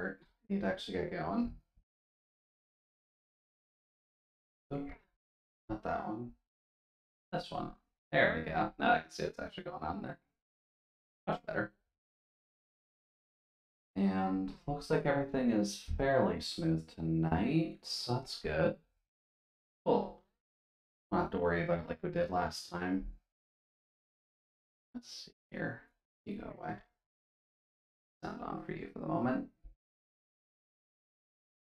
start. Need to actually get going. Oop, not that one. This one. There we go. Now I can see what's actually going on there. Much better. And looks like everything is fairly smooth tonight, so that's good. Cool. Don't have to worry about it like we did last time. Let's see here. You go away. Sound on for you for the moment.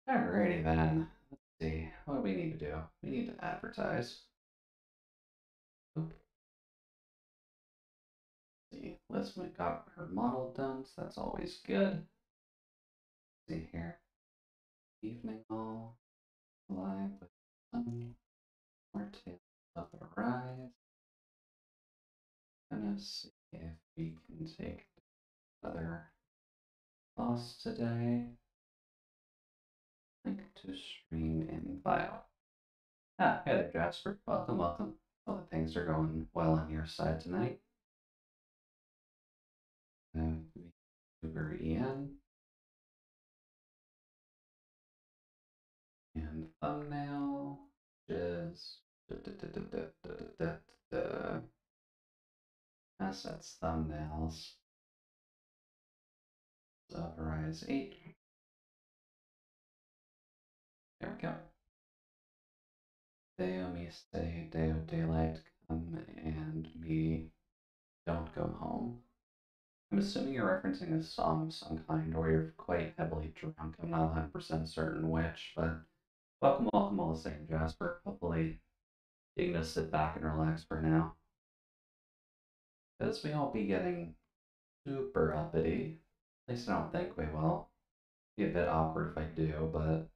Alrighty then. Let's see. What do we need to do? We need to advertise. Oop. Let's see. Liz got her model done, so that's always good. Let's see here. Evening all live with some more tales of the rise. Gonna see if we can take another boss today. Link to stream in bio. Ah, hey there, Jasper. Welcome, welcome. Hope that things are going well on your side tonight. VTuber Ian. And thumbnail is assets thumbnails. Rise 8. There we go. Deo me stay, Deo daylight come, and me don't go home. I'm assuming you're referencing a song of some kind, or you're quite heavily drunk. I'm not 100% certain which, but welcome, welcome all the same, Jasper. Hopefully you can just sit back and relax for now. Because we won't be getting super uppity. At least I don't think we will. Be a bit awkward if I do, but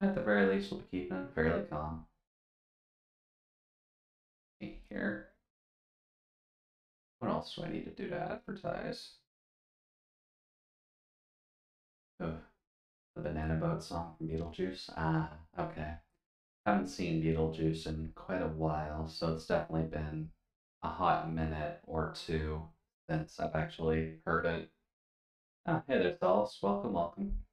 at the very least we'll be keeping it fairly calm. Here. What else do I need to do to advertise? Oh, the Banana Boat song from Beetlejuice? Ah, okay. Haven't seen Beetlejuice in quite a while, so it's definitely been a hot minute or two since I've actually heard it. Ah, hey there, Dolls. Welcome, welcome.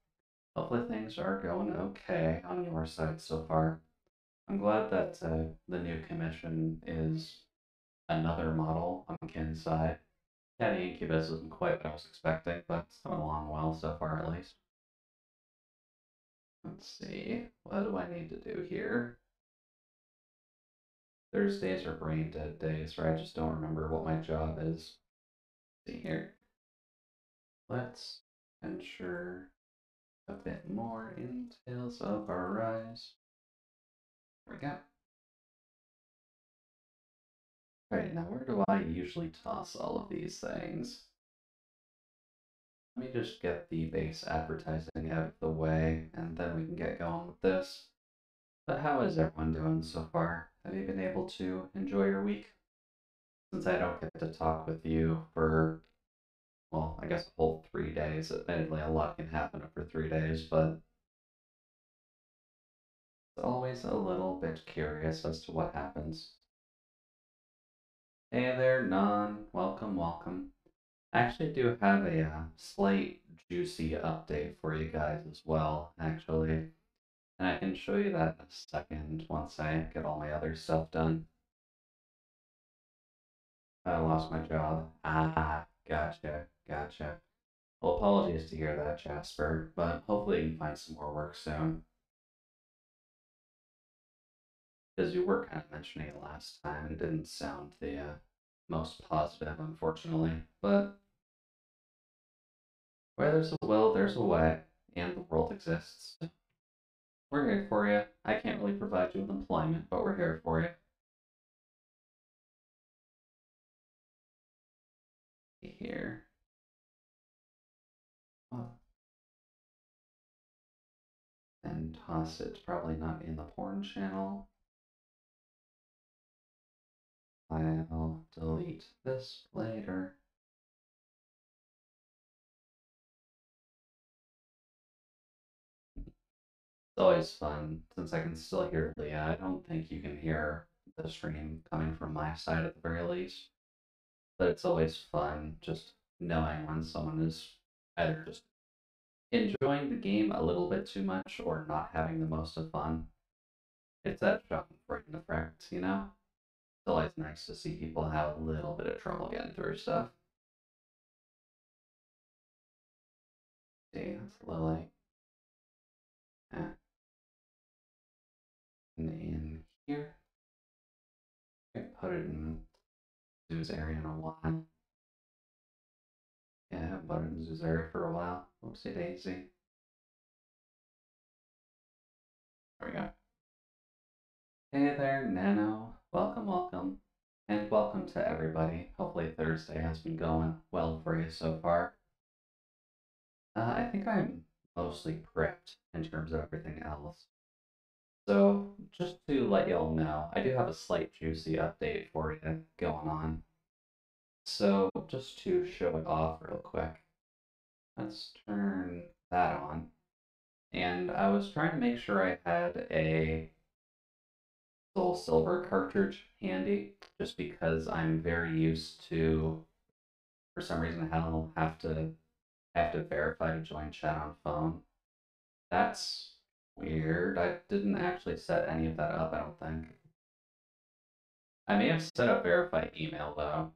Hopefully things are going okay on your side so far. I'm glad that the new commission is another model on Kin's side. Caddy Incubus isn't quite what I was expecting, but it's coming along well so far at least. Let's see, what do I need to do here? Thursdays are brain dead days, right? I just don't remember what my job is. Let's see here. Let's venture a bit more in Tales of Arise. There we go. Alright, now where do I usually toss all of these things? Let me just get the base advertising out of the way, and then we can get going with this. But how is everyone doing so far? Have you been able to enjoy your week? Since I don't get to talk with you for, well, I guess a whole 3 days. Admittedly, a lot can happen over 3 days, but it's always a little bit curious as to what happens. Hey there, Non. Welcome, welcome. I actually do have a slight juicy update for you guys as well, actually. And I can show you that in a second once I get all my other stuff done. I lost my job. Ah, gotcha, gotcha. Well, apologies to hear that, Jasper, but hopefully you can find some more work soon. Because you were kind of mentioning it last time, and it didn't sound the most positive, unfortunately. But where there's a will, there's a way, and the world exists. We're here for you. I can't really provide you with employment, but we're here for you. Here. Oh. And toss it probably not in the porn channel. I'll delete this later. It's always fun, since I can still hear Leah. I don't think you can hear the stream coming from my side at the very least. But it's always fun just knowing when someone is either just enjoying the game a little bit too much or not having the most of fun. It's that Schadenfreude effect, you know? It's always nice to see people have a little bit of trouble getting through stuff. See, that's Lily. And in here. I put it in Zoo's area in a while. Yeah, I haven't put it in Zoo's area for a while. Whoopsie daisy. There we go. Hey there, Nano. Welcome, welcome. And welcome to everybody. Hopefully Thursday has been going well for you so far. I think I'm mostly prepped in terms of everything else. So, just to let y'all know, I do have a slight juicy update for you going on. So, just to show it off real quick, let's turn that on. And I was trying to make sure I had a Soul Silver cartridge handy, just because I'm very used to, for some reason, hell, have to verify to join chat on phone. That's weird. I didn't actually set any of that up, I don't think. I may have set up verify email though.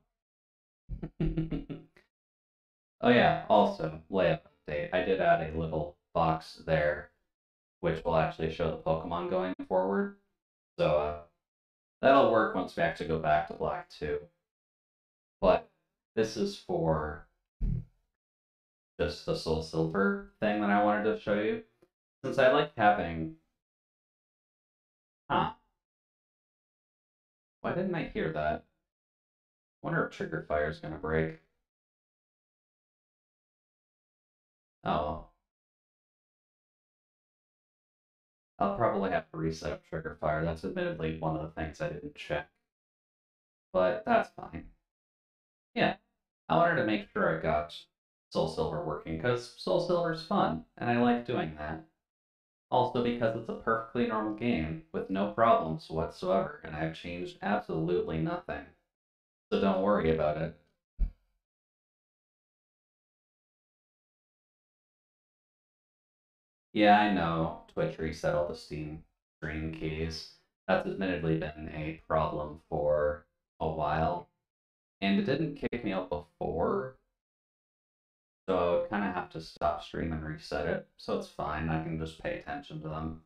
Oh yeah, also, layout update. I did add a little box there, which will actually show the Pokemon going forward. So that'll work once we actually go back to Black 2. But this is for just the Soul Silver thing that I wanted to show you. Since I like having... Huh? Why didn't I hear that? I wonder if Trigger Fire is going to break. Oh. I'll probably have to reset up Trigger Fire. That's admittedly one of the things I didn't check. But that's fine. Yeah. I wanted to make sure I got Soul Silver working, because Soul Silver's fun, and I like doing that. Also because it's a perfectly normal game, with no problems whatsoever, and I've changed absolutely nothing. So don't worry about it. Yeah, I know Twitch reset all the Steam stream keys. That's admittedly been a problem for a while, and it didn't kick me out before, so I would kind of have to stop stream and reset it, so it's fine, I can just pay attention to them.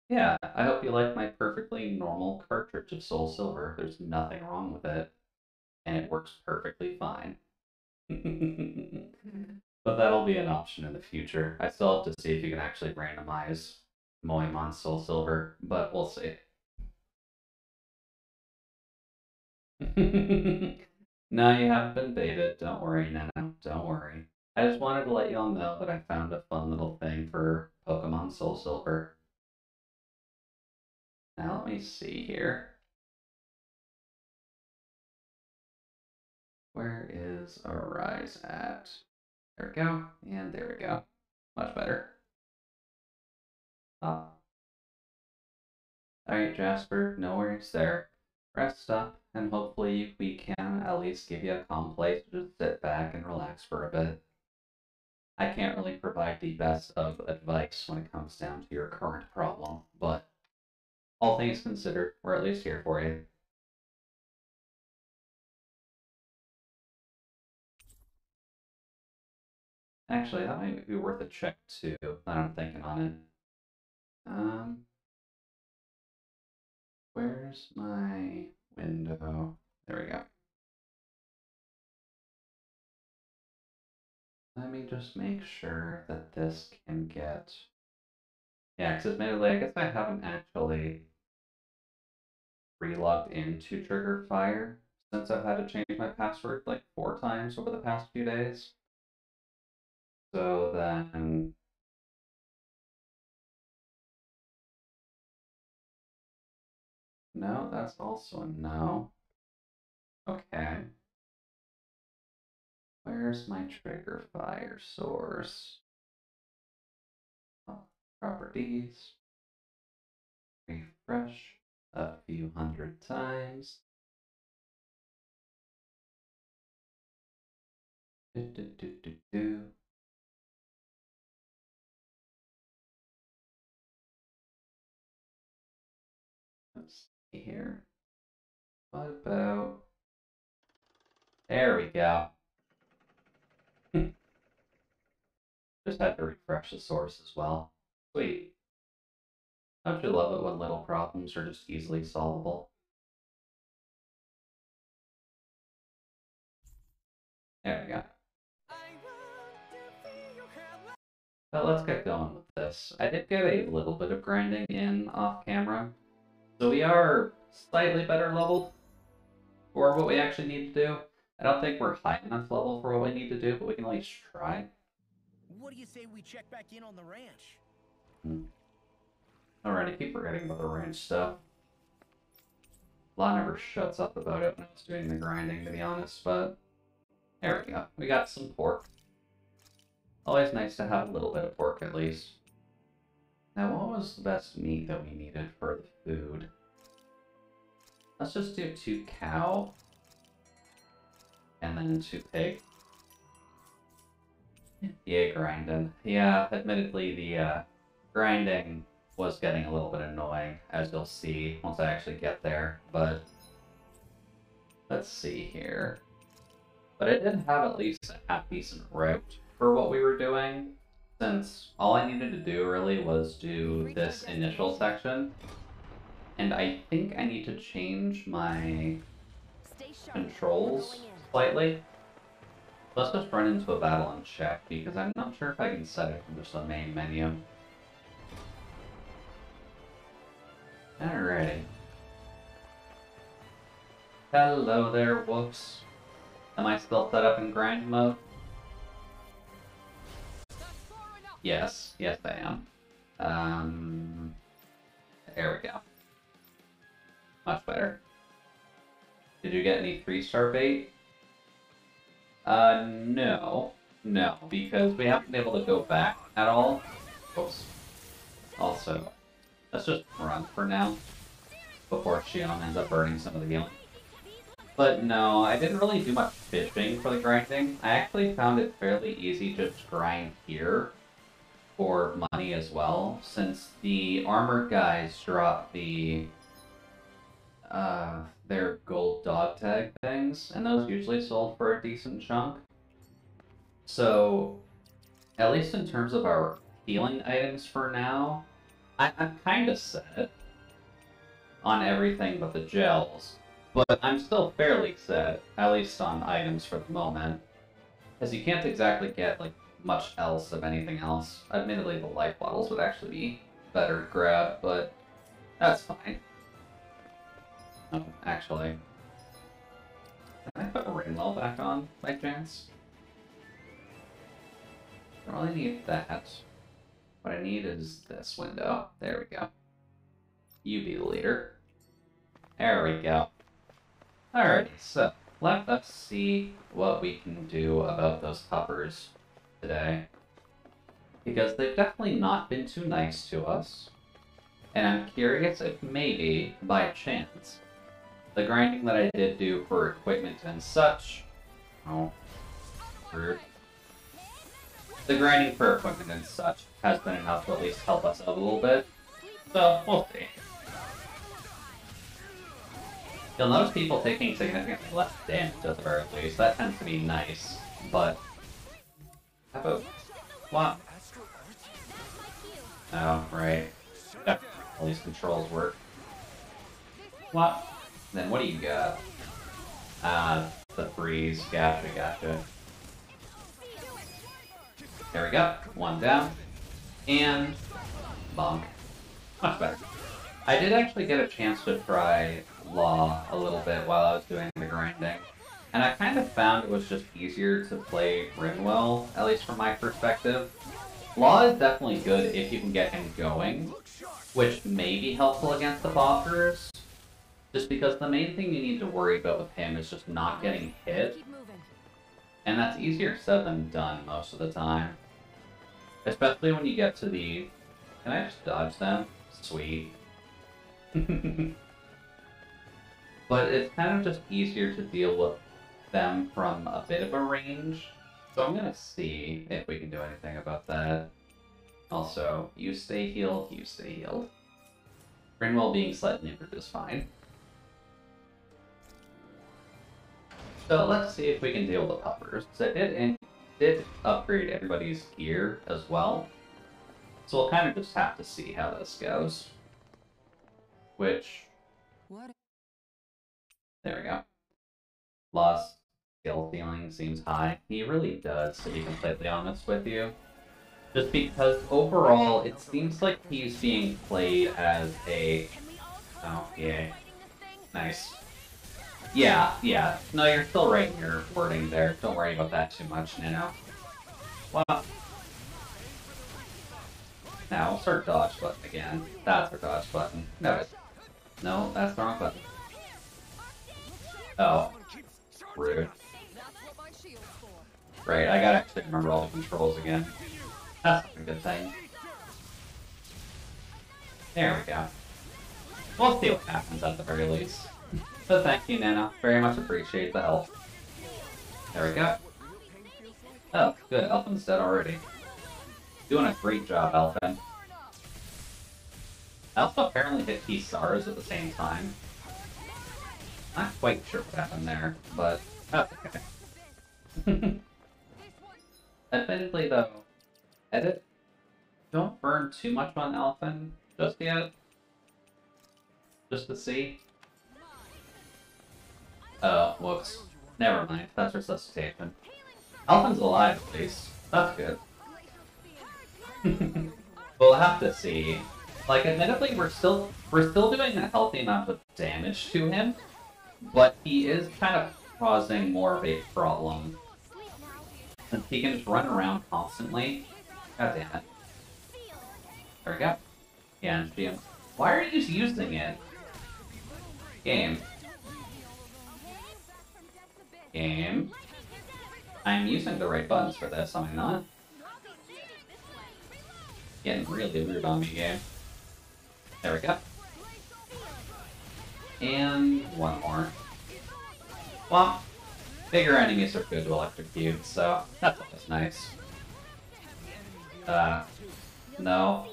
Yeah, I hope you like my perfectly normal cartridge of Soul Silver. There's nothing wrong with it, and it works perfectly fine. But that'll be an option in the future. I still have to see if you can actually randomize Moimon Soul Silver, but we'll see. No, you haven't been baited. Don't worry, Nano. Don't worry. I just wanted to let y'all know that I found a fun little thing for Pokemon Soul Silver. Now let me see here. Where is Arise at? There we go. And there we go. Much better. Alright, Jasper, no worries there. Rest up, and hopefully we can at least give you a calm place to just sit back and relax for a bit. I can't really provide the best of advice when it comes down to your current problem, but all things considered, we're at least here for you. Actually, that might be worth a check too, now I'm thinking on it. Where's my window? There we go. Let me just make sure that this can get... Yeah, because admittedly, I guess I haven't actually re-logged into Trigger Fire since I've had to change my password like 4 times over the past few days. So then... No, that's also a no. Okay. Where's my Trigger Fire source? Oh, properties. Refresh a few hundred times. Do, do, do, do, do. Let's see here. What about... There we go. Just had to refresh the source as well. Sweet. Don't you love it when little problems are just easily solvable? There we go. But let's get going with this. I did get a little bit of grinding in off camera, so we are slightly better leveled for what we actually need to do. I don't think we're high enough level for what we need to do, but we can at least try. What do you say we check back in on the ranch? Alright, I keep forgetting about the ranch stuff. Law never shuts up about it when I was doing the grinding, to be honest, but there we go. We got some pork. Always nice to have a little bit of pork, at least. Now, what was the best meat that we needed for the food? Let's just do 2 cow. And then 2 pig. Yeah, grinding. Yeah, admittedly, the grinding was getting a little bit annoying, as you'll see once I actually get there, but let's see here. But I did have at least a half-decent route for what we were doing, since all I needed to do really was do this initial section, and I think I need to change my controls slightly. Let's just run into a battle and check, because I'm not sure if I can set it from just the main menu. Alrighty. Hello there, whoops. Am I still set up in grind mode? Yes, yes I am. There we go. Much better. Did you get any 3-star bait? No. No, because we haven't been able to go back at all. Oops. Also, let's just run for now, before Shion ends up burning some of the healing. But no, I didn't really do much fishing for the grinding. I actually found it fairly easy to just grind here for money as well, since the armored guys drop the their gold dog tag things, and those usually sold for a decent chunk. So, at least in terms of our healing items for now, I'm kind of set on everything but the gels, but I'm still fairly set, at least on items for the moment, as you can't exactly get like much else of anything else. Admittedly, the life bottles would actually be better to grab, but that's fine. Oh, actually, can I put Rainwell back on by chance? I don't really need that. What I need is this window. There we go. You be the leader. There we go. Alrighty, so let us see what we can do about those puppers today. Because they've definitely not been too nice to us. And I'm curious if maybe, by chance, the grinding that I did do for equipment and such... Oh, rude. The grinding for equipment and such has been enough to at least help us out a little bit. So, we'll see. You'll notice people taking significantly less damage at the very least. That tends to be nice, but... How about... What? Oh, right. Yeah, all these controls work. What? Then what do you got? The freeze. Gotcha, gotcha. There we go. 1 down. And... bonk. Much better. I did actually get a chance to try Law a little bit while I was doing the grinding, and I kind of found it was just easier to play Rinwell, at least from my perspective. Law is definitely good if you can get him going, which may be helpful against the boppers, just because the main thing you need to worry about with him is just not getting hit, and that's easier said than done most of the time. Especially when you get to the... Can I just dodge them? Sweet. But it's kind of just easier to deal with them from a bit of a range, So I'm gonna see if we can do anything about that. Also, you stay healed, you stay healed. Grinwell being slightly injured is fine. So let's see if we can deal with the puppers. So it did upgrade everybody's gear as well. So we'll kind of just have to see how this goes. Which... There we go. Lost skill ceiling seems high. He really does, to be completely honest with you. Just because overall, it seems like he's being played as a... Oh, yeah. Nice. Yeah. No, you're still right in your wording there. Don't worry about that too much, Nano. Wow. Now, start dodge button again. That's our dodge button. No, that's the wrong button. Oh. Rude. Right, I gotta actually remember all the controls again. That's a good thing. There we go. We'll see what happens at the very least. So thank you, Nana. Very much appreciate the help. There we go. Oh, good. Elfin's dead already. Doing a great job, Elfin. I also apparently hit key stars at the same time. Not quite sure what happened there, but that's okay. Admittedly, though, edit. Don't burn too much on Elfin just yet. Just to see. Oh, whoops. Never mind. That's resuscitation. Elfin's alive, at least. That's good. We'll have to see. Like, admittedly, we're still doing a healthy amount of damage to him, but he is kind of causing more of a problem. Since he can just run around constantly. God damn it. There we go. Yeah, GM. Why are you using it? Game. I'm using the right buttons for this, am I not? Getting really weird on me, game. There we go. And one more. Well, bigger enemies are good to electrocute, so that's always nice. No.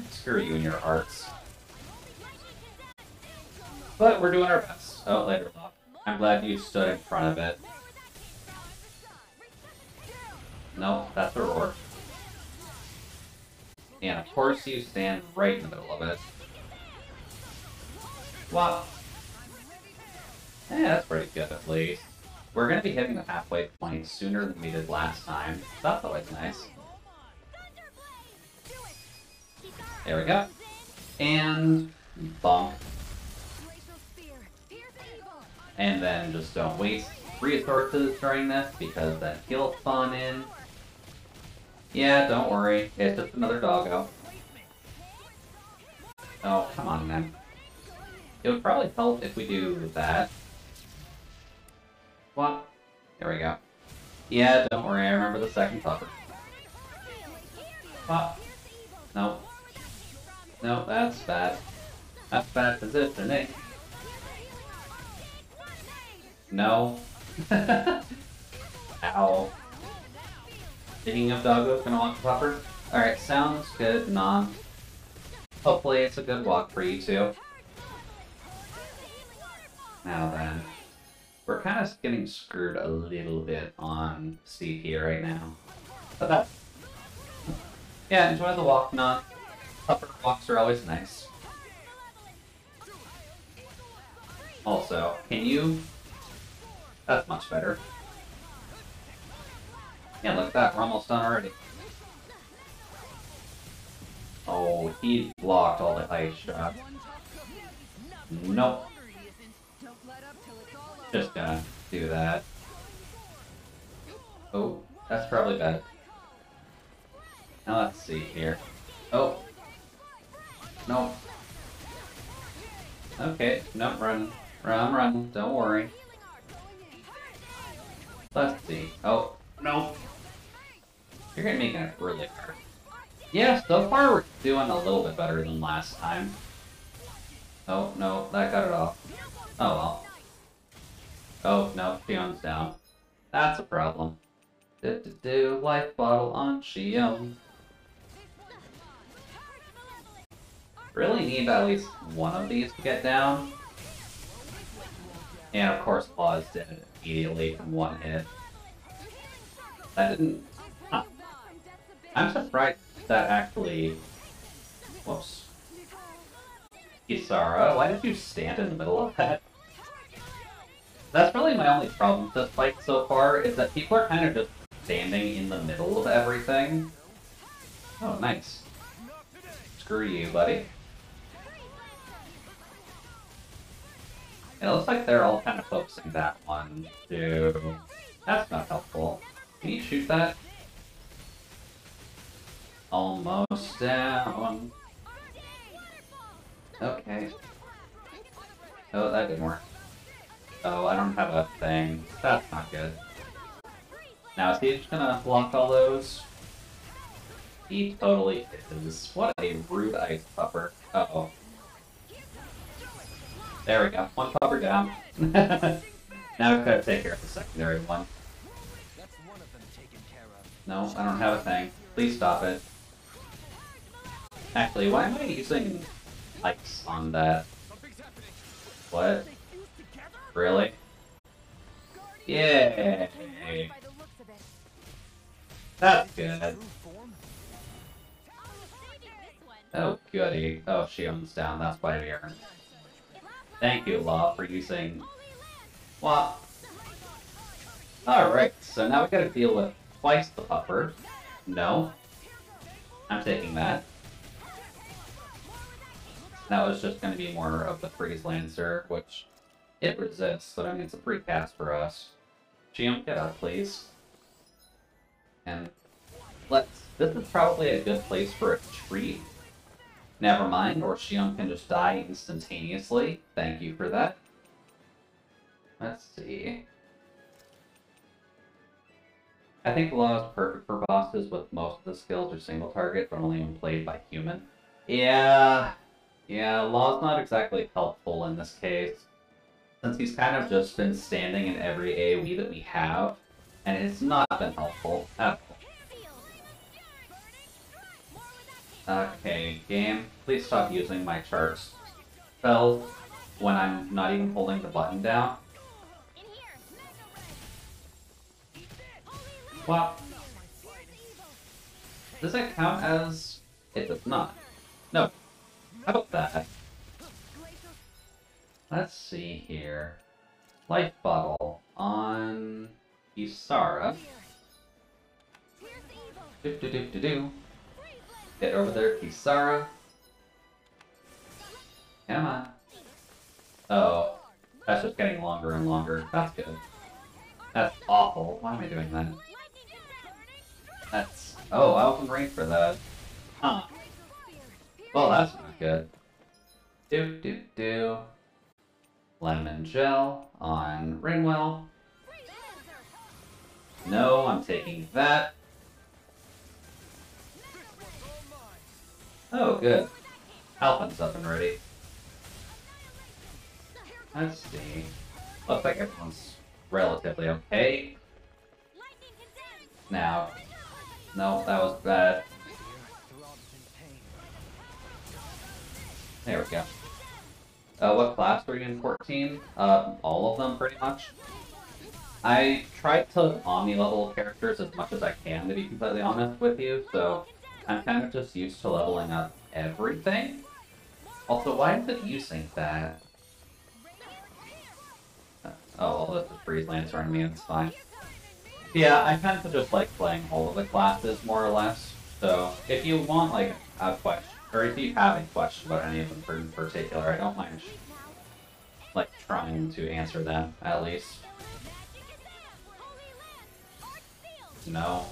Screw you and your arts. But we're doing our best. Oh, later. I'm glad you stood in front of it. Nope, that's a roar. And of course you stand right in the middle of it. Wow. Yeah, that's pretty good at least. We're gonna be hitting the halfway point sooner than we did last time. That's always nice. There we go. And bonk. And then just don't waste resources during this because that he'll spawn in. Yeah, don't worry. It's just another doggo. Oh, come on, man. It would probably help if we do that. What? There we go. Yeah, don't worry. I remember the second puffer. What? No. No, that's bad. That's bad positioning. No. Ow. Speaking of doggos, gonna want the puffer? Alright, sounds good, Nah. Hopefully it's a good walk for you too. Now then. We're kind of getting screwed a little bit on CP right now. But that... Yeah, enjoy the walk, Nah. Puffer walks are always nice. Also, can you... That's much better. Yeah, look at that. We're almost done already. Oh, he blocked all the ice shots. Nope. Just gonna do that. Oh, that's probably bad. Now let's see here. Oh. Nope. Okay, no, run. Run, don't worry. Let's see. Oh, no. You're gonna make it really hard. Yeah, so far we're doing a little bit better than last time. Oh, no, that got it off. Oh, well. Oh, no, Fion's down. That's a problem. Life bottle on Shion. Really need at least one of these to get down. And of course, Claws did it immediately from one hit. That didn't... Huh. I'm surprised that actually... Whoops. Kisara, why did you stand in the middle of that? That's really my only problem with this fight so far, is that people are kind of just standing in the middle of everything. Oh, nice. Screw you, buddy. It looks like they're all kind of focusing that one, too. That's not helpful. Can you shoot that? Almost down. Okay. Oh, that didn't work. Oh, I don't have a thing. That's not good. Now, is he just gonna block all those? He totally is. What a rude ice pupper. Uh-oh. There we go. One pupper down. Now we've got to take care of the secondary one. No, I don't have a thing. Please stop it. Actually, why am I using ice on that? What? Really? Yay! That's good. Oh, goody. Oh, Shion's down. That's why we earned. Thank you, Law, for using... What? Alright, so now we gotta deal with twice the pupper. No. I'm taking that. That was just gonna be more of the Freeze Lancer, which it resists, but I mean it's a free cast for us. Shion, get out, please. And this is probably a good place for a tree. Never mind, or Shion can just die instantaneously. Thank you for that. Let's see. I think Law is perfect for bosses with most of the skills are single target, but only when played by human. Yeah, Law's not exactly helpful in this case, since he's kind of just been standing in every AoE that we have, and it's not been helpful at all. Okay, game, please stop using my charge spells when I'm not even holding the button down. What? Does that count as... It does not. No. How about that? Let's see here. Life bottle on Kisara. Do. Get over there, Kisara. Come on. Oh, that's just getting longer and longer. That's good. That's awful. Why am I doing that? That's... Oh, I wasn't ready for that. Huh. Well, that's not good. Do. Lemon gel on Ringwell. No, I'm taking that. Oh, good. Alpin's up and ready. Let's see. Looks like everyone's relatively okay. Now. No, that was bad. There we go. What class were you in 14? All of them, pretty much. I tried to omni-level characters as much as I can, to be completely honest with you, so I'm kind of just used to leveling up everything. Also, why is it using that? Oh, well, that's a Freeze Lancer on me, it's fine. Yeah, I kind of just like playing all of the classes, more or less. So, if you want, like, a question, or if you have a question about any of them in particular, I don't mind, like, trying to answer them, at least. No.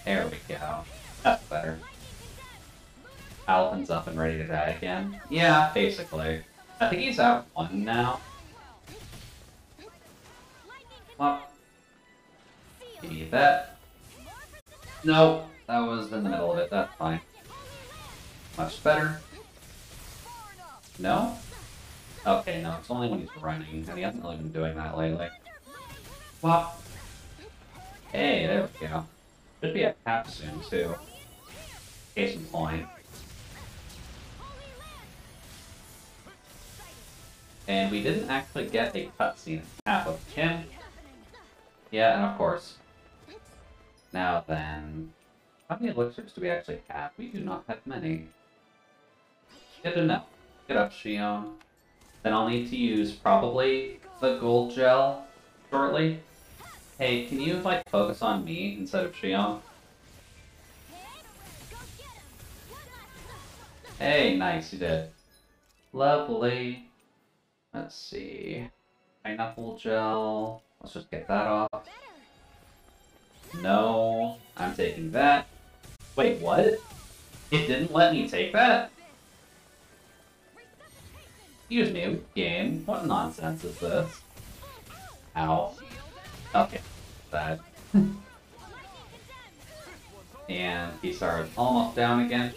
There we go. That's better. Alvin's up and ready to die again? Yeah, basically. I think he's out one now. Well, you need that. No, that was in the middle of it. That's fine. Much better. No? Okay, no, it's only when he's running, and he hasn't really been doing that lately. Well, hey, there we go. Should be a cap soon, too. Case in point. And we didn't actually get a cutscene cap of him. Yeah, and of course. Now then, how many elixirs do we actually have? We do not have many. Good to know. Get up, Shion. Then I'll need to use probably the gold gel shortly. Hey, can you like focus on me instead of Shion? Hey, nice, you did. Lovely. Let's see. Pineapple gel. Let's just get that off. No, I'm taking that. Wait, what? It didn't let me take that? Excuse me, game. What nonsense is this? Ow. Okay, that. And he started almost down again.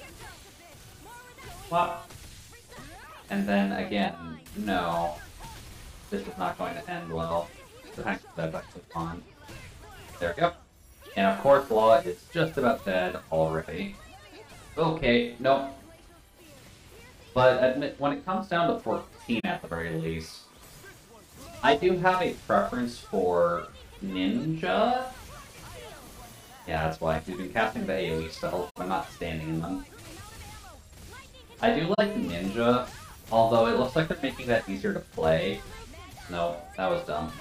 What? And then again, no. This is not going to end well. That's actually fun. There we go. And of course, Law is just about dead already. Okay, nope. But admit, when it comes down to 14 at the very least, I do have a preference for Ninja. Yeah, that's why we've been casting the AoE spells, but I'm not standing in them. I do like Ninja, although it looks like they're making that easier to play. No, that was dumb.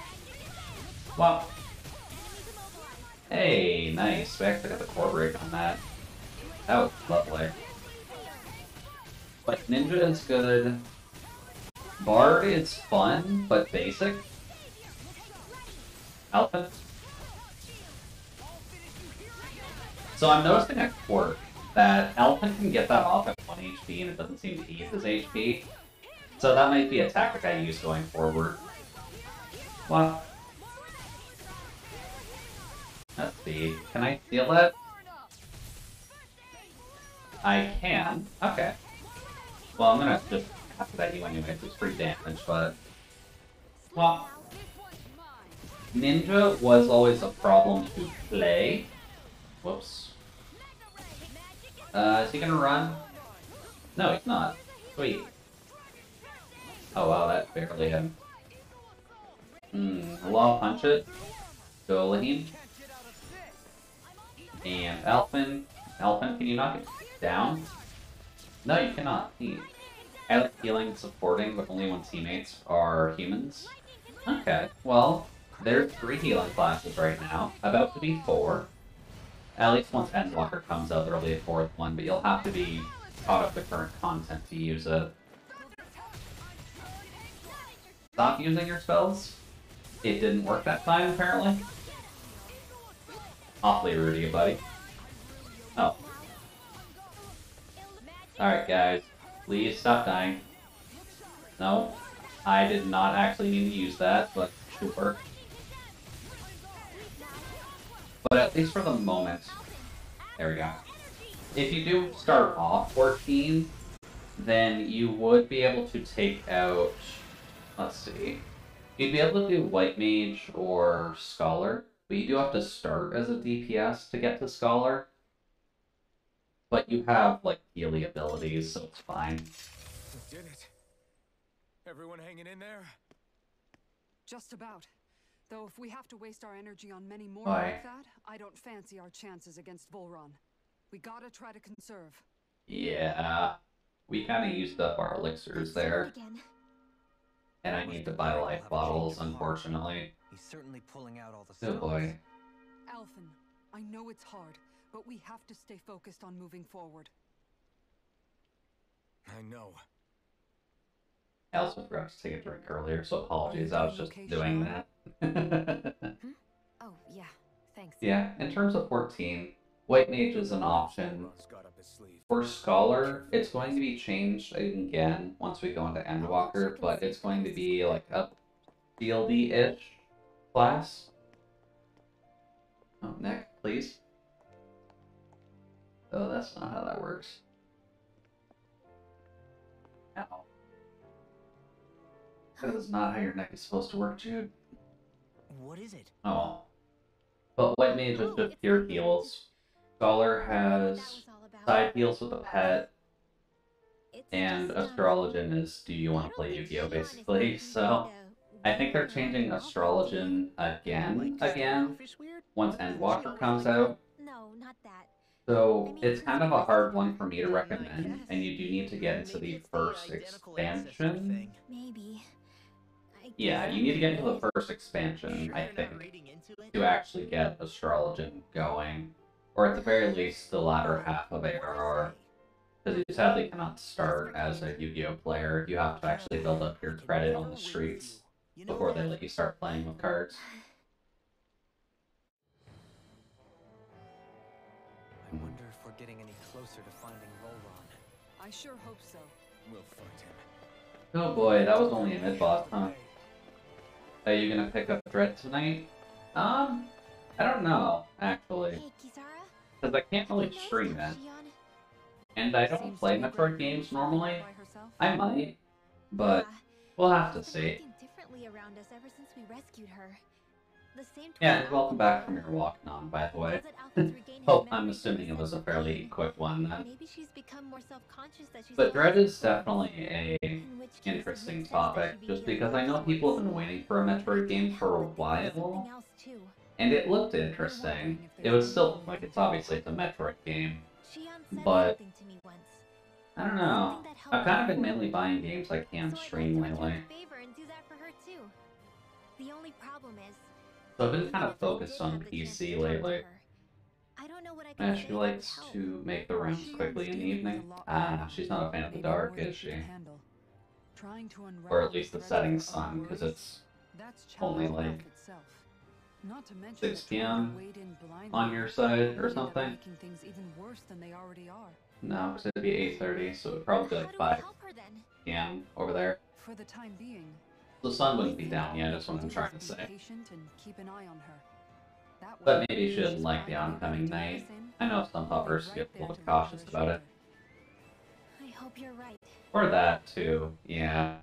Wow. Hey, nice. We actually got the core break on that. That was lovely. But Ninja is good. Bard is fun, but basic. Alpha. So I'm noticing a quirk that Alpha can get that off at 1 HP and it doesn't seem to eat his HP. So that might be a tactic I use going forward. What? Let's see. Can I steal that? I can. Okay. Well, I'm gonna just cast it at you anyway, it's free damage, but... Well... Ninja was always a problem to play. Whoops. Is he gonna run? No, he's not. Sweet. Oh wow, that barely hit him. Law punch it. Dolaheen. And Alphen. Alphen, can you knock it down? No, you cannot. I like healing and supporting, but only when teammates are humans. Okay, well, there's 3 healing classes right now. About to be 4. At least once Endwalker comes out, there'll be a 4th one, but you'll have to be caught up to current content to use it. Stop using your spells. It didn't work that time, apparently. Awfully rude of you, buddy. Oh. Alright, guys. Please stop dying. No. I did not actually need to use that, but sure. But at least for the moment... There we go. If you do start off 14, then you would be able to take out... Let's see. You'd be able to do White Mage or Scholar, but you do have to start as a DPS to get to Scholar. But you have, like, healy abilities, so it's fine. We did it. Everyone hanging in there? Just about. Though if we have to waste our energy on many more Why? like that, I don't fancy our chances against Volron. We gotta try to conserve. Yeah. We kind of used up our elixirs there. And I need to buy life bottles, unfortunately. He's certainly pulling out all the Oh stops. boy. Alphen, I know it's hard, but we have to stay focused on moving forward. I know. I also forgot to take a drink earlier, so apologies, I was just doing that. Oh, yeah. Thanks. Yeah, in terms of 14, White Mage is an option. Ron's got up his sleeve. For Scholar, it's going to be changed again once we go into Endwalker, but it's going to be like a fieldy-ish class. Oh, Nick, please. Oh, that's not how that works. Ow. That is not how your neck is supposed to work, Jude. What is it? Oh. But White Mage is just pure heals. Scholar has side heals with a pet, and Astrologian is do you want to play Yu-Gi-Oh! Basically. So I think they're changing Astrologian again, once Endwalker comes out. No, not that. So it's kind of a hard one for me to recommend, and you do need to get into the first expansion. Maybe. Yeah, you need to get into the first expansion, I think, to actually get Astrologian going. Or at the very least, the latter half of ARR. Because you sadly cannot start as a Yu-Gi-Oh! Player. You have to actually build up your credit on the streets before they let you start playing with cards. I wonder if we're getting any closer to finding Roland. I sure hope so. We'll find him. Oh boy, that was only a mid-boss, huh? Are you gonna pick up Dread tonight? I don't know, actually. Hey, Kisara? Because I can't really stream it. And I don't play Metroid games normally. I might, but we'll have to see. Differently around us ever since we rescued her. The same Yeah, and welcome back from your walk, Non, by the way. Oh, I'm assuming it was a fairly quick one then. Maybe she's become more self-conscious that she's But Dread is definitely a in which case interesting it makes sense that topic, she'd be just dealing because I with know someone people have else. been waiting for a Metroid game for a while, Something else too. and it looked interesting. It was still, like, it's obviously it's a Metroid game, Shion said but something to me once. I don't know. Something that helped I've kind of her been mainly forward. buying games I can So I'd stream like to lately. return the favor and do that for her too. The only problem is, So I've been even kind of if I did focused on have the chance to PC talk to lately. her, I don't know what I could Yeah, say she that would likes help. to make the rounds Shion's quickly in the dealing with evening. a lot Ah, right she's now, not a fan of the maybe more dark, than is she she? can handle. Trying to Or unravel at least the threads of setting her sun, own because worries, it's that's only challenging like enough itself. Not to mention 6 that trying to p.m. wade in blindly on your would side only or end up something. making things even worse than they already are. No, because it'd be 8:30, so it'd probably be How like do we 5 help her then? p.m. over there. For the time being, The sun I wouldn't be think down all yet, we is what can I'm do trying is to be say. patient and keep an eye on her. That way, But maybe you if shouldn't she's like the finally ready oncoming to let night. us in, I know some we'll be puppers right get a there little to cautious lend her about it. I hope you're right. Or that, too, yeah.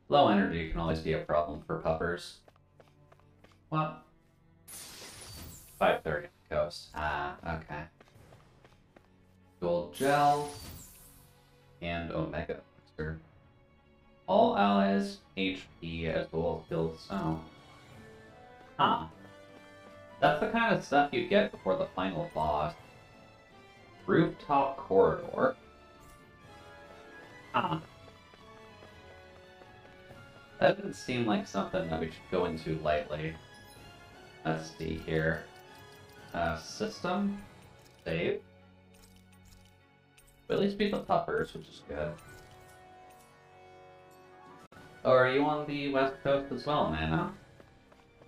Low energy can always be a problem for puppers. What? 5:30 on the coast. Ah, okay. Gold gel. And Omega Elixir. All allies HP as well as build zone. Huh. That's the kind of stuff you get before the final boss. Rooftop corridor. Huh. That didn't seem like something that we should go into lightly. Let's see here. System. Save. But at least beat the puppers, which is good. Oh, are you on the west coast as well, Nana?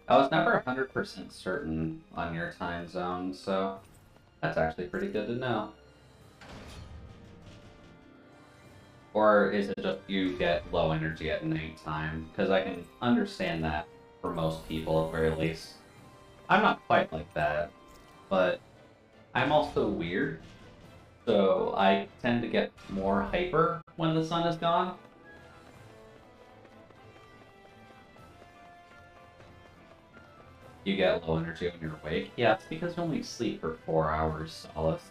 I was never 100% certain on your time zone, so that's actually pretty good to know. Or is it just you get low energy at nighttime? Because I can understand that for most people, at very least. I'm not quite like that, but I'm also weird, so I tend to get more hyper when the sun is gone. You get low energy when you're awake? Yeah, it's because you only sleep for 4 hours, Solace.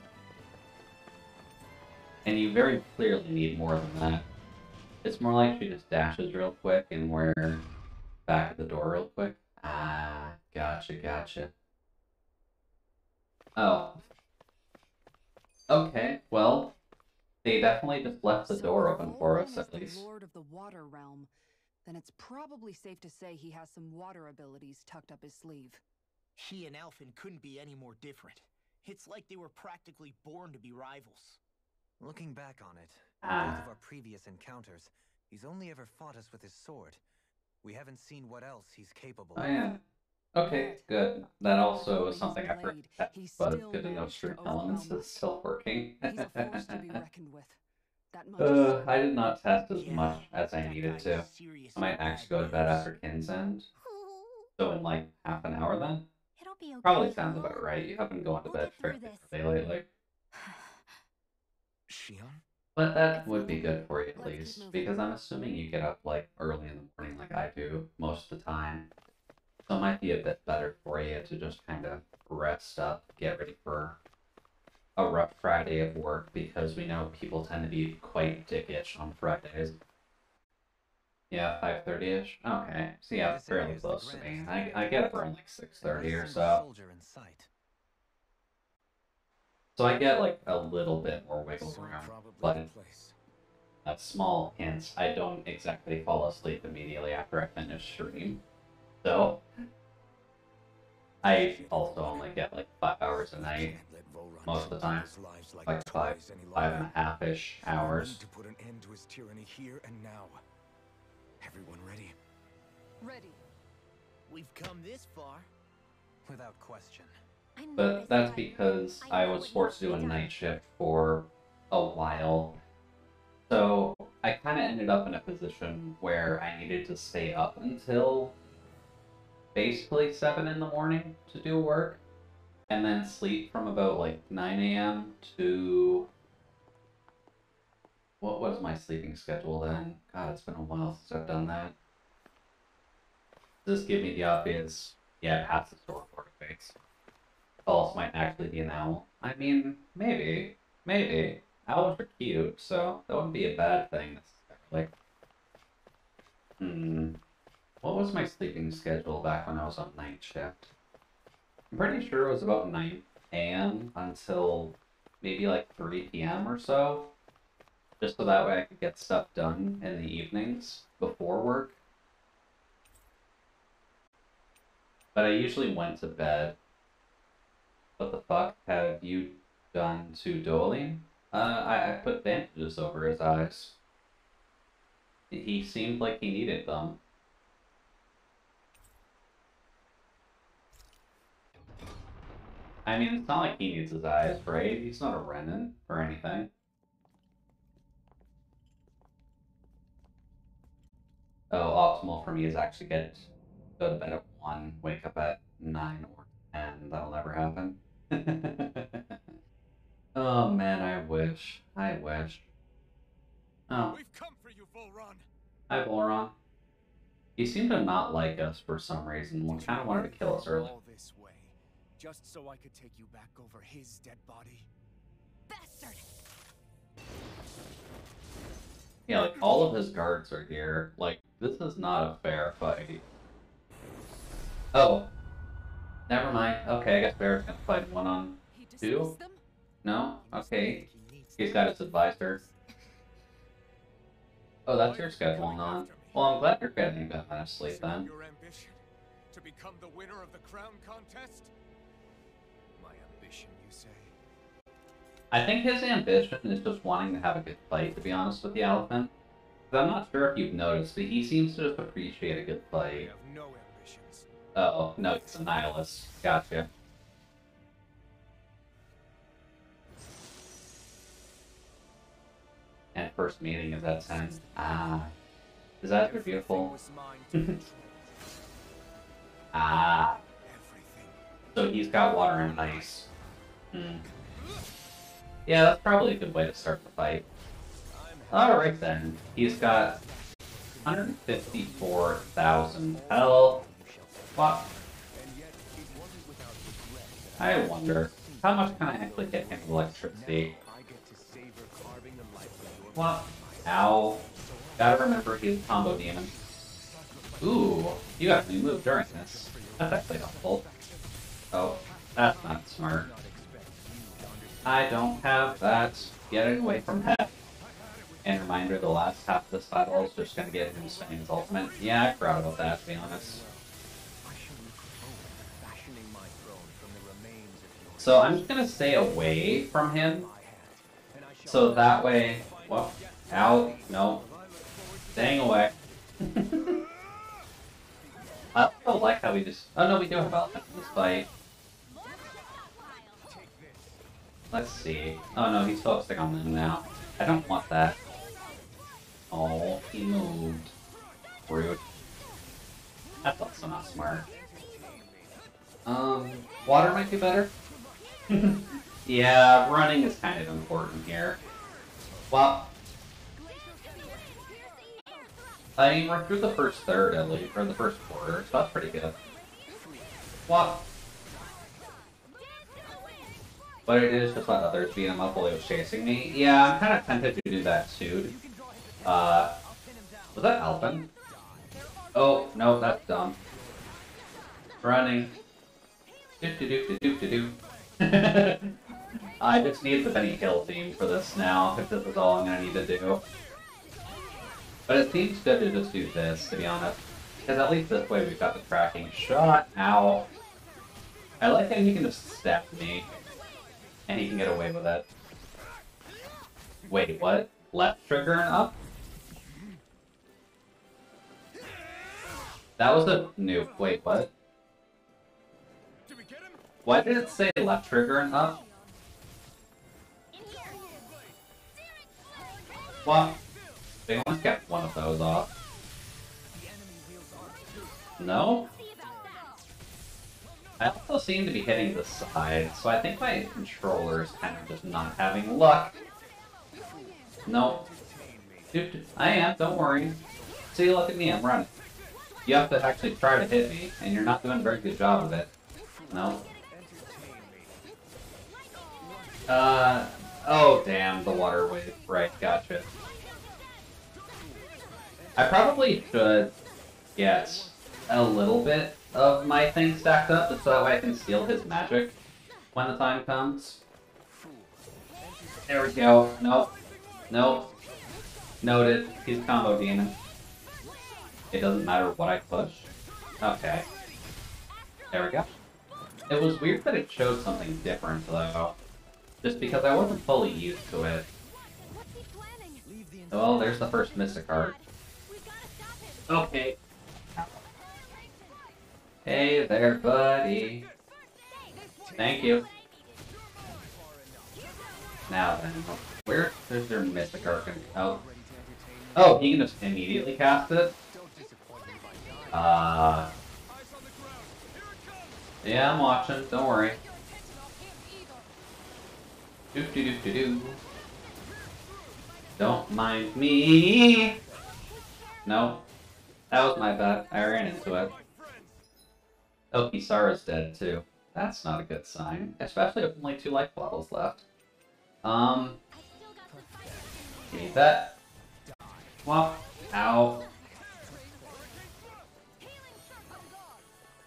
And you very clearly need more than that. It's more like she just dashes real quick and we're back at the door real quick. Ah, gotcha. Oh. Okay, well, they definitely just left the So door if open for Volvan us, is at the least. Lord of the Water Realm, then it's probably safe to say he has some water abilities tucked up his sleeve. He and Alphen couldn't be any more different. It's like they were practically born to be rivals. Looking back on it, Ah. both of our previous encounters, he's only ever fought us with his sword. We haven't seen what else he's capable Oh of. yeah. Okay, good. That also was something I His forgot, blade, he but it's still good to know managed to Stream Elements overwhelm is us. still working. He's a force to be reckoned with. That much is certain. I did not test as Yeah, much as I that needed guy's to. seriously I might bad actually go to bed news. after Kin's End. So in like half an hour then? It'll be okay. Probably sounds about right. You haven't gone to We'll bed get through fairly this. early lately. Shion? But that would be good for you at Let's keep least, moving. because I'm assuming you get up like early in the morning like I do most of the time. So it might be a bit better for you to just kind of rest up, get ready for a rough Friday of work, because we know people tend to be quite dickish on Fridays. Yeah, 5:30ish. Okay, so yeah, This fairly area's the close to me. grandest I get up around like and 6:30 not or a single so. soldier in sight. So I get like a little bit more wiggle So room, probably but the place. a small hint, I don't exactly fall asleep immediately after I finish stream. So I also only get like 5 hours a night Can't let Voron most of the time, treat people's lives like toys any five longer. and a half-ish We hours. need to put an end to his tyranny here and now. Everyone ready? Ready. We've come this far. Without question. I'm But nervous, that's but because I I know was what forced to needs do a to be done. night shift for a while. So I kind of ended up in a position where I needed to stay up until basically 7 in the morning to do work, and then sleep from about like 9 a.m. to... What was my sleeping schedule then? God, it's been a while since I've done that. Just give me the obvious, yeah, past historical artifacts. False might actually be an owl. I mean, maybe. Maybe. Owls are cute, so that wouldn't be a bad thing necessarily. What was my sleeping schedule back when I was on night shift? I'm pretty sure it was about 9 a.m. until maybe like 3 p.m. or so. Just so that way I could get stuff done in the evenings before work. But I usually went to bed. What the fuck have you done to Dolan? I put bandages over his eyes. He seemed like he needed them. I mean, it's not like he needs his eyes, right? He's not a Renin or anything. Oh, optimal for me is actually go to bed at 1, wake up at 9 or 10. That'll never happen. Oh man, I wish. I wish. Oh, We've come for you, Volron. hi Volron. He seemed to not like us for some reason. One kind of wanted to kill us early. All this way, just so I could take you back over his dead body. Bastard! Yeah, like all of his guards are here. Like, this is not a fair fight. Oh. Never mind. Okay, I guess Barrett's gonna fight one on He two. dismissed them? No? He must Okay. think he needs He's to got his fight advisor. Oh, that's your schedule, not? Well, I'm glad you're getting a bit of sleep Isn't it then. your ambition to become the winner of the crown contest? My ambition, you say? I think his ambition is just wanting to have a good fight, to be honest with the elephant. 'Cause I'm not sure if you've noticed, but he seems to just appreciate a good I fight. have no ambitions. Oh, no, he's a nihilist. Gotcha. And first meeting is at 10. Ah. Is that your Everything beautiful? was mine to control. Ah. Everything. So he's got water and ice. Yeah, that's probably a good way to start the fight. Alright then. He's got 154,000 health. What? I wonder, how much can I actually get him with electricity? I get to savor carving the life of your What? Ow. Gotta remember he's a combo demon. Ooh, you got a new move during this. That's actually helpful. Oh, that's not smart. I don't have that. Get away from that. And reminder, the last half of this battle is just gonna get him spinning his ultimate. Yeah, I forgot about that, to be honest. So I'm just gonna stay away from him. So that way, well, ow, no. Staying away. I also like how we just, oh no, we do have elephant in this fight. Let's see. Oh no, he's focusing on them now. I don't want that. Oh, he moved. Rude. That's also not smart. Water might be better. Yeah, running is kind of important here. Well, I mean, we're through the first third at least, or the first quarter, so that's pretty good. What? But it is just let others beat him up while he was chasing me. Yeah, I'm kind of tempted to do that too. Was that Alphen? Oh, no, that's dumb. Running. Do. I just need the Benny Hill theme for this now, if this is all I'm gonna need to do. But it seems good to just do this, to be honest. Because at least this way we've got the tracking shot. Ow. I like how he can just stab me. And he can get away with it. Wait, what? Left trigger and up? That was a nuke. Wait, what? Why did it say left trigger and up? What? They only kept one of those off. No? I also seem to be hitting the side, so I think my controller is kind of just not having luck. No. Dude, I am, don't worry. See, look at me, I'm running. You have to actually try to hit me, and you're not doing a very good job of it. No. Oh damn, the water wave. Right, gotcha. I probably should get a little bit of my thing stacked up, just so that way I can steal his magic when the time comes. There we go. Nope. Nope. Noted. He's combo demon. It doesn't matter what I push. Okay. There we go. It was weird that it showed something different, though. Just because I wasn't fully used to it. Well, there's the first Mystic Art. Okay. Hey there, buddy. Thank you. Now then, where is their Mystic Art gonna go? Oh, he can just immediately cast it? Yeah, I'm watching, don't worry. Do. Don't mind me. No. That was my bad. I ran into it. Oh, Kisara's dead too. That's not a good sign. Especially with only 2 life bottles left. Need that. Well, ow.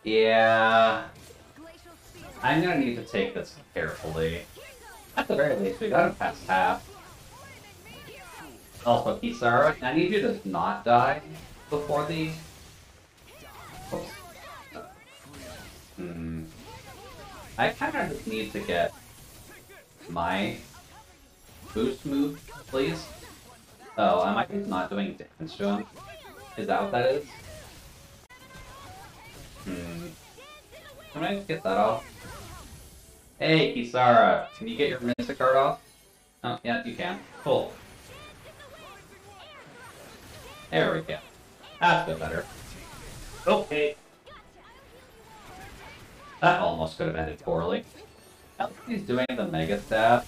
Yeah. I'm gonna need to take this carefully. At the very least, we got him past half. Also, Kisara, I need you to not die before the... Oops. I kind of just need to get my boost move, please. Oh, am I not doing damage to him? Is that what that is? Can I just get that off? Hey, Kisara, can you get your Mystic Card off? Oh, yeah, you can. Cool. There we go. That's a bit better. Okay. That almost could have ended poorly. At least he's doing the Mega Stab.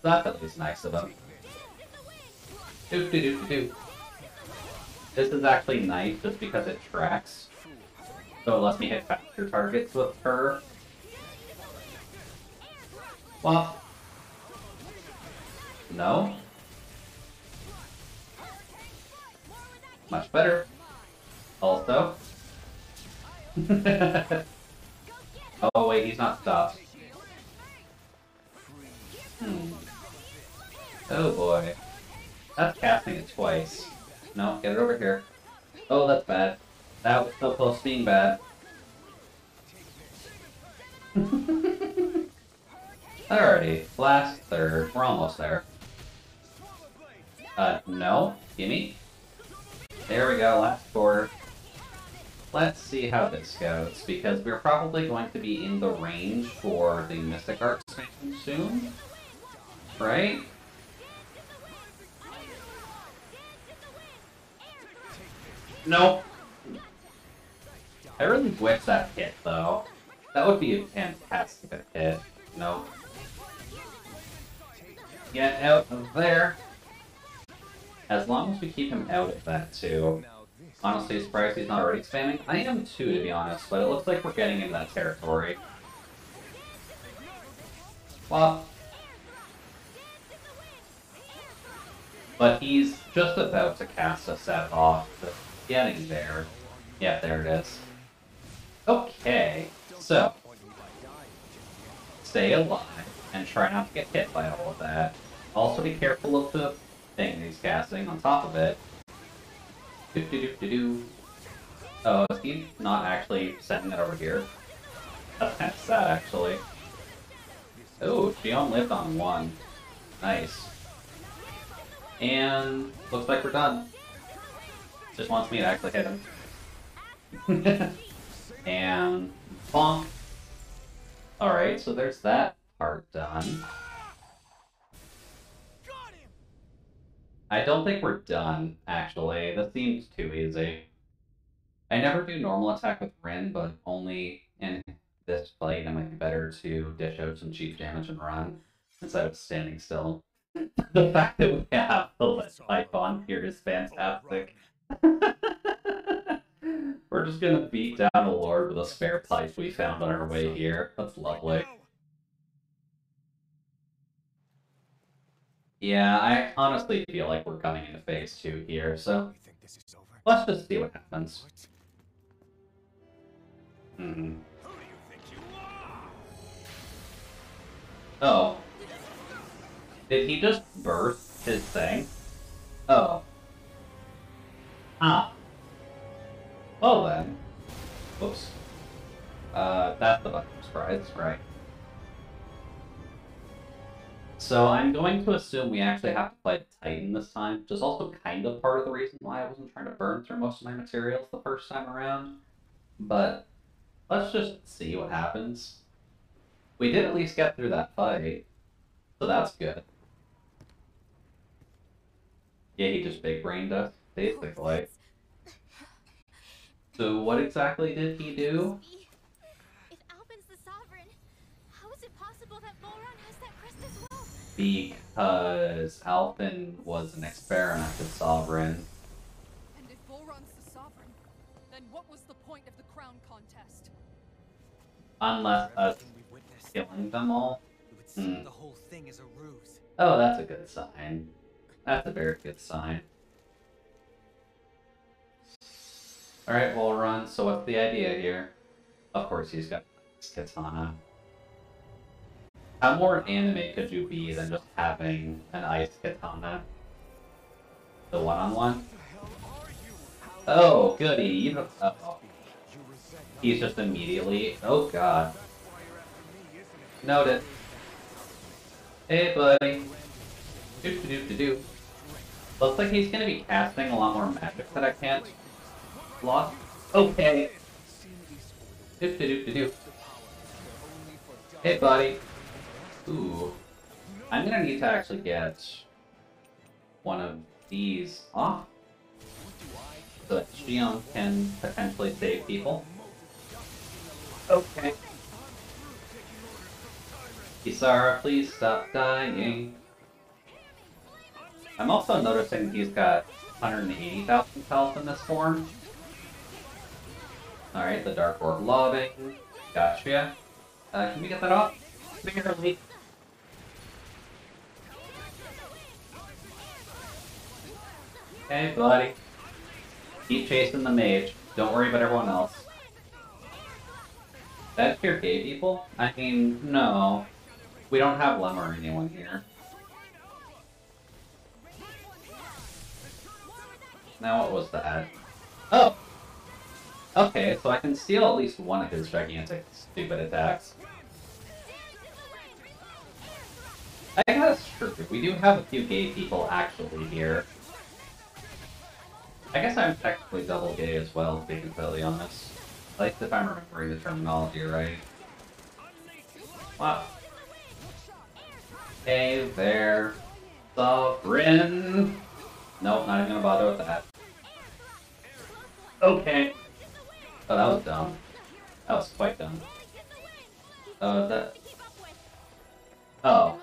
That's at least nice of him. Do. This is actually nice just because it tracks. So it lets me hit faster targets with her. Well. No. Much better. Also. Oh wait, he's not stopped. Oh boy. That's casting it twice. No, get it over here. Oh, that's bad. That was so close to being bad. Alrighty, last third. We're almost there. No. Gimme. There we go, last quarter. Let's see how this goes, because we're probably going to be in the range for the Mystic Art expansion soon. Right? Nope. I really wish that hit, though. That would be a fantastic hit. Nope. Get out of there. As long as we keep him out of that, too. Honestly, surprised he's not already spamming. I am too, to be honest, but it looks like we're getting into that territory. Well, but he's just about to cast a set off. Just getting there. Yeah, there it is. Okay, so stay alive and try not to get hit by all of that. Also be careful of the thing he's casting on top of it. Do-do-do-do-do. Oh, is he not actually sending it over here? That's kind of sad, actually. Oh, Xion lived on one. Nice. And looks like we're done. Just wants me to actually hit him. And bonk. Alright, so there's that part done. I don't think we're done, actually. This seems too easy. I never do normal attack with Rin, but only in this fight it might be better to dish out some cheap damage and run instead of standing still. The fact that we have the lit icon here is fantastic. We're just gonna beat down a lord with a spare pipe we found on our way here. That's lovely. Yeah, I honestly feel like we're coming into phase 2 here, so let's just see what happens. Oh. Did he just burst his thing? Oh. Ah. Well then. Whoops. That's the button surprise, right. So I'm going to assume we actually have to fight a Titan this time, which is also kind of part of the reason why I wasn't trying to burn through most of my materials the first time around. But let's just see what happens. We did at least get through that fight, so that's good. Yeah, he just big-brained us, basically. So what exactly did he do? If Alpin's the sovereign, how is it possible that Volron has that crest as well? Because Alpin was an experimented sovereign. And if Volron's the sovereign, then what was the point of the crown contest? Unless us killing them all. It would seem the whole thing is a ruse. Oh, that's a good sign. That's a very good sign. Alright, Volron, so what's the idea here? Of course he's got katana. How more anime could you be than just having an ice katana? The one-on-one? Oh, goody. You don't... Uh-oh. He's just immediately... Oh, God. Noted. Hey, buddy. Doop-doop-doop-doop. Looks like he's gonna be casting a lot more magic that I can't block. Okay. Doop-doop-doop-doop. Hey, buddy. Ooh. I'm gonna need to actually get one of these off so that Xion can potentially save people. Okay. Kisara, please stop dying. I'm also noticing he's got 180,000 health in this form. Alright, the Dark Orb lobbing. Gotcha. Can we get that off? Barely. Hey, buddy. Keep chasing the mage. Don't worry about everyone else. That's your gay people? I mean, no. We don't have Lemma or anyone here. Now what was that? Oh! Okay, so I can steal at least one of his gigantic stupid attacks. I guess it's true. We do have a few gay people actually here. I guess I'm technically double gay as well, to be completely honest. At least if I'm remembering the terminology right. Wow. Hey there, Sovereign! Nope, not even gonna bother with that. Okay. Oh, that was dumb. That was quite dumb. Oh, that... Oh.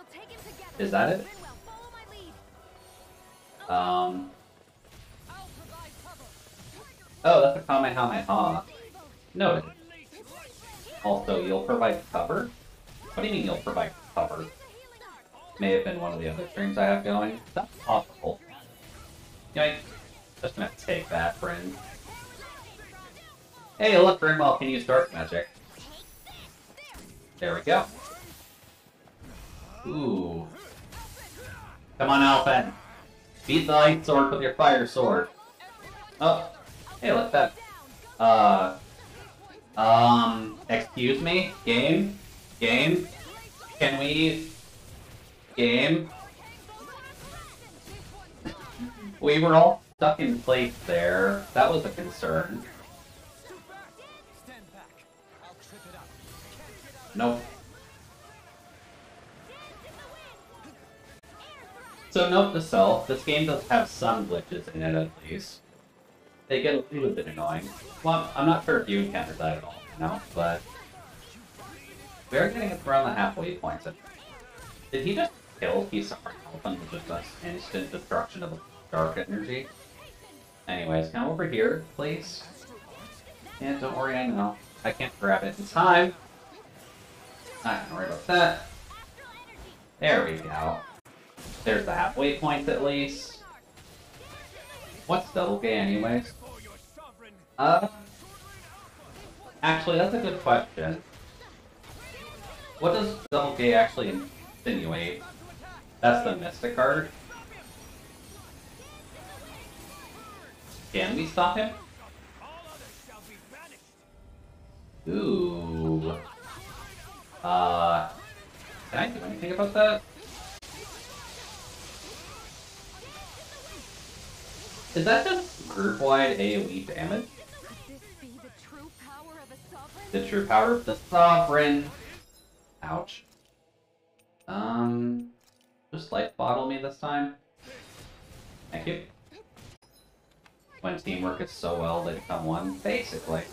Is that it? Oh, that's a Kamehameha. Noted. Also, you'll provide cover? What do you mean you'll provide cover? May have been one of the other streams I have going. That's possible. Yoink. Just gonna take that, friend. Hey, look, Grimwell can use dark magic. There we go. Ooh. Come on, Alphen. Beat the light sword with your fire sword. Oh. Hey, look at that. Excuse me? Game? Game? Can we... Game? We were all stuck in place there. That was a concern. Nope. So note to self, this game does have some glitches in it at least. They get a little bit annoying. Well, I'm not sure if you encountered that at all, but... We're getting around the halfway point. Did he just kill He's somewhere else and just an instant destruction of the dark energy? Anyways, come over here, please. Yeah, don't worry, I know. I can't grab it in time. Not gonna worry about that. There we go. There's the halfway point at least. What's double gay anyways? Actually, that's a good question. What does double gay actually insinuate? That's the Mystic card. Can we stop him? Ooh. Can I do anything about that? Is that just group-wide AoE damage? Could this be the true power of a sovereign? The true power of the sovereign. Ouch. Just life bottle me this time. Thank you. When teamwork is so well, they become one, basically.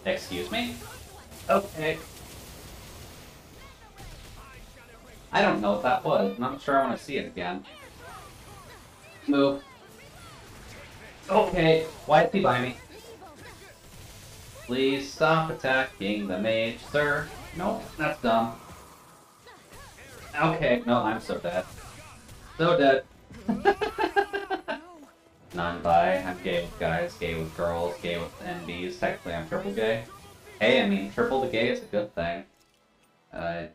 Excuse me? Okay. I don't know what that was. I'm not sure I want to see it again. Move. Okay, why is he by me? Please stop attacking the mage, sir. Nope, that's dumb. Okay, no, I'm so dead. So dead. Non-bi, I'm gay with guys, gay with girls, gay with NBs. Technically, I'm triple gay. Hey, I mean, triple the gay is a good thing.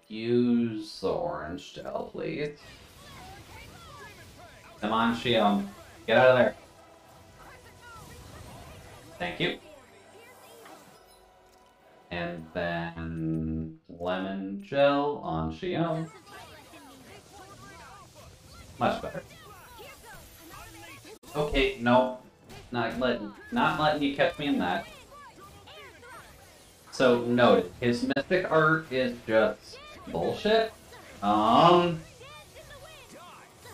Use the orange gel, please. Come on, Shion. Get out of there. Thank you. And then lemon gel on Shion. Much better. Okay, no. Not letting you catch me in that. So noted, his mystic art is just bullshit.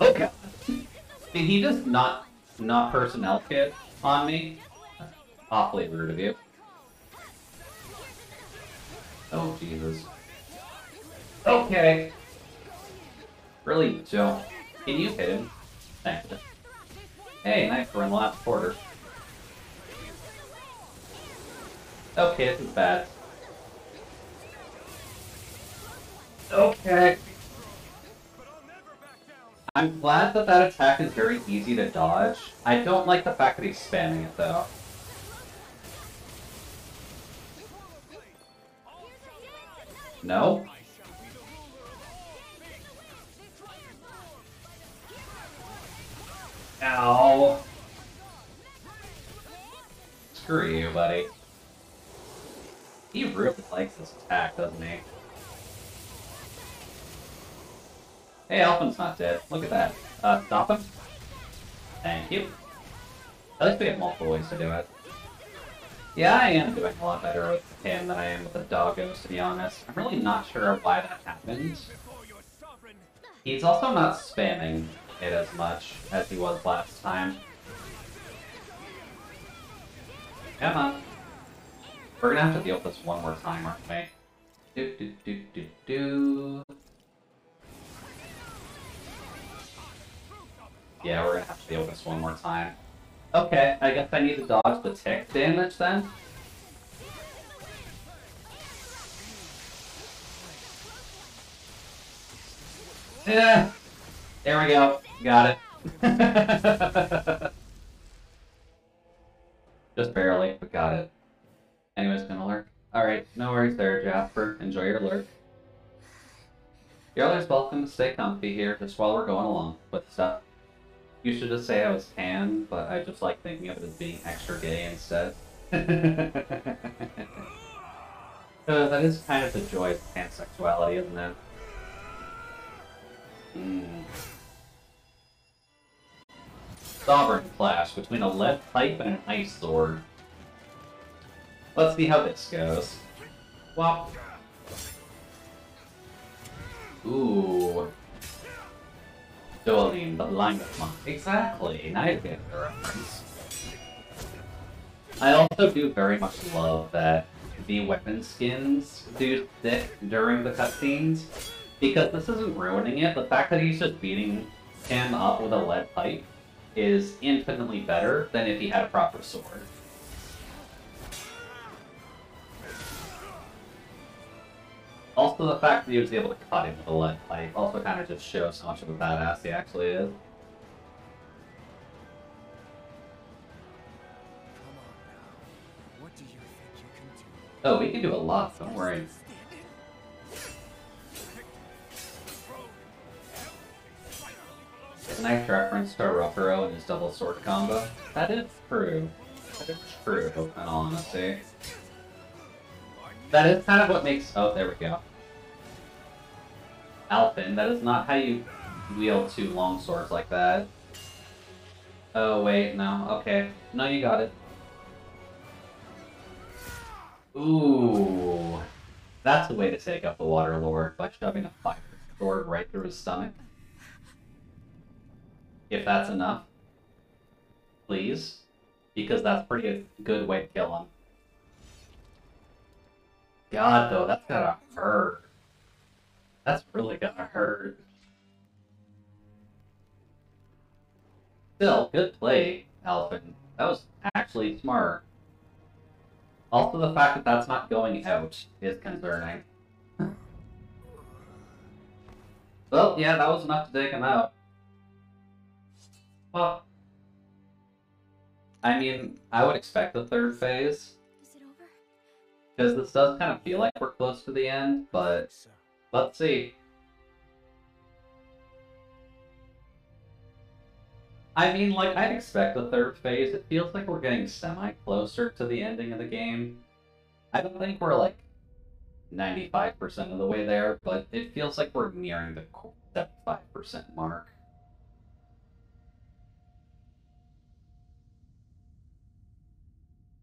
Okay. Did he just not personnel kit on me? Awfully rude of you. Oh Jesus. Okay. Really don't. Can you hit him? Thank you. Hey, nice, we're in the last quarter. Okay, this is bad. Okay. I'm glad that that attack is very easy to dodge. I don't like the fact that he's spamming it, though. No? Ow. Screw you, buddy. He really likes this attack, doesn't he? Hey, Alphen's not dead. Look at that. Stop him. Thank you. At least we have multiple ways to do it. Yeah, I am doing a lot better with him than I am with the doggos, to be honest. I'm really not sure why that happened. He's also not spamming it as much as he was last time. Come on. We're gonna have to deal with this one more time, aren't we? Yeah, we're gonna have to deal with this one more time. Okay, I guess I need to dodge the tick damage then. Yeah, there we go. Got it. Just barely, but got it. Anyways, gonna lurk. Alright, no worries there, Jasper. Enjoy your lurk. You're always welcome to stay comfy here just while we're going along with stuff. You should just say I was tan, but I just like thinking of it as being extra gay instead. That is kind of the joy of pansexuality, isn't it? Sovereign clash between a lead pipe and an ice sword. Let's see how this goes. Wop. Ooh. Dueling the line of monk. Exactly. Now you get the reference. I also do very much love that the weapon skins do stick during the cutscenes, because this isn't ruining it. The fact that he's just beating him up with a lead pipe is infinitely better than if he had a proper sword. Also, the fact that he was able to cut him with a lead pipe also kind of just shows how much of a badass he actually is. Come on now. What do you think you can do? Oh, we can do a lot, don't worry. Nice reference to Rockero and his double sword combo. That is true. That is true, in all honesty. That is kind of what makes... Oh, there we go. Alphen, that is not how you wield two long swords like that. Oh, wait, no. Okay. No, you got it. Ooh. That's the way to take out the Water Lord, by shoving a fire sword right through his stomach. If that's enough. Please. Because that's pretty good way to kill him. God, though, that's gotta hurt. That's really gonna hurt. Still, good play, Alphen. That was actually smart. Also, the fact that that's not going out is concerning. Well, yeah, that was enough to take him out. Well, I mean, I would expect the third phase. Is it over? Because this does kind of feel like we're close to the end, but let's see. I mean, like, I'd expect the third phase. It feels like we're getting semi-closer to the ending of the game. I don't think we're, like, 95% of the way there, but it feels like we're nearing the 75% mark.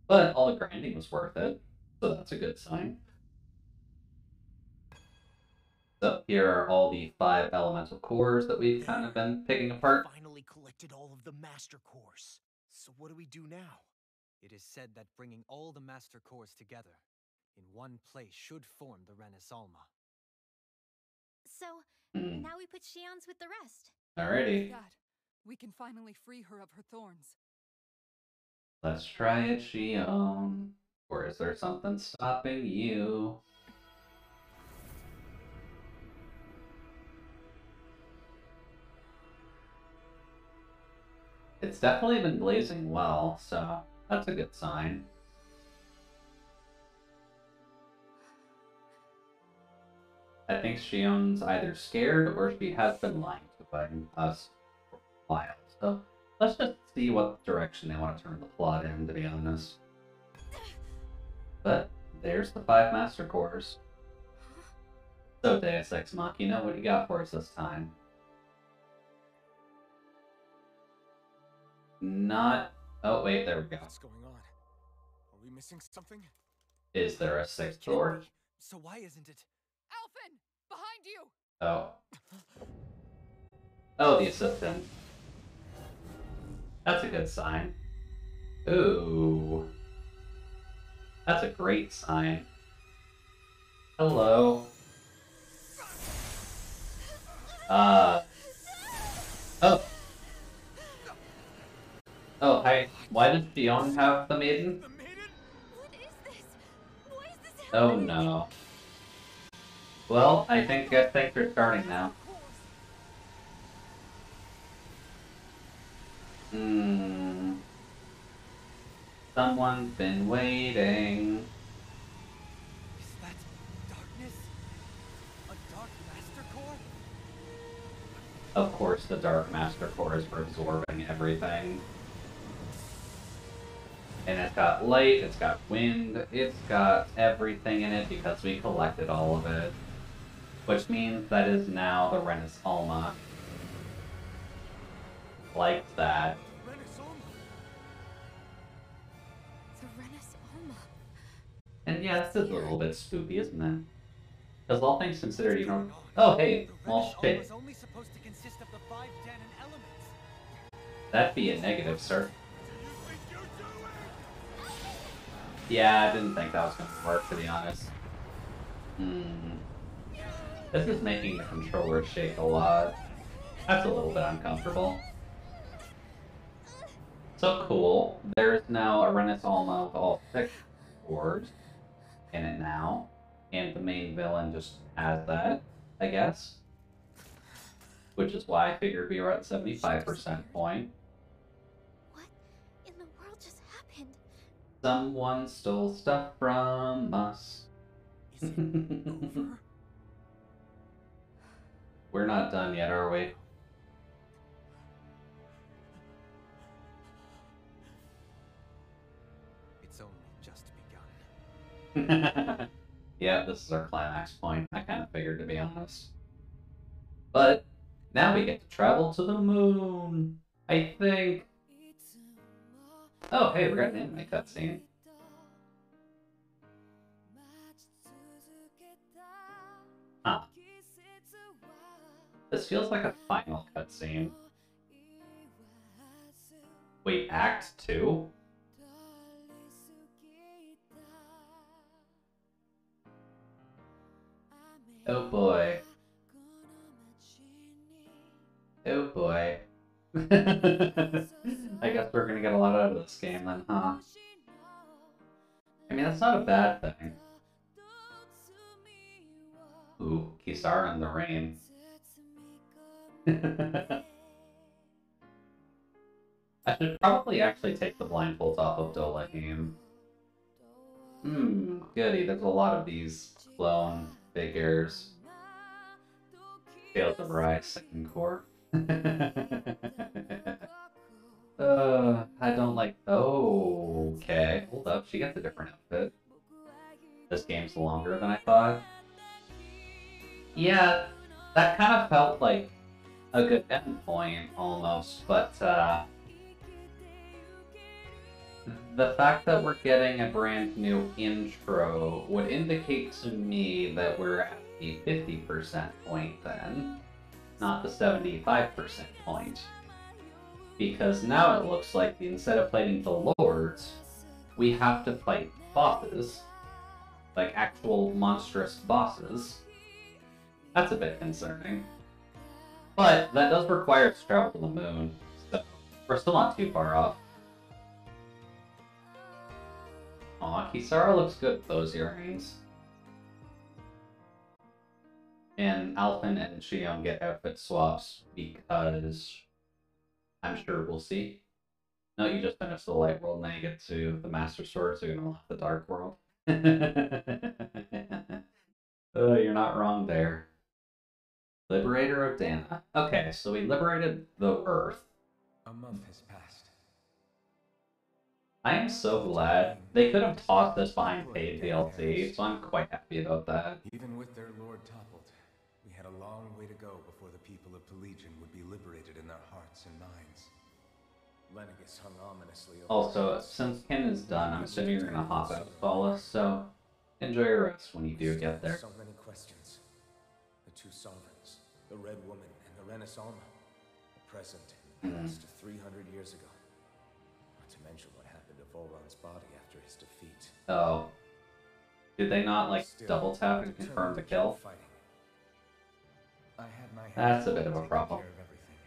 But all the grinding was worth it, so that's a good sign. So here are all the 5 elemental cores that we've kind of been picking apart. Finally collected all of the master cores. So what do we do now? It is said that bringing all the master cores together in one place should form the Renaissalma. So, now we put Shion's with the rest. Alrighty. That, we can finally free her of her thorns. Let's try it, Shion. Or is there something stopping you? It's definitely been blazing well, so that's a good sign. I think Shion's either scared or she has been lying to us for a while, so let's just see what direction they want to turn the plot in, to be honest. But there's the 5 master cores. So Deus Ex Machina, what do you got for us this time? Not... Oh, wait, there we go. What's going on? Are we missing something? Is there a 6th door? So why isn't it? Alphen! Behind you! Oh. Oh, the assistant. That's a good sign. Ooh. That's a great sign. Hello. Oh. Oh, hi. Why does Xion have the maiden? The maiden? What is this? Why is this Oh happening? no. Well, I think we're starting now. Someone's been waiting. Is that darkness? A Dark Master Core? Of course, the Dark Master Core is for absorbing everything. And it's got light, it's got wind, it's got everything in it because we collected all of it. Which means that is now the Renus Alma. Like that. The Renus Alma. And yeah, this is a little bit spooky, isn't it? Because all things considered, you know... Oh, hey, well, shit. Was only supposed to consist of the 5 Danon elements. That'd be a negative, sir. Yeah, I didn't think that was going to work, to be honest. This is making the controller shake a lot. That's a little bit uncomfortable. So cool. There's now a Renus Alma with all 6 cores in it now. And the main villain just has that, I guess. Which is why I figured we were at 75% point. What in the world just happened? Someone stole stuff from us. Is it over? We're not done yet, are we? It's only just begun. Yeah, this is our climax point. I kind of figured, to be honest. But now we get to travel to the moon. I think. Oh, hey, we got an anime cutscene. Huh. This feels like a final cutscene. Wait, Act 2? Oh boy. Oh boy. I guess we're gonna get a lot out of this game then, huh? I mean, that's not a bad thing. Ooh, Kisara in the rain. I should probably actually take the blindfolds off of Dolahim. Goody, there's a lot of these clone figures. Tales of Arise, second core. I don't like... Oh, okay. Hold up, she gets a different outfit. This game's longer than I thought. Yeah, that kind of felt like a good endpoint, almost, but, the fact that we're getting a brand new intro would indicate to me that we're at the 50% point then, not the 75% point. Because now it looks like instead of fighting the lords, we have to fight bosses. Like actual monstrous bosses. That's a bit concerning. But that does require us to travel to the moon, so we're still not too far off. Aw, Kisara looks good with those earrings. And Alphen and Xion get outfit swaps because I'm sure we'll see. No, you just finished the light world, now you get to the Master Sword, so you're gonna unlock the dark world. You're not wrong there. Liberator of Dana. Okay, so we liberated the Earth. A month has passed. I am so glad they could have tossed this behind paid DLC, so I'm quite happy about that. Even with their lord toppled, we had a long way to go before the people of Pelegion would be liberated in their hearts and minds. Lenegis hung ominously over Also, since Kin is done, I'm assuming you're gonna hop out of Solace, so enjoy your rest when you do get there. So many questions. The two sovereigns, the Red Woman and the Renus Alma, the present and the past of 300 years ago. Not to mention what happened to Volron's body after his defeat. Oh. Did they not, like, Still, double tap and confirm the kill? fighting. I had my That's hands a bit of a taking problem. care of everything.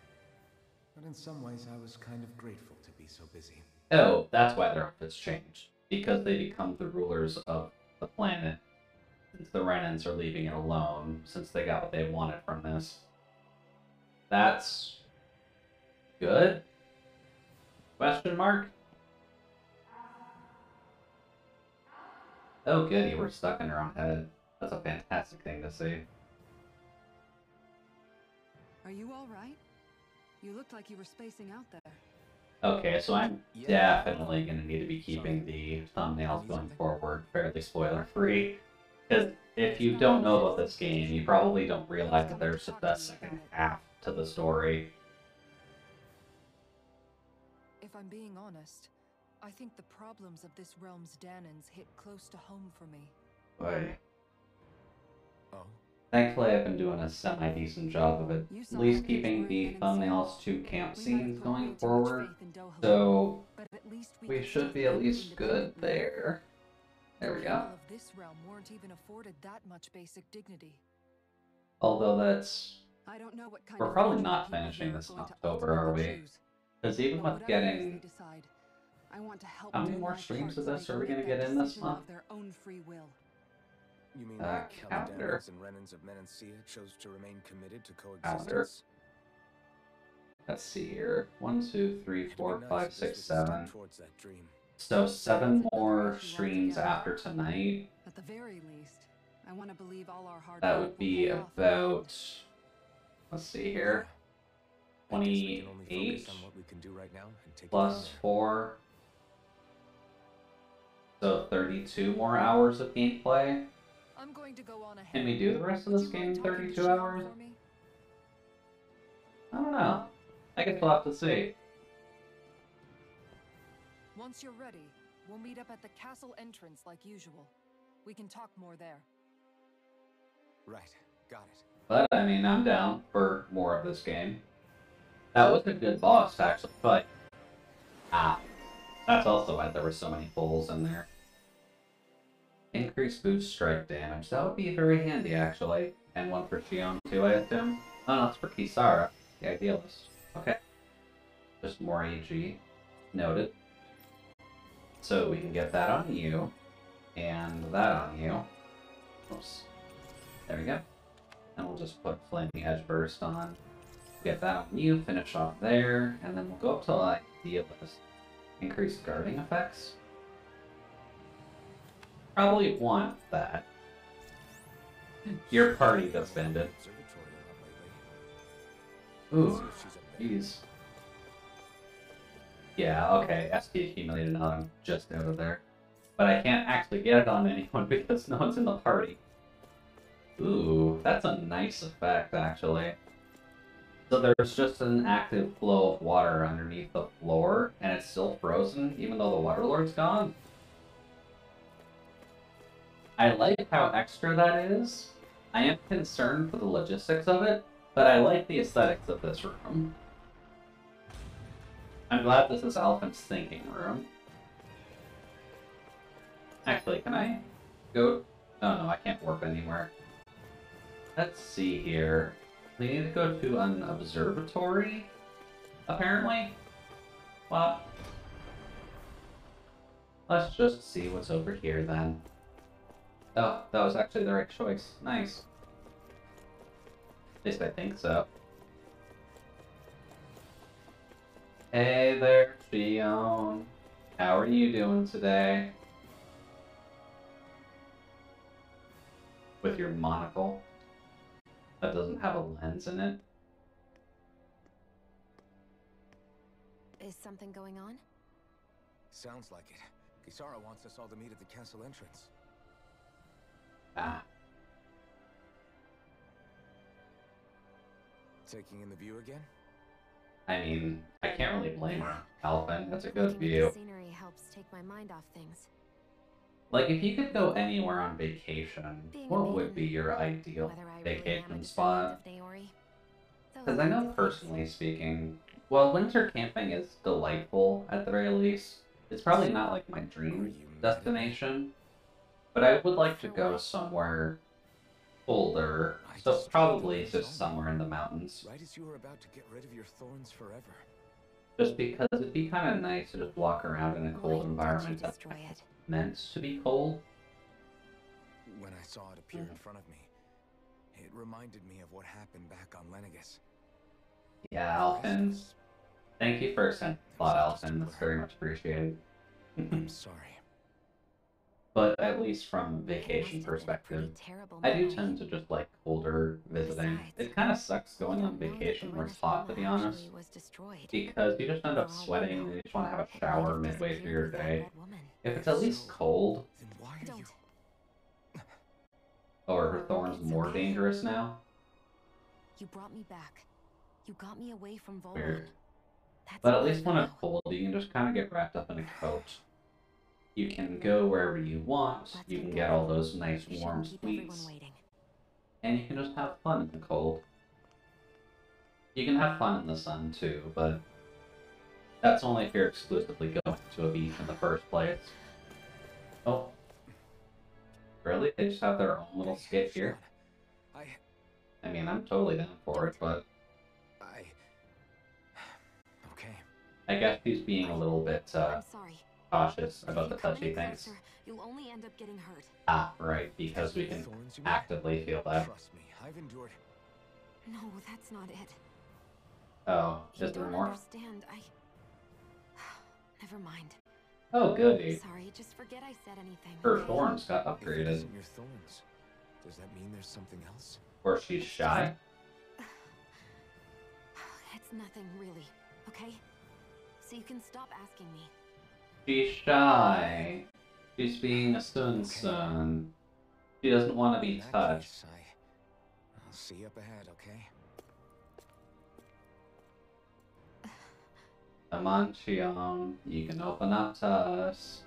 But in some ways, I was kind of grateful to be so busy. Oh, that's why their outfits changed. Because they become the rulers of the planet. Since the Renans are leaving it alone, since they got what they wanted from this. That's good? Question mark? Oh, good, you were stuck in your own head. That's a fantastic thing to see. Are you alright? You looked like you were spacing out there. Okay, so I'm definitely going to need to be keeping the thumbnails going forward fairly spoiler-free. Because if you don't know about this game, you probably don't realize that there's just a second half to the story. If I'm being honest, I think the problems of this realm's Danans hit close to home for me. Boy. Oh? Thankfully, I've been doing a semi-decent job of at least keeping the thumbnails to camp scenes going forward. So, we should be at least good there. There we go. Of this realm weren't even afforded that much basic dignity. Although that's... I don't know what kind We're of probably fortunate not people finishing here this in going to October, are we? ultimately choose. Because even But with whatever it is getting... they decide, I want to help How many do more my streams part of so this they are we can gonna make get that in this decision of month? their own free will. You mean calendar. how the Danans and Renans of Menancia chose to remain committed to Calendar. coexistence? Let's see here. 1, 2, 3, It'd be 4, nice 5, if 6, this was a step 7. towards that dream. So 7 more streams after tonight. At the very least, I want to believe all our hard That work would will be pay off. about... Let's see here. I guess we can only 28 focus on what we can do right now and take it plus from there. 4. So 32 more hours of gameplay. I'm going to go on ahead. Can we do the rest of Would this you game mind in talking to 32 Shion hours? for me? I don't know. I guess we'll have to see. Once you're ready, we'll meet up at the castle entrance like usual. We can talk more there. Right, got it. But, I mean, I'm down for more of this game. That was a good boss to actually fight. Ah. That's also why there were so many holes in there. Increased boost strike damage. That would be very handy, actually. And one for Shion, too, I assume? Oh, no, it's for Kisara, the Idealist. Okay. Just more AG. Noted. So we can get that on you. And that on you. Oops. There we go. And we'll just put Flaming Edge Burst on. Get that on you, finish off there, and then we'll go up to Idealist. Increased guarding effects. Probably want that. Your party disbanded. Ooh, jeez. Yeah, okay, SP accumulated on just out of there. But I can't actually get it on anyone because no one's in the party. Ooh, that's a nice effect, actually. So there's just an active flow of water underneath the floor, and it's still frozen, even though the Water Lord's gone. I like how extra that is. I am concerned for the logistics of it, but I like the aesthetics of this room. I'm glad this is Alphen's thinking room. Actually, can I go? Oh no, I can't warp anywhere. Let's see here. We need to go to an observatory, apparently. Well, let's just see what's over here then. Oh, that was actually the right choice. Nice. At least I think so. Hey there, Shion. How are you doing today? With your monocle that doesn't have a lens in it? Is something going on? Sounds like it. Kisara wants us all to meet at the castle entrance. Ah. Taking in the view again? I mean, I can't really blame her. Alphen, that's a good Looking at view. the scenery helps take my mind off things. Like, if you could go anywhere on vacation, Being a what would maiden, be your ideal Whether I really am a vacation descendant spot? of Naori. Because I know personally speaking, while winter camping is delightful at the very least, it's probably not like my dream destination, but I would like to go somewhere colder, so probably just somewhere in the mountains. Right as you were about to get rid of your thorns forever. Just because it'd be kind of nice to just walk around in a cold Why don't environment you that's destroy it? meant to be cold. When I saw it appear in front of me, it reminded me of what happened back on Lenegus. Yeah, Alphen. Thank you for sending plot, Alphen. That's very much appreciated. I'm sorry. But at least from a It vacation must have been a perspective, pretty terrible I do memory. tend to just like colder visiting. Besides, It kind of sucks I going don't on know that vacation the where it's Renaissance hot, to be honest, actually was destroyed. because you just end up For all we sweating know, and you just want to have a it might shower have midway through your disappeared with that day. red woman. If it's at least cold, Then why are Don't. you... or her thorn's It's more okay. dangerous now. You brought me back. You got me away from Volon. Weird. That's But at enough least for when it's now. cold, you can just kind of get wrapped up in a coat. You can go wherever you want, Let's you get can get going. all those nice We warm shouldn't keep everyone sweets, waiting. and you can just have fun in the cold. You can have fun in the sun too, but that's only if you're exclusively going to a beach in the first place. Oh. Really? They just have their own little skit here? I mean, I'm totally down for it, but Okay. I guess he's being a little bit I'm sorry. cautious If about you the come touchy any things. closer, you'll only end up getting hurt. Ah, right, because we can Thorns, you mean? actively feel that. Trust me, I've endured... No, that's not it. Oh, You is there don't more? understand. Never mind. Oh, goody. Sorry, just forget I said anything. Her okay? thorns got If it upgraded. isn't your thorns, does that mean there's something else? Or she's shy? It's nothing really, okay? So you can stop asking me. She's shy. She's being a sun. She doesn't want to be In that touched. case, I'll see you up ahead, okay? Come on, Chion. You can open up to us.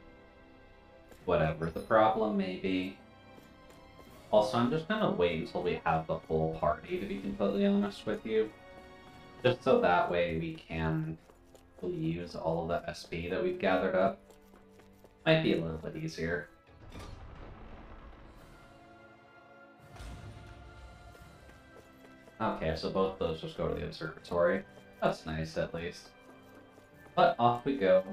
Whatever the problem may be. Also, I'm just gonna wait until we have the full party, to be completely honest with you. Just so that way we can use all of the SP that we've gathered up. Might be a little bit easier. Okay, so both those just go to the observatory. That's nice, at least. But off we go.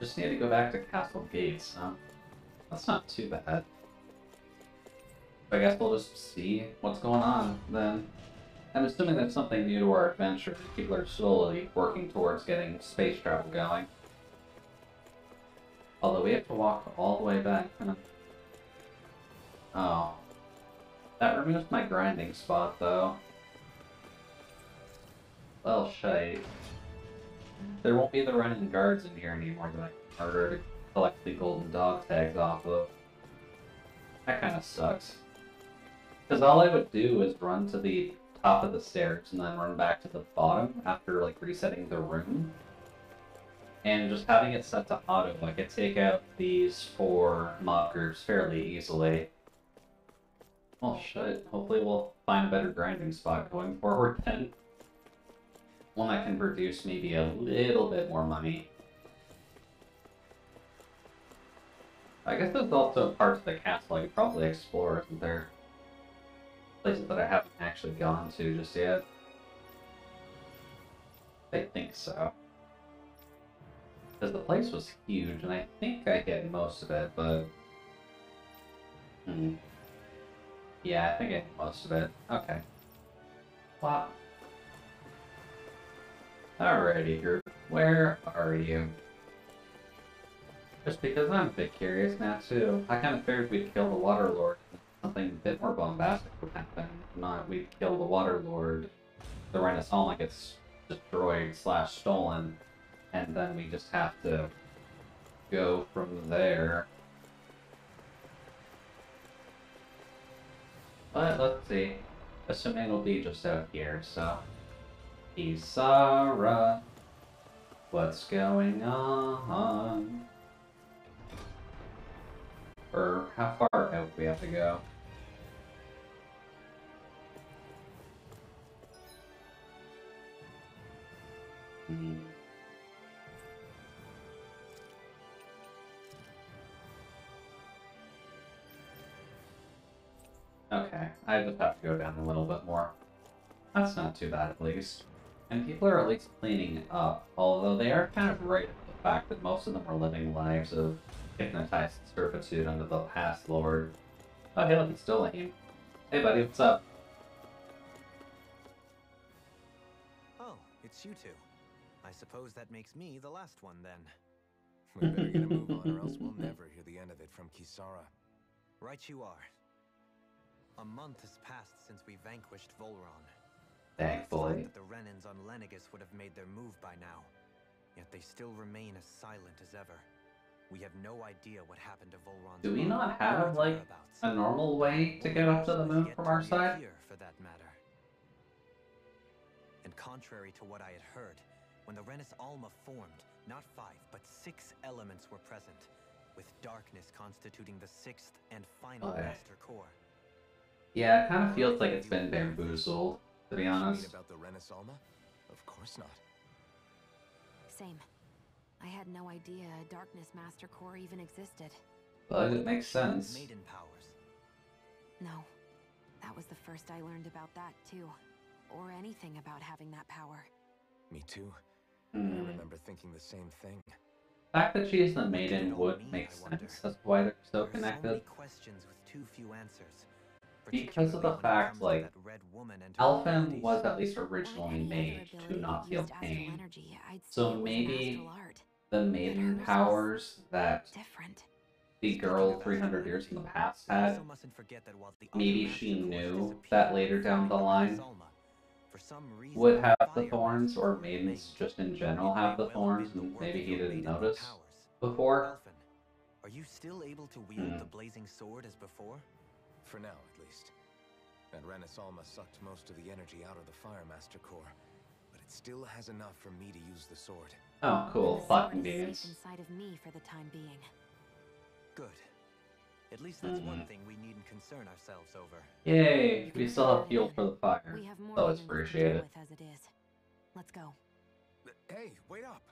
Just need to go back to Castle Gates, huh? That's not too bad. I guess we'll just see what's going on then. I'm assuming that's something new to our adventure. People are slowly working towards getting space travel going. Although we have to walk all the way back. Huh? Oh. That removes my grinding spot, though. Well, shite. There won't be the running guards in here anymore that I can murder to collect the golden dog tags off of. That kind of sucks. Because all I would do is run to the top of the stairs and then run back to the bottom after like resetting the room. And just having it set to auto, I could take out these 4 mob groups fairly easily. Well, shit. Hopefully we'll find a better grinding spot going forward then. One that can produce maybe a little bit more money. I guess there's also parts of the castle I could probably explore, isn't there? Places that I haven't actually gone to just yet. I think so. Because the place was huge, and I think I hit most of it, but... Yeah, I think I hit most of it. Okay. Wow. Alrighty, group. Where are you? Just because I'm a bit curious now, too. I kind of figured we'd kill the Water Lord. Something a bit more bombastic would happen. Not we'd kill the Water Lord. The Renaissance gets destroyed / stolen. And then we just have to go from there. But let's see. Assuming it'll be just out here, so... Isara, what's going on? Or how far out do we have to go? Okay, I just have to go down a little bit more. That's not too bad, at least. And people are at least cleaning up, although they are kind of right at the fact that most of them are living lives of hypnotized servitude under the past lord. Oh, hey, look, it's still Lane. Hey, buddy, what's up? Oh, it's you two. I suppose that makes me the last one then. We better get a move on, or else we'll never hear the end of it from Kisara. Right you are. A month has passed since we vanquished Volron. I thought Thankfully. that the Renans on Lenegis would have made their move by now. Yet they still remain as silent as ever. We have no idea what happened to Volron's Do we mom not or have, its like, whereabouts. a normal way to get up to the moon from our side? Here, for that matter. And contrary to what I had heard, when the Renis Alma formed, not 5, but 6 elements were present, with darkness constituting the 6th and final Okay. master core. Yeah, it kind of feels like it's been bamboozled, to be You mean honest. about the Renis Alma? Of course not. Same. I had no idea a Darkness Master Core even existed. But it makes sense. Maiden powers. No. That was the first I learned about that, too. Or anything about having that power. Me too. Hmm. I remember thinking the same thing. The fact that she's the maiden would make sense. That's why they're so There are so many connected. questions with too few answers. Because of the particularly when it fact, comes to like, that red woman and her Elfin abilities. was at least Or originally any other made to ability not that feel used astral pain. energy, I'd So say it was maybe an astral art. the maiden hers was powers that Different. the girl 300 years in the past We had, also mustn't forget that while the other maybe master she cores knew disappeared that later down the forming line Salma, for some reason, would have the fire thorns, masters or were maidens remained. just in It general may have the well thorns, been the and work maybe of he your didn't maidenly notice powers. before. Elfin, are you still able to wield Hmm. the blazing sword as before? For now, at least. That Renis Alma sucked most of the energy out of the Fire Master Core, but it still has enough for me to use the sword. Oh, cool. The sword Plot is safe convenience. inside of me for the time being. Good. At least that's one thing we needn't concern ourselves over. Yay! You We can still have have that fuel again. for the fire. We have more So it's than enough to deal appreciated. with as it is. Let's go. Hey, wait up!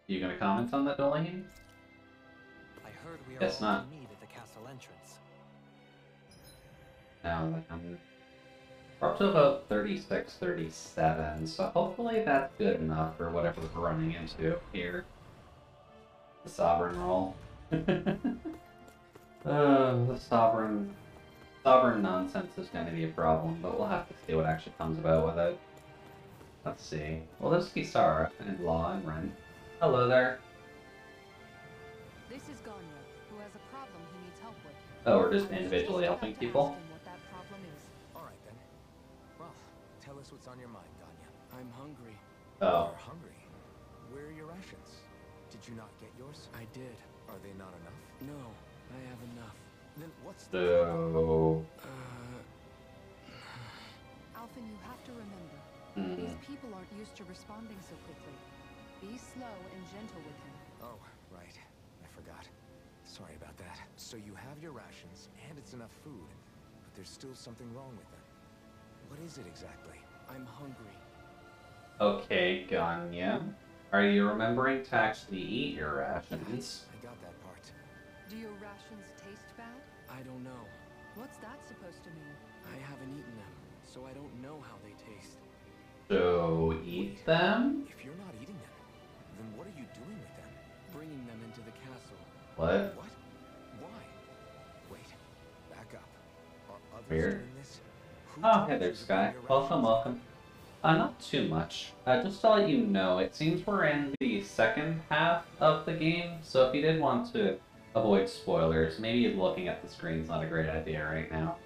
You gonna comment on that, Dolene? I heard we are Guess all not. to meet at the castle entrance. Now we're up to about 36, 37, so hopefully that's good enough for whatever we're running into here. The sovereign roll. The sovereign nonsense is going to be a problem, but we'll have to see what actually comes about with it. Let's see. Well, there's Kisara and Law and Ren. Hello there. This is Ganya, who has a problem he needs help with. Oh, we're just I was individually about helping to people. ask him what that problem is. Alright then. Well, tell us what's on your mind, Ganya. I'm hungry. Oh, You're hungry. Where are your rations? Did you not get yours? I did. Are they not enough? No, I have enough. Then what's the problem? so... Alphen, you have to remember, Hmm. these people aren't used to responding so quickly. Be slow and gentle with him. Oh, right. I forgot. Sorry about that. So you have your rations, and it's enough food, but there's still something wrong with them. What is it exactly? I'm hungry. Okay, Ganya. Are you remembering to actually eat your rations? I got that part. Do your rations taste bad? I don't know. What's that supposed to mean? I haven't eaten them, so I don't know how they taste. So, eat them? If you're not eating them, then what are you doing with them? Bringing them into the castle. What? What? Why? Wait. Back up. Are others Weird. doing this? Who Oh, told hey you there, to Sky. bring your Welcome, rations? welcome. Not too much. Just to let you know, it seems we're in the second half of the game, so if you did want to avoid spoilers, maybe looking at the screen's not a great idea right now.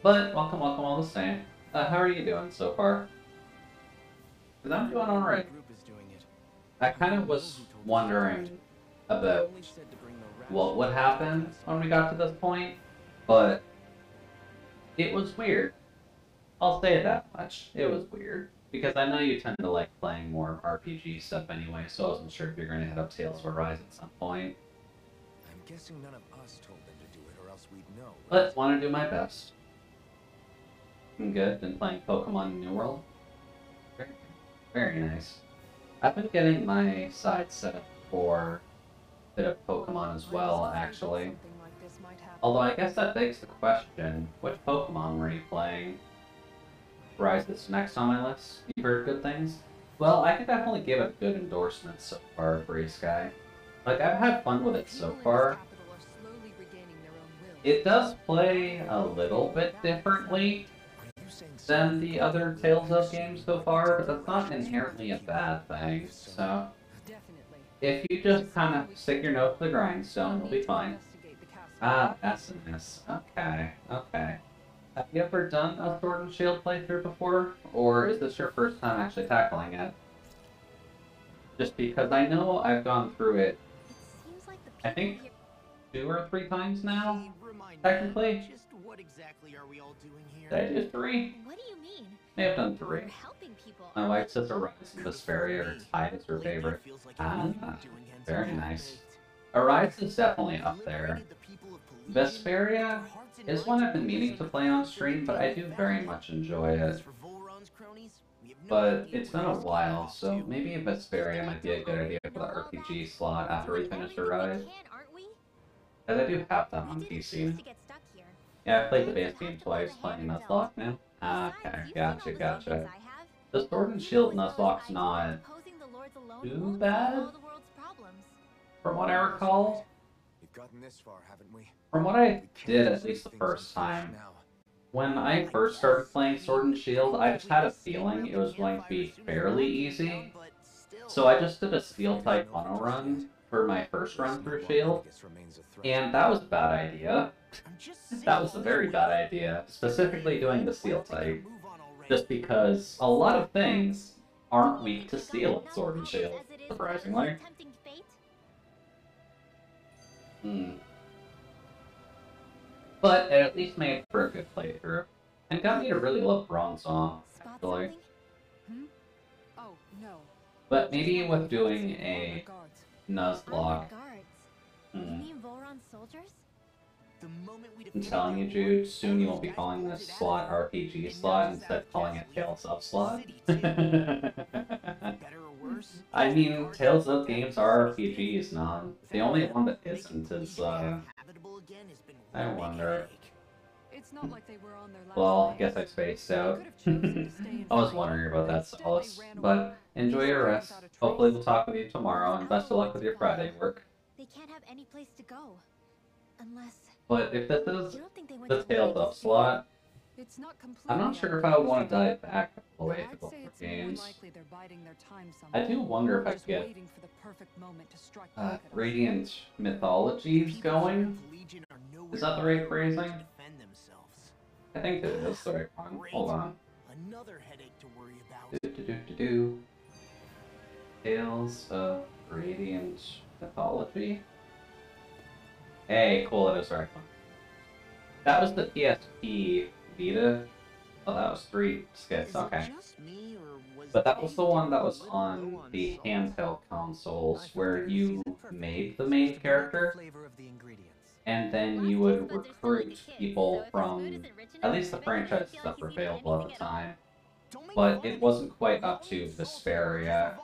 But, welcome all the same. How are you doing so far? 'Cause I'm doing alright. The group is doing it. I kind of was wondering about Only said to bring the what would rations. happen when we got to this point, but it was weird. I'll say that much. It was weird. Because I know you tend to like playing more RPG stuff anyway, so I wasn't sure if you're going to hit up Tales of Arise at some point. I'm guessing none of us told them to do it, or else we'd know. But want to do my best. I'm good. Been playing Pokemon New World. Very, very nice. I've been getting my side set up for a bit of Pokemon as well, actually. Something like this might happen. Although I guess that begs the question, which Pokemon were you playing? Rise is next on my list. You've heard good things? Well, I can definitely give it good endorsements so far, Free Sky. Like, I've had fun with it so far. It does play a little bit differently than the other Tales of games so far, but that's not inherently a bad thing, so... If you just kind of stick your nose to the grindstone, you'll be fine. Ah, SNS. Okay, okay. Have you ever done a Sword and Shield playthrough before? Or is this your first time actually tackling it? Just because I know I've gone through it, I think 2 or 3 times now, technically. Just what exactly are we all doing here? Did I do 3? What do you mean? May have done 3. We're helping people. My wife says Arise and Vesperia are tied as her favorite. Ah, very nice. Arise is definitely up there. Vesperia is one I've been meaning to play on stream, but I do very much enjoy it. But it's been a while, so maybe Vesperia might be a good idea for the RPG slot after we finish Arise. Because I do have them on PC. Yeah, I played the base game twice, playing Nuzlocke now. Okay, gotcha, gotcha. The Sword and Shield Nuzlocke's not too bad, from what I recall. From what I did, at least the first time, when I first started playing Sword and Shield, I just had a feeling it was going to be fairly easy. So I just did a Steel type mono run for my first run through Shield, and that was a bad idea. That was a very bad idea, specifically doing the Steel type, just because a lot of things aren't weak to Steel in Sword and Shield, surprisingly. But it at least made for a good playthrough, and got me to really love Bronzong, actually. Oh, no. But maybe with doing a Nuzlocke. I'm telling you, Jude, soon you will be calling this slot RPG slot instead of calling it Tales of slot. I mean, Tales of games are RPGs, non. The only one that isn't is, I wonder. Well, I guess I spaced out. I was wondering about that, Solace. But enjoy your rest. Hopefully we'll talk with you tomorrow, and best of luck with your Friday work. They can't have any place to go. Unless... But if this is the Tales of slot, I'm not sure if I would want to dive back all the way to go for games. I do wonder if I could get Radiant Mythologies going. Is that the right phrasing? I think that is the right one. Hold on. Another headache to worry about. Tales of Radiant Mythology. Hey, cool, it is the right one. That was the PSP Vita. Oh, that was 3 skits, okay. But that was the one that was on the handheld consoles where you made the main character, and then you would recruit people from, at least the franchises that were available at the time. But it wasn't quite up to Vesperia.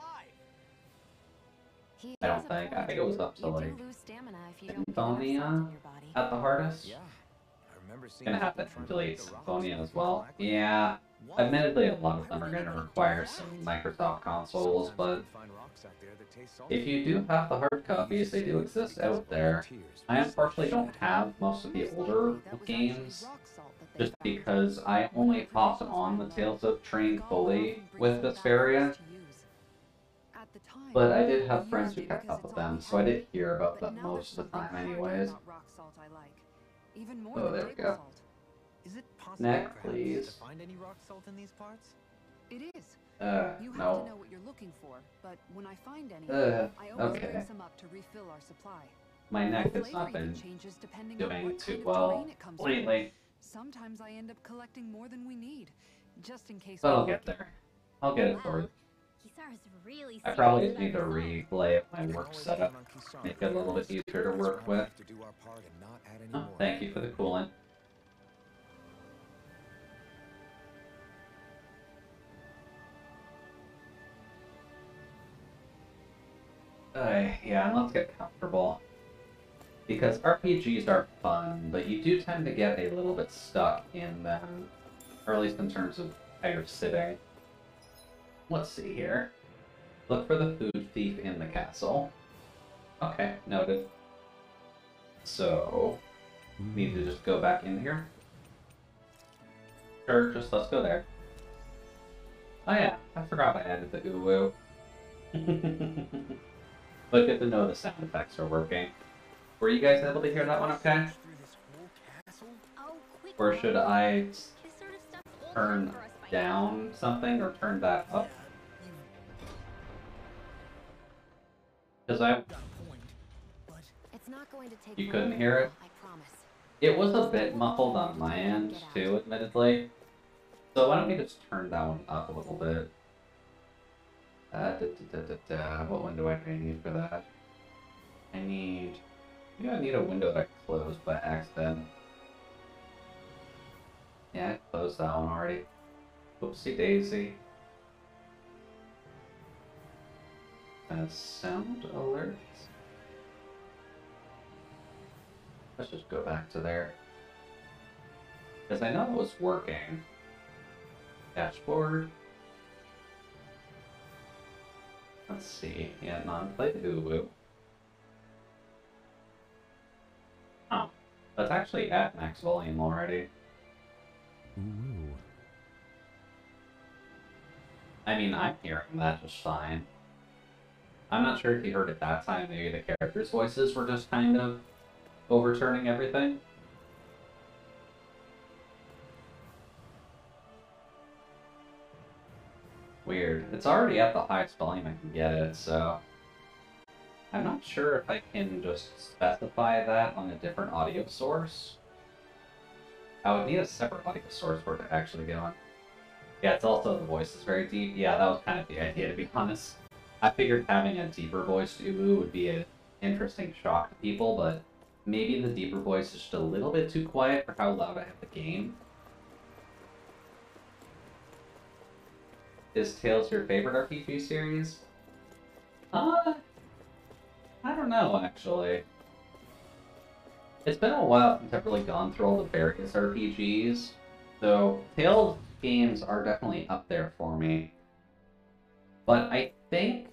I don't think. I think it was up to, like, Symphonia at the hardest. Gonna have to delete Symphonia as well. Yeah, admittedly, a lot of them are gonna require some Microsoft consoles, but if you do have the hard copies, they do exist out there. I unfortunately don't have most of the older games, just because I only hopped on the Tales of train fully with Vesperia. But I did have friends who kept up with them, so I did hear about them most of the time anyways. Oh, there we go. Neck, please. Find any rock salt in these parts? It is. You have to know what you're looking for, but when I find any, I always bring some up to refill our supply. My neck has not been doing too well lately. Sometimes I end up collecting more than we need, just in case. But I'll get there. I'll get it for you. I probably just need to replay my work setup, make it a little bit easier to work with. Oh, thank you for the coolant. Yeah, let's get comfortable. Because RPGs are fun, but you do tend to get a little bit stuck in them, or at least in terms of how you're sitting. Let's see here. Look for the food thief in the castle. Okay, noted. So, need to just go back in here. Sure, just let's go there. Oh yeah, I forgot I added the uwu. But good to know the sound effects are working. Were you guys able to hear that one okay? Or should I turn down something or turn that up? Because It's not going to take you couldn't long, hear it? I promise. It was a bit muffled on my end too, admittedly. So why don't we just turn that one up a little bit? What window do I need for that? I need a window that I closed by accident. Yeah, I closed that one already. Whoopsie daisy. Sound alerts. Let's just go back to there. Because I know it was working. Dashboard. Let's see. Yeah, non-play uwu. Oh, that's actually at max volume already. Ooh. I mean, I'm hearing that just fine. I'm not sure if you heard it that time. Maybe the characters' voices were just kind of overturning everything. Weird. It's already at the highest volume I can get it, so I'm not sure if I can just specify that on a different audio source. I would need a separate audio source for it to actually go on. Yeah, it's also the voice is very deep. Yeah, that was kind of the idea, to be honest. I figured having a deeper voiced uwu would be an interesting shock to people, but maybe the deeper voice is just a little bit too quiet for how loud I have the game. Is Tales your favorite RPG series? I don't know, actually. It's been a while since I've really gone through all the various RPGs, so Tales games are definitely up there for me. But I think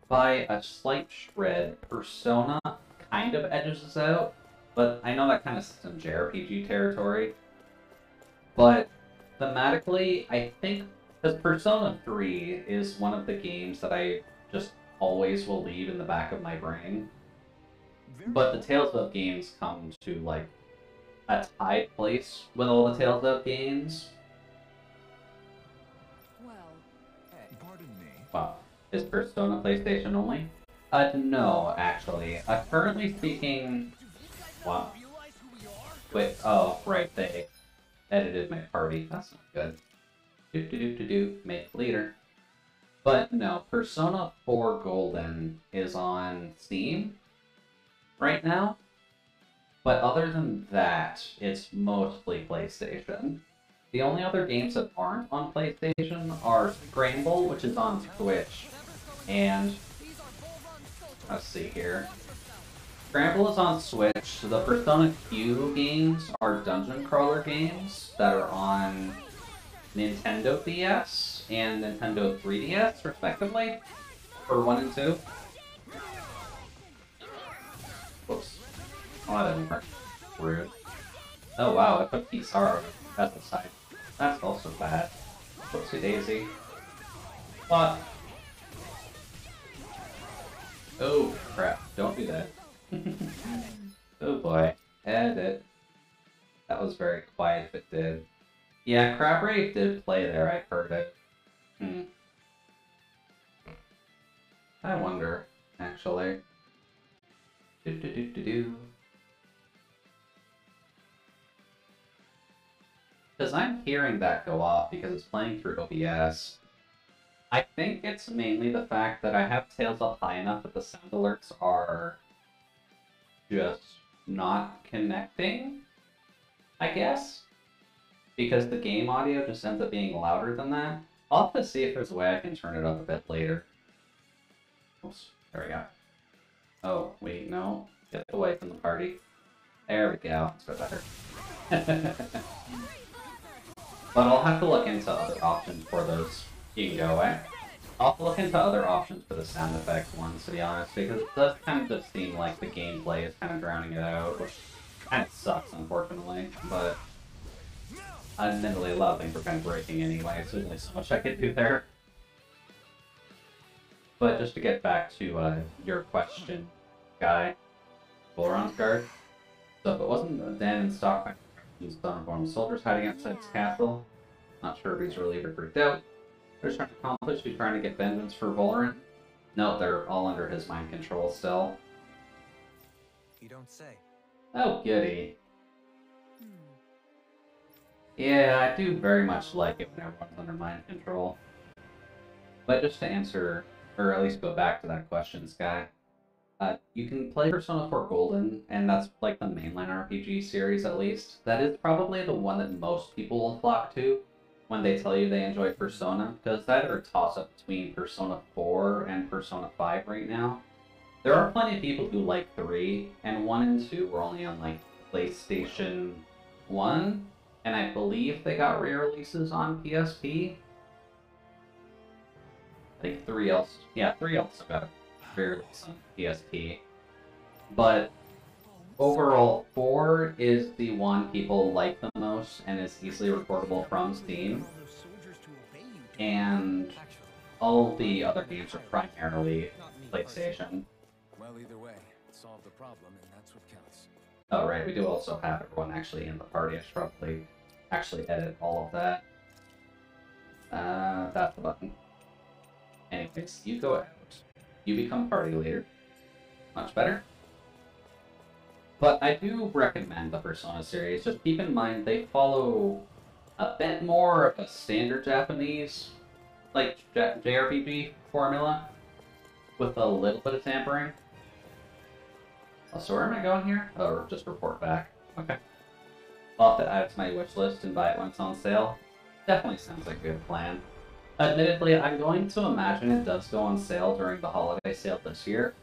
by a slight shred, Persona kind of edges us out, but I know that kind of sits in JRPG territory. But thematically, I think, because Persona 3 is one of the games that I just always will leave in the back of my brain. But the Tales of games come to, like, a tied place with all the Tales of games. Well, Pardon me. Wow. Is Persona PlayStation only? No, actually. Currently speaking... Wow. Wait, oh, right, they edited my party. That's not good. Make later. But no, Persona 4 Golden is on Steam right now. But other than that, it's mostly PlayStation. The only other games that aren't on PlayStation are Scramble, which is on Switch, and let's see here. Scramble is on Switch. The Persona Q games are dungeon crawler games that are on Nintendo DS and Nintendo 3DS, respectively, for 1 and 2. Whoops. Oh, that didn't work. Rude. Oh wow, I put Pizarro at the side. That's also bad. Whoopsie daisy. What? Oh crap, don't do that. Oh boy. Edit. That was very quiet if it did. Yeah, Crab Wraith did play there, I've heard it. I wonder, actually. Because I'm hearing that go off because it's playing through OBS. I think it's mainly the fact that I have Tales up high enough that the sound alerts are just not connecting, I guess. Because the game audio just ends up being louder than that. I'll have to see if there's a way I can turn it up a bit later. Oops, there we go. Oh, wait, no. Get away from the party. There we go. That's a bit better. But I'll have to look into other options for those. You can go away. I'll have to look into other options for the sound effect ones, to be honest, because it does kind of just seem like the gameplay is kind of drowning it out, which kind of sucks, unfortunately, but admittedly, a lot of things were kind of breaking anyway, so there's only so much I could do there. But just to get back to your question, Guy, Vholran's guard. So if it wasn't Dan and Stockman, he's uninformed soldiers hiding outside his castle. Not sure if he's relieved or freaked out. They're trying to accomplish, he's trying to get vengeance for Vholran. No, they're all under his mind control still. You don't say. Oh, goody. Yeah, I do very much like it when everyone's under mind control. But just to answer, or at least go back to that question, Sky, you can play Persona 4 Golden, and that's like the mainline RPG series at least. That is probably the one that most people will flock to when they tell you they enjoy Persona, because it's either a toss-up between Persona 4 and Persona 5 right now. There are plenty of people who like 3, and 1 and 2 were only on like PlayStation 1, and I believe they got re-releases on PSP. I think 3 else got a re-release on PSP. But overall, 4 is the one people like the most and is easily recordable from Steam. And all the other games are primarily PlayStation. Well, either way, solve the problem, and that's what counts. Oh right, we do also have everyone actually in the party. I should probably actually edit all of that. That's the button. Anyways, you go out. You become party leader. Much better. But I do recommend the Persona series. Just keep in mind they follow a bit more of a standard Japanese, like JRPG formula, with a little bit of tampering. Oh, so where am I going here? Oh, just report back. Okay. I'll have to add it to my wish list and buy it when it's on sale. Definitely sounds like a good plan. Admittedly, I'm going to imagine it does go on sale during the holiday sale this year,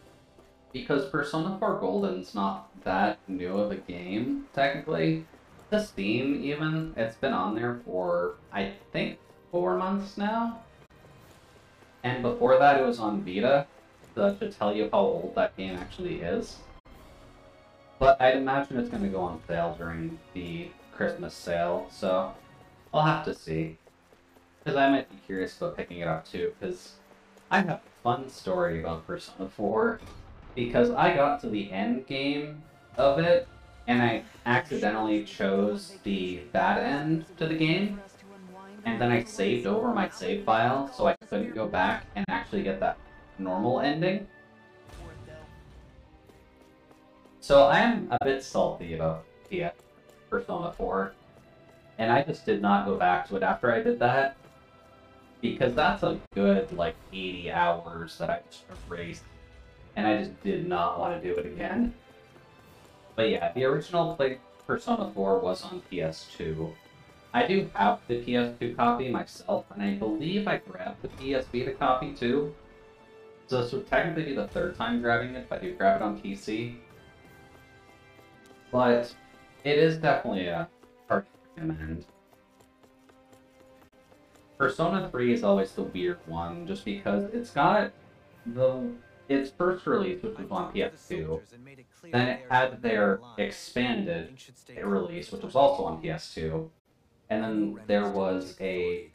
because Persona 4 Golden's not that new of a game, technically. To Steam, even, it's been on there for, I think, 4 months now. And before that, it was on Vita, so that should tell you how old that game actually is. But I'd imagine it's going to go on sale during the Christmas sale, so I'll have to see. Because I might be curious about picking it up too, because I have a fun story about Persona 4, because I got to the end game of it, and I accidentally chose the bad end to the game, and then I saved over my save file, so I couldn't go back and actually get that normal ending. So I am a bit salty about Persona 4, and I just did not go back to it after I did that, because that's a good, like, 80 hours that I just erased, and I just did not want to do it again. But yeah, the original Persona 4 was on PS2. I do have the PS2 copy myself, and I believe I grabbed the PS Vita copy too. So this would technically be the third time grabbing it if I do grab it on PC. But it is definitely a hard to recommend. Persona 3 is always the weird one, just because it's got its first release, which was on PS2. Then it had their expanded release, which was also on PS2. And then there was a...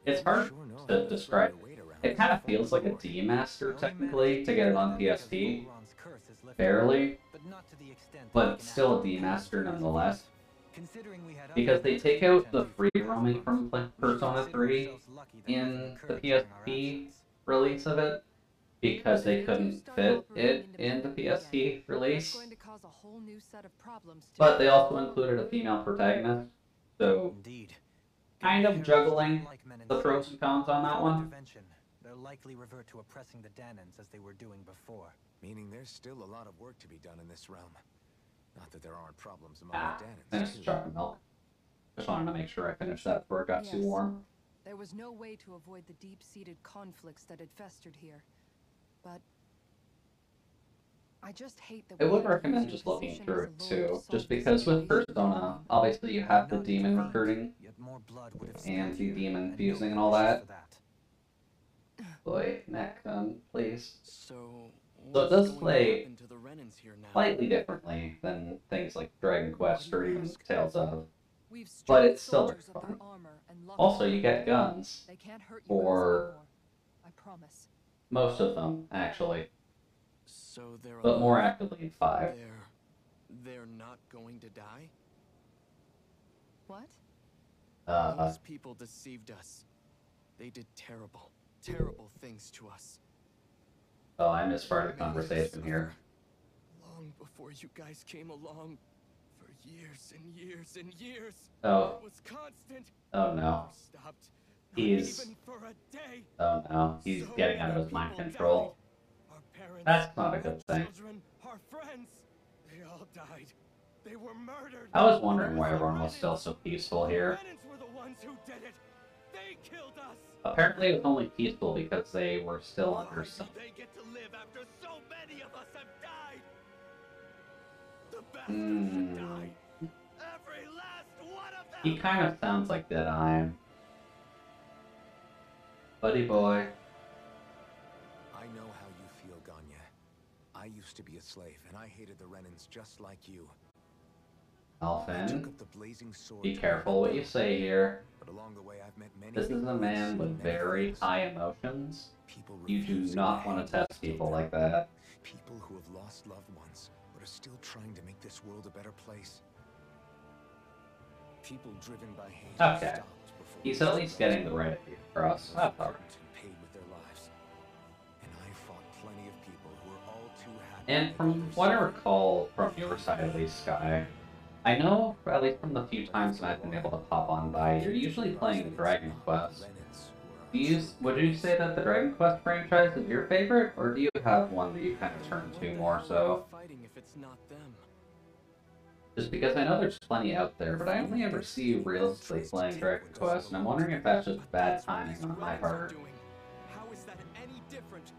It's hard to describe. It kind of feels like a demaster, technically, to get it on PSP. Barely. But still a demaster nonetheless. Because they take out the free roaming from Persona 3 in the PSP release of it, because they couldn't fit it in the PSP release. But they also included a female protagonist, so kind of juggling the pros and cons on that one. They'll likely revert to oppressing the Dahnans as they were doing before. Meaning there's still a lot of work to be done in this realm. Not that there aren't problems among the Dahnans. Finished chocolate milk. Just wanted to make sure I finished that before it got too warm. There was no way to avoid the deep-seated conflicts that had festered here. But I just hate that I we would have recommend used just your looking position through as it a lawyer too, to solve just this because with situation. Persona, obviously you have the Not demon intervened, recruiting yet more blood would have and spilled the here, demon and no fusing and all punishment that. for that. Boy, neck gun, please. So, So it what's does going to play happen to the Renans here now? slightly differently than things like Dragon Quest or even Tales of, We've but stripped it's still soldiers of their fun. armor and locked Also, them you up. get guns They can't hurt you guys for anymore. I promise. most of them, actually, So they're but more alive. actively in 5. They're not going to die? What? Those people deceived us. They did terrible, terrible things to us. Oh, I missed part of the Made us conversation here. suffer long before you guys came along. For years and years and years. Oh. It was constant. Oh no. Never stopped. Not He's... even for a day. Oh no, he's So getting out of many his mind people control. died. Our parents, That's not a our good thing. children, our friends, they all died. They were murdered. I was wondering why everyone was still so peaceful here. Renans were the ones who did it. They killed us. Apparently it was only peaceful because they were still Why under do some... they get to live after so many of us have died? The bastards should die. Every last one of them. He kind of sounds like Deadeye. Buddy boy. I know how you feel, Ganya. I used to be a slave, and I hated the Renans just like you. I took Alphen, up the blazing sword be to careful what you say here. But along the way, I've met many This is a people man and with seen many very things. high emotions. People You do refusing not to want hand to test over people to like them. that. People who have lost loved ones, but are still trying to make this world a better place. People driven by hate. Okay. stopped before He's the at least getting the right idea across. That's alright. and paid with their lives. And I fought plenty of people who were all too happy. And to from make what I others recall from your side at least, Sky, I know, at least from the few times that I've been able to pop on by, you're usually playing Dragon Quest. Would you say that the Dragon Quest franchise is your favorite, or do you have one that you kind of turn to more so? Fighting if it's not them. Just because I know there's plenty out there, but I only ever see you realistically playing Dragon Quest, and I'm wondering if that's just bad timing on my part. How is that any different?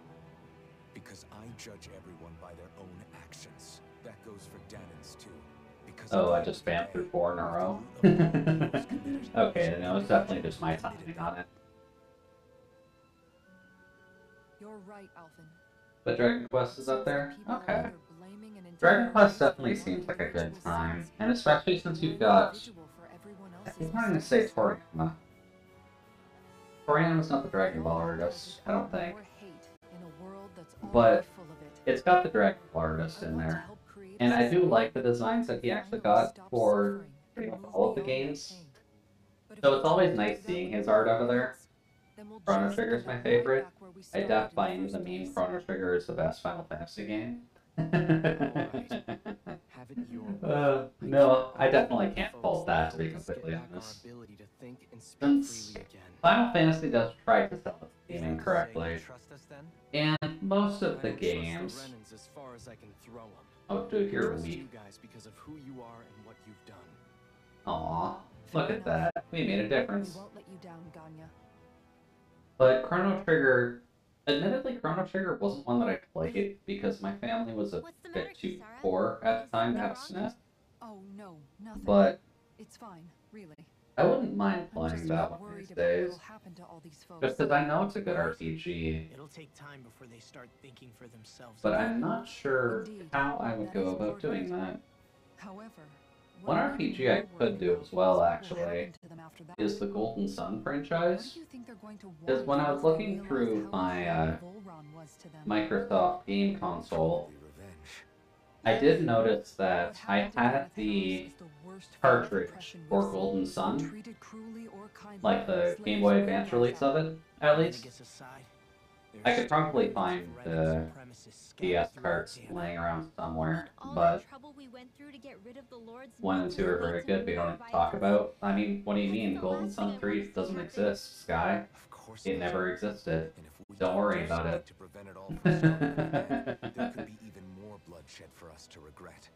Because I judge everyone by their own actions. That goes for Danans too. Because Oh, at I the just end of spammed the through day, 4 in a row. the root of all evil is committed. Okay, then it was definitely just my timing on it. You're right, Alphen. But Dragon Quest is up there? People are Okay. either blaming an Dragon entire Quest race for definitely one seems like a good individual time, sin, and especially since you've or got... individual for everyone else's I'm not gonna say mistakes. Toriyama. Toriyama's not the Dragon Ball artist, I don't think. More hate in a world that's But already full of it. it's got the Dragon Ball artist I in want to there. help create And a I do society like the designs that he where actually finally got stops for suffering pretty and much move all of the beyond that games. pain. But if So we it's always can't nice do that seeing with his our art out of there. hearts, then we'll Chrono just Trigger's end my up right favorite. back where we I started def in by the you the first meme place. Chrono Trigger is the best Final Fantasy game. Have it your way. No, I definitely can't fault that, to be completely honest. Since Final Fantasy does try to sell the theming correctly, and most of the games... As far as I can throw 'em. Oh dude, you're Trust weak. you guys because of who you are and what you've done. Aw, look at that. We made a difference. We won't let you down, Ganya. But Chrono Trigger... Admittedly, Chrono Trigger wasn't one that I played, because my family was a What's the bit matter, too Kisara? poor at the time to have Something wrong? SNES. Oh no, nothing. But It's fine, really. I wouldn't mind I'm playing just that about one worried these about days. what'll happen to all these folks. Just because I know it's a good RPG, It'll take time before they start thinking for themselves. but I'm not sure Indeed, how I would that go is about important. doing that. However, One what I'm RPG even I more could worried do about as well, is what will actually, happen to them after that. is the Golden Sun What franchise. do you think they're going to want Because when I was if they looking realize through how my important Volron was to them? Microsoft game console, Probably revenge. I did notice What that I happened to had Kenneth the Harris is the worst form of cartridge oppression for we've Golden seen. Sun, Treated cruelly or kindly, like the slaves Game Boy were Advance allowed release out. of it, at least. Gets aside, I there's could probably still find millions of the Renan supremacists scattered DS throughout carts Ganon. laying around somewhere, All but the trouble we went through to get rid of the Lord's 1 and 2 are very good, we don't have to talk about. I mean, what do you mean? Golden Sun 3 doesn't exist, Sky. Of course It never existed. And if we Don't worry do about something it. to prevent it all from starting again, there could be even more bloodshed for us to regret.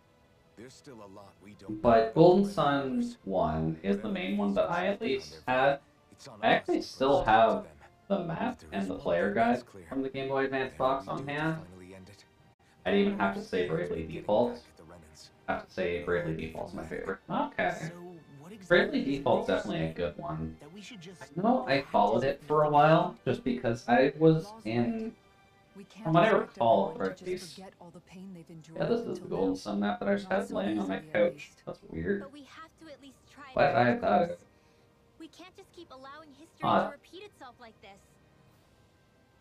There's still a lot we don't know But about Golden the Red Sun Warriors. 1 is the main one that I at least On their had. It's on I us actually to still prove something have to them. the map If there and is the one player thing that's guide clear, from the Game Boy Advance whatever box we on do to hand. finally end it, I'd even have to say Bravely Default. The Renans. I have to say Bravely Default's my favorite. Okay. So, what exactly Bravely is it Default's you're definitely a saying? good one. That we should just I know I followed it for a while, just because I was in... We can't From what I expect recall, everyone or to at just least... forget all the pain they've endured Yeah, this is the until Golden now. Sun map that I just Not had so laying on my easily, at couch. least. That's weird. But we have to at least try Why to did I fix have that? this. We can't just keep allowing history Odd. to repeat itself like this.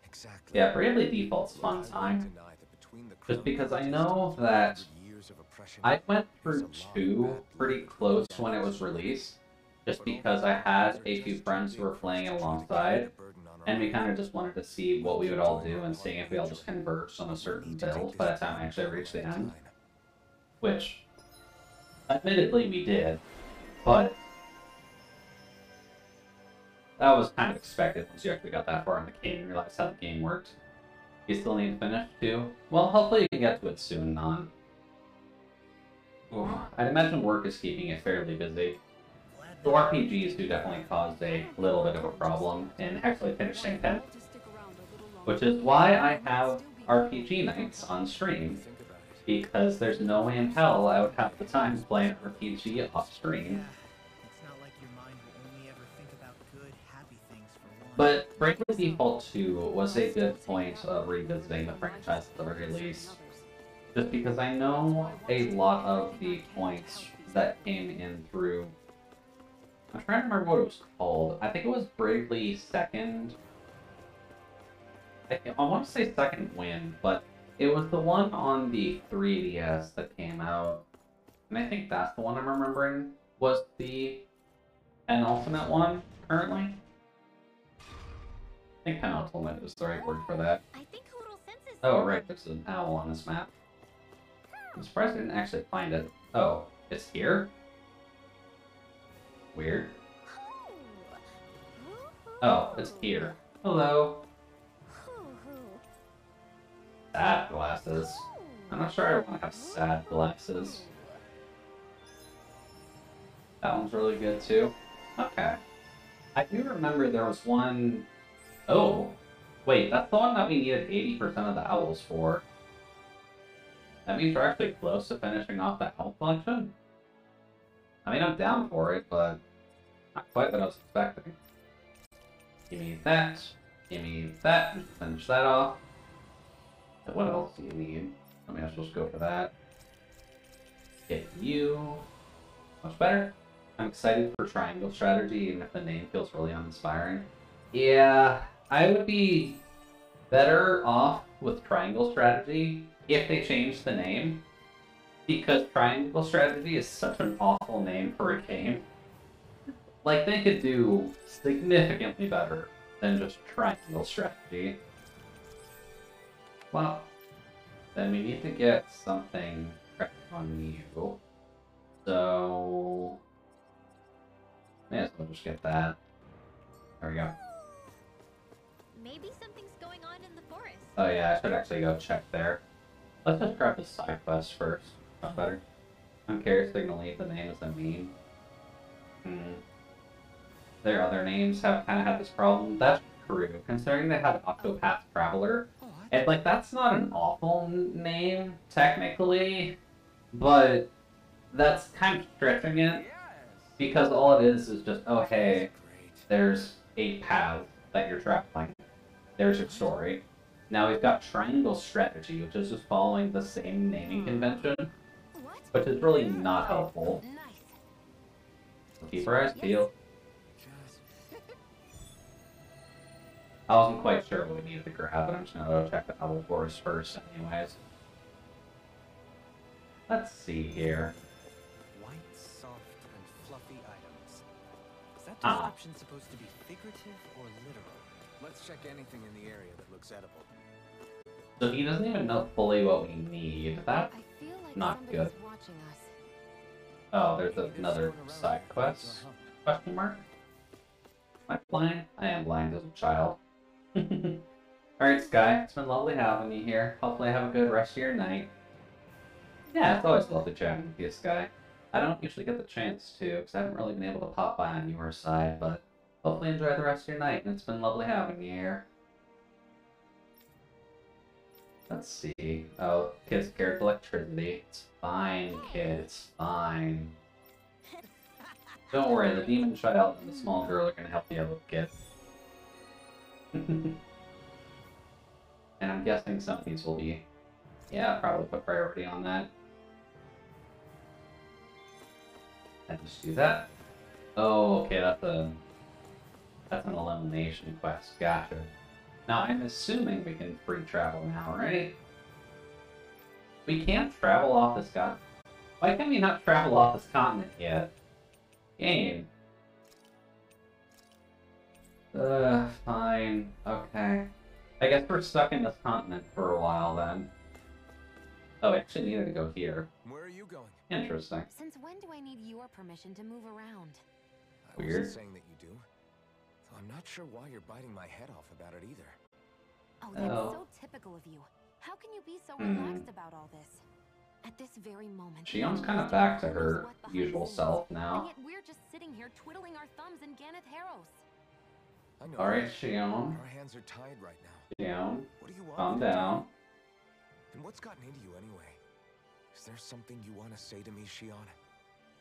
Exactly. Yeah, Bravely Default's a fun I won't time. deny that between the Just Crown because I Contest know and that 300 years of oppression, I went there's through a lot of two bad pretty blood close and when it was damage. released. Just But all because those I had factors are a few just friends too who were big playing for us to try to alongside, carry the burden on our and we own. kind of just wanted to see what we would all do and seeing if we all just converged on a certain build by the time I actually reached the end. Which, admittedly, we did, but that was kind of expected once you actually got that far in the game and realized how the game worked. You still need to finish too? Well, hopefully you can get to it soon, Non. Ooh, I'd imagine work is keeping it fairly busy. So RPGs do definitely cause a little bit of a problem in actually finishing them. Which is why I have RPG nights on stream. Because there's no way in hell I would have the time to play an RPG off stream. It's not like your mind will only ever think about good, happy things for one. But Bravely Default 2 was a good point of revisiting the franchise at the very least. Just because I know a lot of the points that came in through... I'm trying to remember what it was called. I think it was Bravely Second. I want to say Second Wind, but it was the one on the 3DS that came out. And I think that's the one I'm remembering was the penultimate one currently. I think penultimate is the right word for that. I think a little sense is Oh, right, there's an owl on this map. I'm surprised I didn't actually find it. Oh, it's here? Weird. Oh, it's here. Hello. Sad glasses. I'm not sure I want to have sad glasses. That one's really good too. Okay. I do remember there was one... Oh! Wait, that's the one that we needed 80% of the owls for. That means we're actually close to finishing off that owl collection. I mean, I'm down for it, but not quite what I was expecting. Give me that. Give me that. Finish that off. What else do you need? I mean, I just go for that. Get you. Much better. I'm excited for Triangle Strategy, even if the name feels really uninspiring. Yeah, I would be better off with Triangle Strategy if they changed the name. Because Triangle Strategy is such an awful name for a game. Like, they could do significantly better than just Triangle Strategy. Well, then we need to get something correct on you. So, may as well just get that. There we go. Maybe something's going on in the forest. Oh yeah, I should actually go check there. Let's just grab the side quest first. Much better. Uncarrier Signal Leaf, the name is a meme. Their other names have kind of had this problem. That's true, considering they had Octopath Traveler. And, like, that's not an awful name, technically, but that's kind of stretching it, because all it is just, oh, hey, there's a path that you're traveling. There's your story. Now we've got Triangle Strategy, which is just following the same naming convention, which is really not helpful. Keep our eyes peeled. I wasn't quite sure what we needed to grab, but I'm just gonna go check the Owl Forest first anyways. Let's see here. White, soft, and fluffy items. Is that Ah. description supposed to be figurative or literal? Let's check anything in the area that looks edible. So he doesn't even know fully what we need. That's I feel like not somebody's good. watching us. Oh, there's another side quest? Question mark? Am I blind? I am blind as a child. Alright, Sky. It's been lovely having you here. Hopefully have a good rest of your night. Yeah, it's always lovely chatting with you, Sky. I don't usually get the chance to, because I haven't really been able to pop by on your side, but hopefully enjoy the rest of your night, and it's been lovely having you here. Let's see. Oh, kid's scared of electricity. It's fine, kid. It's fine. Don't worry, the demon child and the small girl are gonna help you out, little kid. And I'm guessing some of these will be... Yeah, probably put priority on that. And just do that. Oh, okay, that's an elimination quest. Gotcha. Now, I'm assuming we can free travel now, right? We can't travel off this continent. Why can we not travel off this continent yet? Game. Fine. Okay. I guess we're stuck in this continent for a while then. Oh, I actually needed to go here. Where are you going? Interesting. Since when do I need your permission to move around? I Weird. wasn't saying that you do. Though I'm not sure why you're biting my head off about it either. Oh, that's Oh. so typical of you. How can you be so relaxed about all this? At this very moment, Shion's kind of back to her usual self and now. yet we're just sitting here twiddling our thumbs in Ganeth Harros. I know. Alright, Shion. Our hands are tied right now. Shion. What do you want? Calm me to do? down. And what's gotten into you anyway? Is there something you want to say to me, Shion?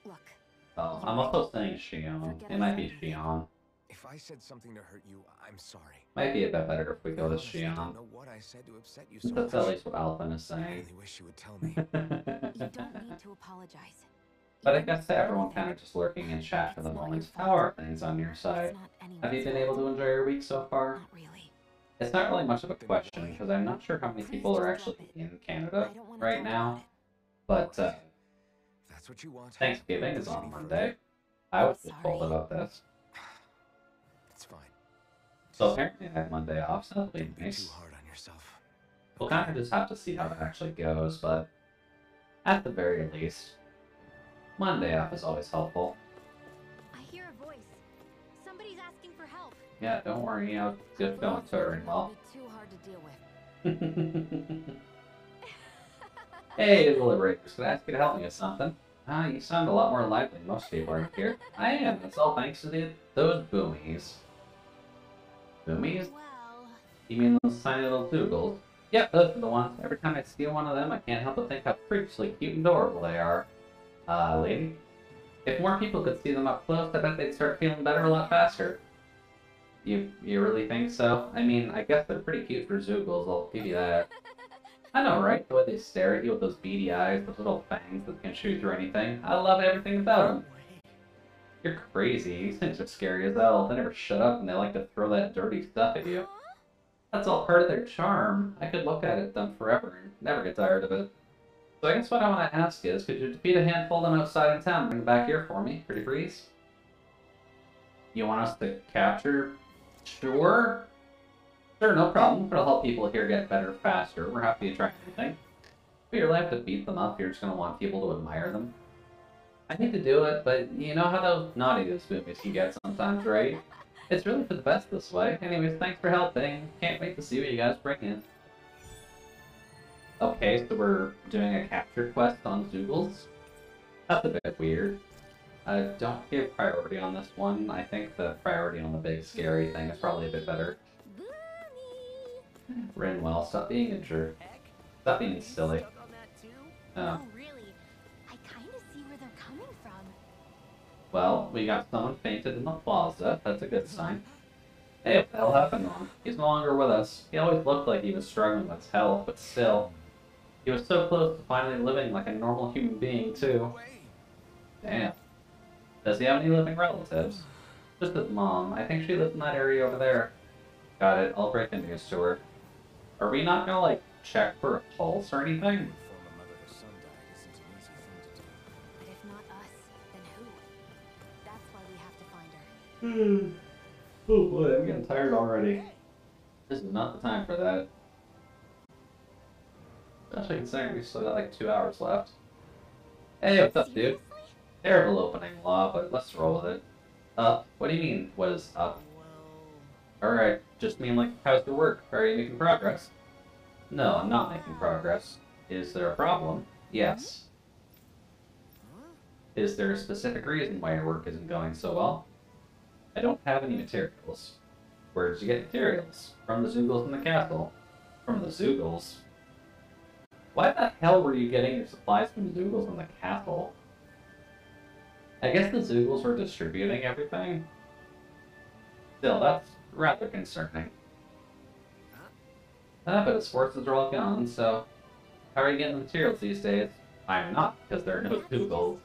Look, Oh, I'm also saying Shion. It might be Shion. If I said something to hurt you, I'm sorry. Might be a bit better if we go to Honestly, I don't Shion. know what I said to upset you so That's much. at least what Alphen is I saying. really wish you would tell me. you don't need to apologize. But I guess to everyone kind of just lurking in chat for the moment, how are things on your side? It's not anyone's Have you been fault. able to enjoy your week so far? Not really. It's not really much of a question, because I'm not sure how many people are actually in Canada I don't wanna right talk now. about it. But That's what you want. Thanksgiving is on Monday. I was just told about this. It's fine. So apparently I have Monday off, so that'll be Don't be too nice. hard on yourself. We'll kind of just have to see how it actually goes, but at the very least, Monday off is always helpful. I hear a voice. Somebody's asking for help. Yeah, don't worry, I'll get going tutoring well. It'll be too hard to deal with. Hey, the Liberators, could I ask you to help me with something? Ah, you sound a lot more lively than most people around here. I am, it's all thanks to those boomies. Boomies? Well, You mean those tiny little doogles? Yep, those are the ones. Every time I see one of them, I can't help but think how freakishly cute and adorable they are. Lady? If more people could see them up close, I bet they'd start feeling better a lot faster. You really think so? I mean, I guess they're pretty cute for Zoogles, I'll give you that. I know, right? The way they stare at you with those beady eyes, those little fangs that can shoot through anything. I love everything about them. You're crazy. These things are scary as hell. They never shut up and they like to throw that dirty stuff at you. That's all part of their charm. I could look at them forever and never get tired of it. So I guess what I want to ask is, could you defeat a handful of them outside in town and bring them back here for me? Pretty please? You want us to capture? Sure. Sure, no problem. It'll help people here get better faster. We're happy to try anything. But you're allowed to beat them up. You're just going to want people to admire them. I hate to do it, but you know how those naughty those movies can get sometimes, right? It's really for the best this way. Anyways, thanks for helping. Can't wait to see what you guys bring in. Okay, so we're doing a capture quest on Zoogles. That's a bit weird. Don't give priority on this one. I think the priority on the big scary thing is probably a bit better. Rinwell, stop being a jerk. Stop being silly. Stuck on that too? Oh. oh really? I kind of see where they're coming from. Well, we got someone fainted in the plaza. That's a good sign. Hey, what the hell happened to him? He's no longer with us. He always looked like he was struggling with his health, but still. He was so close to finally living like a normal human being, too. Damn. Does he have any living relatives? Just his mom. I think she lives in that area over there. Got it. I'll break the news to her. Are we not gonna, like, check for a pulse or anything? Inform a mother her son died isn't an easy thing to do. But if not us, then who? That's why we have to find her. Oh boy, I'm getting tired already. This is not the time for that. Especially considering we still got like 2 hours left. Hey, what's up, dude? Seriously? Terrible opening law, but let's roll with it. Up? What do you mean, what is up? Alright, just mean like, how's your work? Are you making progress? No, I'm not making progress. Is there a problem? Yes. Is there a specific reason why your work isn't going so well? I don't have any materials. Where did you get materials? From the Zoogles in the castle. From the Zoogles? Why the hell were you getting your supplies from the Zoogles in the castle? I guess the Zoogles were distributing everything. Still, that's rather concerning. But his forces are all gone, so... How are you getting the materials these days? I'm not, because there are no Zoogles.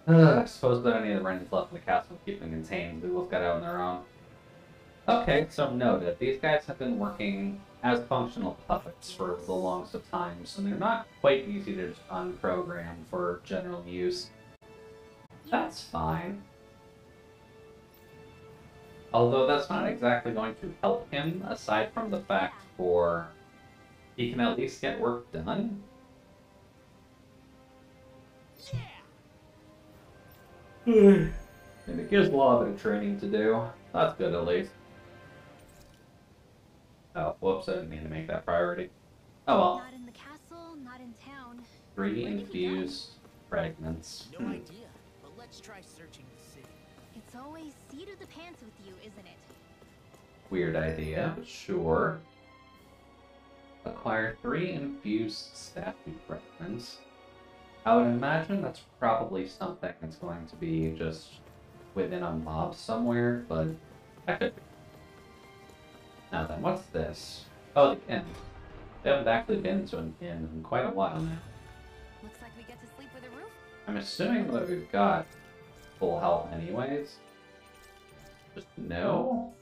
I suppose that any of the Wrens left in the castle to keep them contained. Zoogles got out on their own. Okay, so noted. These guys have been working as functional puppets for the longest of times, and they're not quite easy to just unprogram for general use. That's fine. Although that's not exactly going to help him, aside from the fact for he can at least get work done. And it gives a lot of training to do. That's good at least. Oh, whoops, I didn't mean to make that priority. Oh well. Not in the castle, not in town. 3 infused fragments. No idea, but let's try searching the city. It's always seat of the pants with you, isn't it? Weird idea, but sure. Acquire 3 infused statue fragments. I would imagine that's probably something that's going to be just within a mob somewhere, but I could be. Now then, what's this? Oh, the inn. They haven't actually been to an inn in quite a while now. Looks like we get to sleep with a roof. I'm assuming that we've got full health anyways. Just no?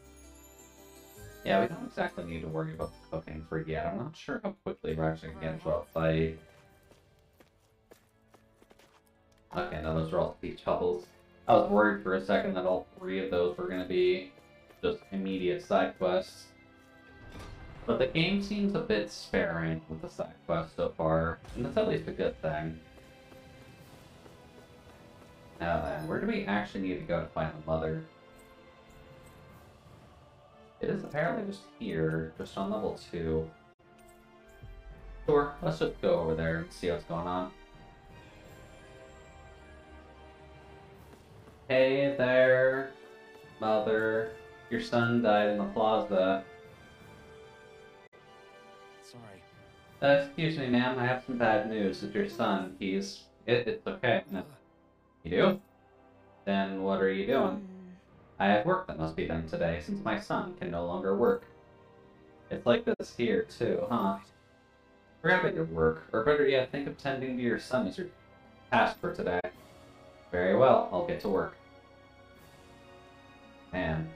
Yeah, we don't exactly need to worry about the cooking for yet. I'm not sure how quickly we're actually going to get into a fight. Okay, now those are all speech bubbles. I was worried for a second that all 3 of those were going to be just immediate side quests. But the game seems a bit sparing with the side quests so far, and that's at least a good thing. Now then, where do we actually need to go to find the mother? It is apparently just here, just on level 2. Sure, let's just go over there and see what's going on. Hey there, mother. Your son died in the plaza. Sorry. Excuse me, ma'am. I have some bad news. It's your son. It's okay. No. You do? Then what are you doing? I have work that must be done today, since my son can no longer work. It's like this here, too, huh? Forget about your work, or better yet, think of tending to your son as your task for today. Very well, I'll get to work. Man.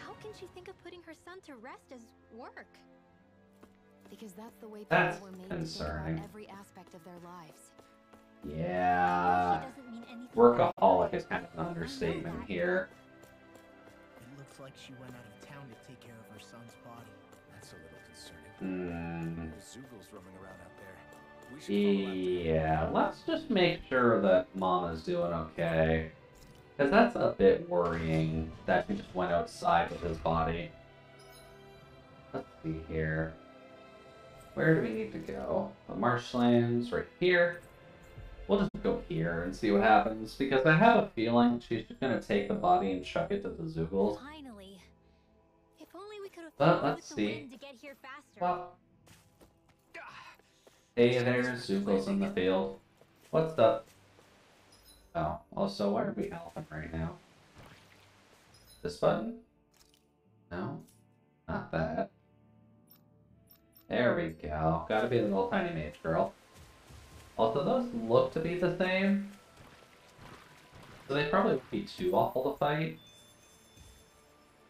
How can she think of putting her son to rest as work? Because that's the way people That's were made concerning. to think about every aspect of their lives. Yeah. She doesn't mean anything. Workaholic is kind of an understatement here. It looks like she went out of town to take care of her son's body. That's a little concerning. There's Zoogles roaming around out there. We should follow after them. Yeah, let's just make sure that Mama's doing okay. Because that's a bit worrying that he just went outside with his body. Let's see here. Where do we need to go? The marshlands right here. We'll just go here and see what happens, because I have a feeling she's just going to take the body and chuck it to the Zoogles. Finally. If only we could have But flown let's with the see. wind to get here faster. Well, hey there's Zoogles in the field. What's up? Oh, also, why are we helping right now? This button? No, not that. There we go. Gotta be the little tiny mage girl. Also, those look to be the same. So they probably would be too awful to fight.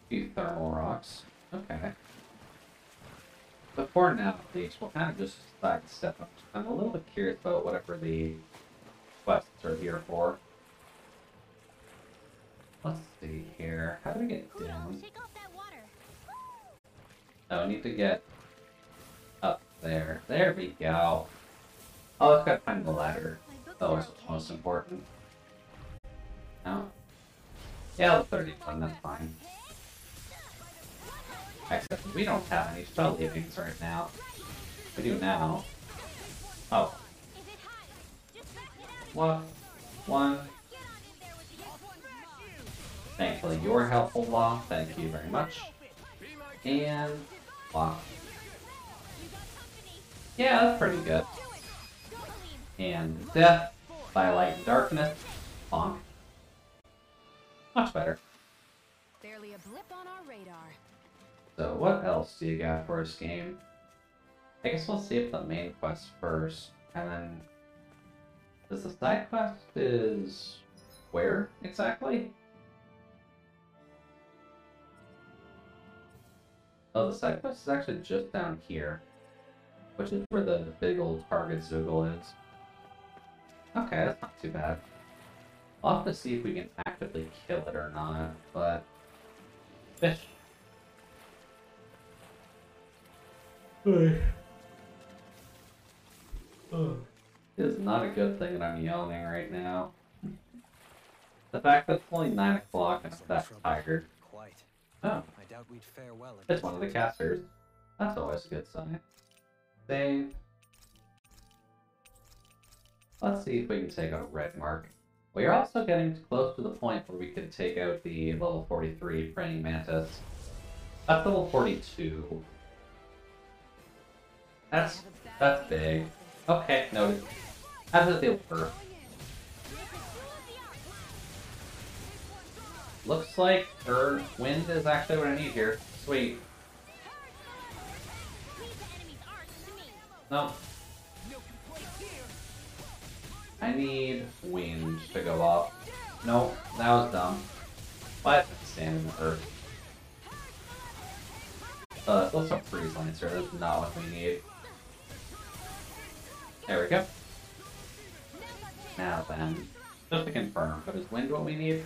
A few thermal rocks. Okay. But for now, at least, we'll kind of just sidestep them. I'm a little bit curious about whatever the quests are here for. Let's see here. How do we get down? Shake off that water. Oh, I need to get up there. There we go. Oh, let's gotta find the ladder. That was most important. No? Yeah, the 31, that's fine. Except we don't have any spell leavings right now. We do now. Oh. What? One. Thankfully, you're helpful, Law. Thank you very much. And... Law. Yeah, that's pretty good. And death by light and darkness. Bonk. Much better. Barely a blip on our radar. So what else do you got for us, game? I guess we'll see if the main quest first, and then... Does the side quest is... where, exactly? Oh, the side quest is actually just down here. Which is where the big old target Zoogle is. Okay, that's not too bad. I'll have to see if we can actively kill it or not, but... Fish. It is not a good thing that I'm yawning right now. The fact that it's only 9 o'clock and I'm that tired. Quite. Oh. I doubt we'd fare well. It's one of the casters. That's always a good sign. Save. Let's see if we can take out a red mark. We are also getting close to the point where we could take out the level 43 praying mantis. That's level 42. That's big. Okay, noted. How does it feel for? Looks like wind is actually what I need here. Sweet. Nope. I need wind to go up. Nope, that was dumb. But stand in the earth. Let's up freeze lancer. That's not what we need. There we go. Now then, just to confirm, but is wind what we need?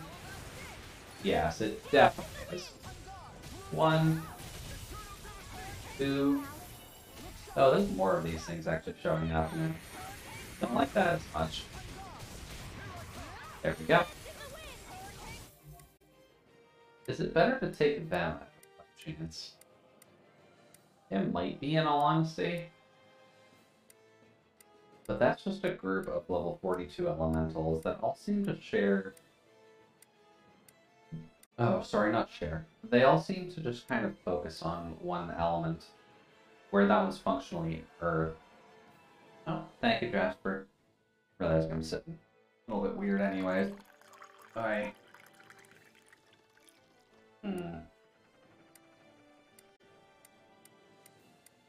Yes, it definitely is. 1, 2. Oh, there's more of these things actually showing up. And I don't like that as much. There we go. Is it better to take them at a chance? It might be, in all honesty. But that's just a group of level 42 elementals that all seem to share... Oh, sorry, not share. They all seem to just kind of focus on one element. Where that one's functionally Earth. Oh, thank you, Jasper. Realized I'm sitting a little bit weird anyways. Alright.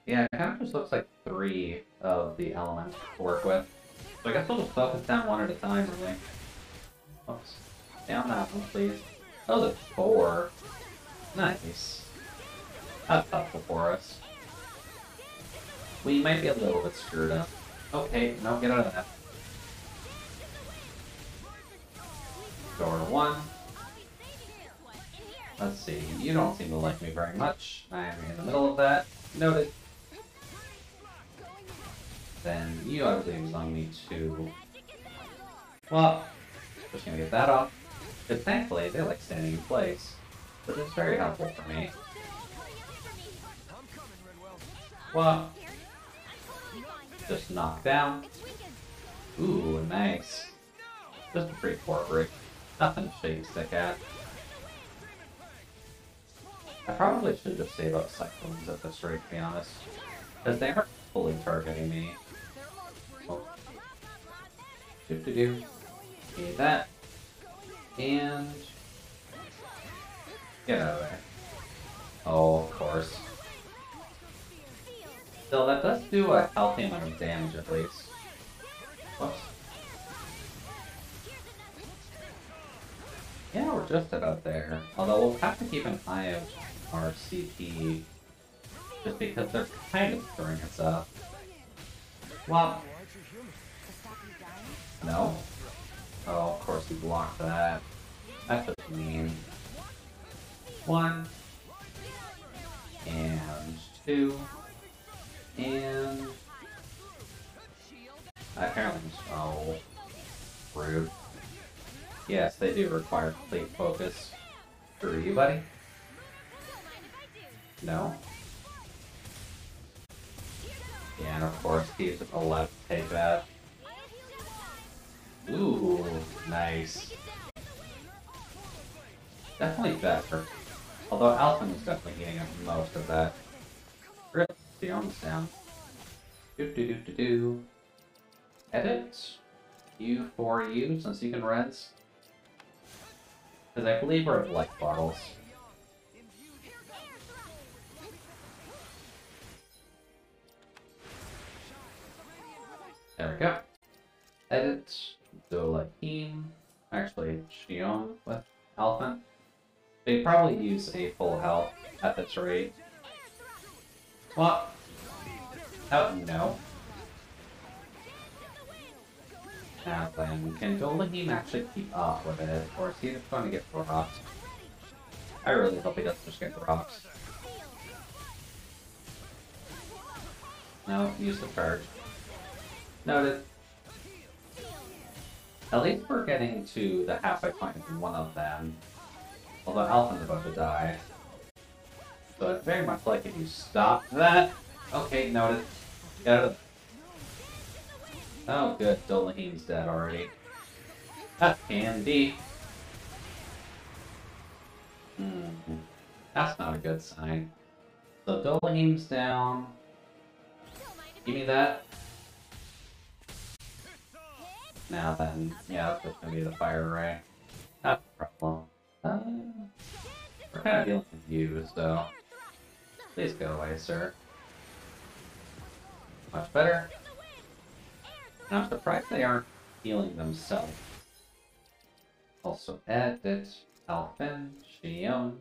Yeah, it kind of just looks like 3 of the elements to work with. So I guess we'll just focus down one at a time, really. Oops. Down that one, please. Oh, there's 4. Nice. That's helpful for us. We might be a little bit screwed up. Okay, no, get out of that. Door 1. Let's see, you don't seem to like me very much. I'm in the middle of that. Noted. Then you, I believe, is on me too. Well, just gonna get that off. But thankfully, they like standing in place, which is very helpful for me. Well, just knock down. Ooh, nice. Just a pretty poor brick. Nothing to shake a stick at. I probably should just save up Cyclones at this rate, to be honest. Because they aren't fully targeting me. Oh. Do-do-do. Need that. And... get out of there. Oh, of course. Still, that does do a healthy amount of damage at least. Whoops. Yeah, we're just about there. Although we'll have to keep an eye out on our CP, just because they're kind of throwing us up. Well, no. Oh, of course we blocked that. That's just mean. 1 and 2 and apparently, oh, rude. Yes, they do require complete focus. Screw you, buddy. No. Yeah, and of course he's allowed to take that. Ooh, nice. Definitely better. Although Alphen is definitely getting up most of that. Really? The arm's down. Edit you for you, since you can res. Because I believe we're at light bottles. There we go. Edit Dolahim. Actually, Shion with Alphen. They probably use a full health at this rate. What? Oh, no. Now then, can Dolahim actually keep up with it, or is he just going to get dropped? I really hope he doesn't just get dropped. No, use the charge. Noted. At least we're getting to the halfway point of one of them. Although Alphen's about to die. So I'd very much like if you stop that. Okay, noted. Get out of Oh good, Dolahim's dead already. That can be. That's not a good sign. So Dolahim's down. Give me that. Now then, yeah, that's gonna be the fire ray. Not a problem. We're kind of dealing with you, so please go away, sir. Much better. And I'm surprised they aren't healing themselves. Also, edit Alphen, Shion.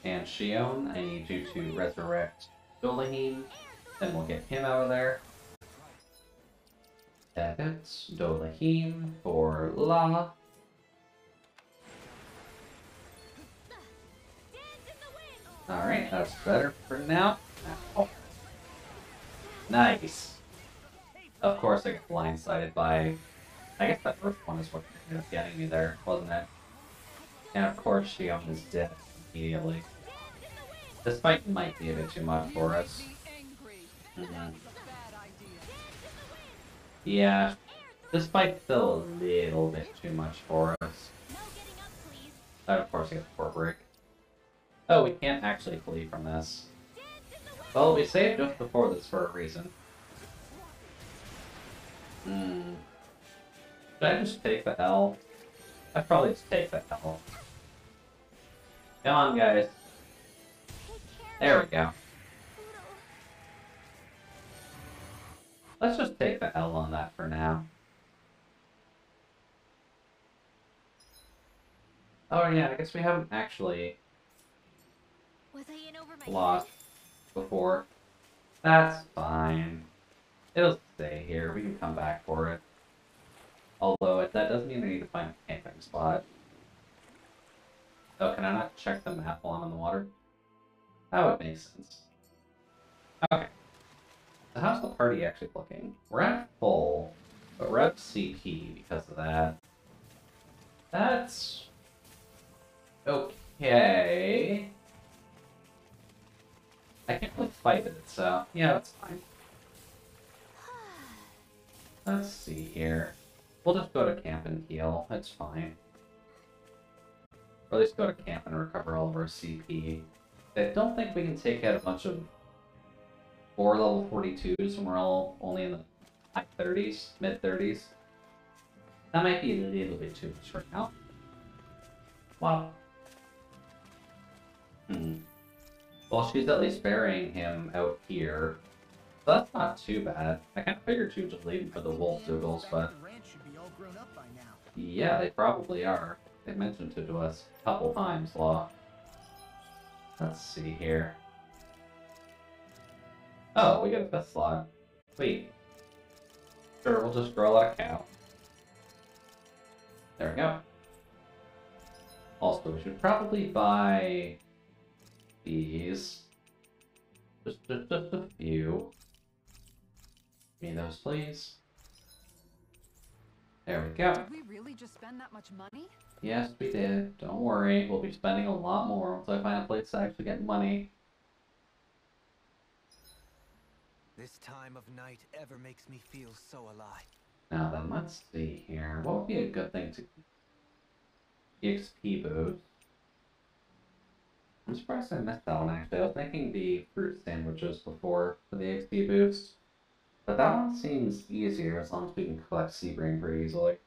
And Shion, I need you to resurrect Dolahim. Then we'll get him out of there. Edit Dolahim for La. Alright, that's better for now. Oh. Nice. Of course I got blindsided by... I guess that first one is what ended up getting me there, wasn't it? And of course Shion is dead immediately. This fight might be a bit too much for us. Yeah, this fight's still a little bit too much for us. Of course we get the port break. Oh, we can't actually flee from this. Well, we saved just before this for a reason. Should I just take the L? I'd probably just take the L. Come on, guys. There we go. Let's just take the L on that for now. Oh yeah, I guess we haven't actually lost before. That's fine. It'll stay here. We can come back for it. Although that does mean I need to find a camping spot. Oh, can I not check the map while I'm in the water? That would make sense. Okay. So how's the party actually looking? We're at full, but we're at CP because of that. That's... okay. I can't really fight it, so yeah, that's fine. Let's see here. We'll just go to camp and heal. That's fine. Or at least go to camp and recover all of our CP. I don't think we can take out a bunch of 4 level 42s when we're all only in the high 30s, mid 30s. That might be a little bit too much right now. Wow. Well, she's at least burying him out here. So that's not too bad. I kind of figured she was just leaving for the wolf doodles, but... yeah, they probably are. They mentioned it to us a couple times, Law. Let's see here. Oh, we get a 5th slot. Sweet. Sure, we'll just grow like a cow. There we go. Also, we should probably buy these. Just a few. Give me those, please. There we go. Did we really just spend that much money? Yes, we did. Don't worry. We'll be spending a lot more once I find a place to actually get money. This time of night ever makes me feel so alive. Now then, let's see here. What would be a good thing to... EXP boost. I'm surprised I missed that one actually. I was making the fruit sandwiches before for the XP boost. But that one seems easier as long as we can collect Seabrain pretty easily.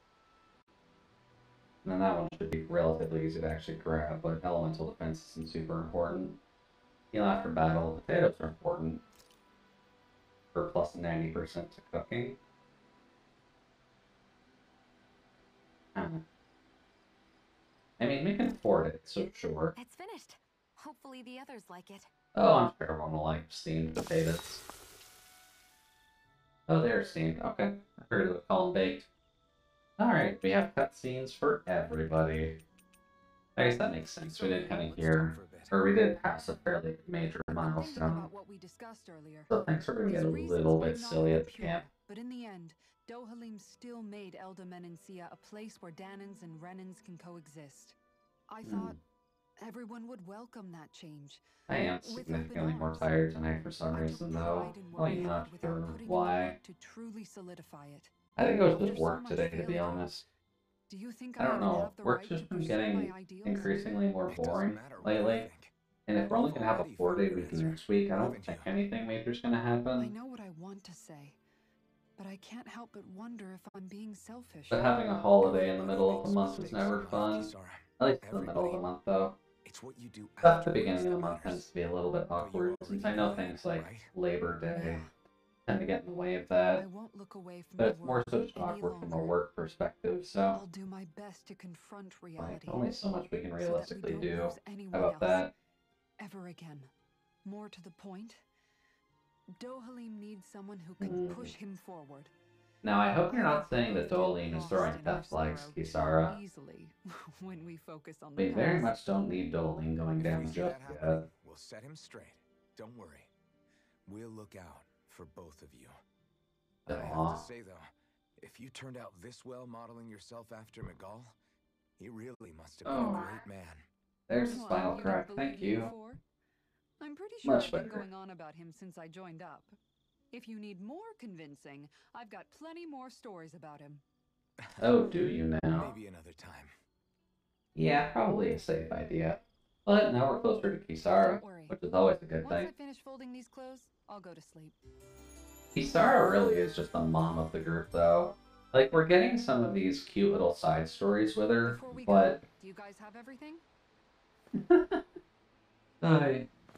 And then that one should be relatively easy to actually grab, but elemental defense isn't super important. Heal after battle, potatoes are important. For plus 90% to cooking. I mean, we can afford it, so sure. It's finished. Hopefully the others like it. Oh, I'm sure everyone will like steamed potatoes. Oh, they're steamed. Okay. I heard of call them baked. Alright, we have cutscenes for everybody. I guess that makes sense. We did kind of hear, or we did pass a fairly major milestone. About what we discussed earlier. So thanks for being a little bit silly at the camp. But in the end, Dohalim still made Elder Menencia a place where Danans and Renans can coexist. I thought everyone would welcome that change. I am significantly more tired tonight for some reason, though. Like, not sure why. To truly solidify it. I think it was just work today, to be honest. Do you think I don't know. Work's just been getting increasingly more boring lately. And if we're only going to have a 4-day week next week, I don't think anything major's going to happen. I know what I want to say, but I can't help but wonder if I'm being selfish. But having a holiday in the middle of the month is never fun. At least in the middle of the month, though. At the beginning of the month tends to be a little bit awkward, since I know things like Labor Day tend to get in the way of that. I won't look away from But it's more so just awkward from a work perspective, so I'll do my best to confront reality. only so much we can realistically so do anyone about else that. Ever again. More to the point, Dohalim needs someone who can push him forward. Now, I hope you're not saying that Dohalim is throwing death flags, Kisara. Easily, when we focus on We the very past. much don't need Dohalim going down just yet. We'll set him straight. Don't worry. We'll look out for both of you. I have to say, though, if you turned out this well modeling yourself after Miguel, he really must have been a great man. There's the spinal crack, thank you. I'm pretty sure Much I've been better. going on about him since I joined up. If you need more convincing, I've got plenty more stories about him. Oh, do you now? Maybe another time. Yeah, probably a safe idea. But now we're closer to Kisara, which is always a good Once thing. I finish folding these clothes, I'll go to sleep. Kisara really is just the mom of the group, though. Like, we're getting some of these cute little side stories with her, Before we but go, do you guys have everything?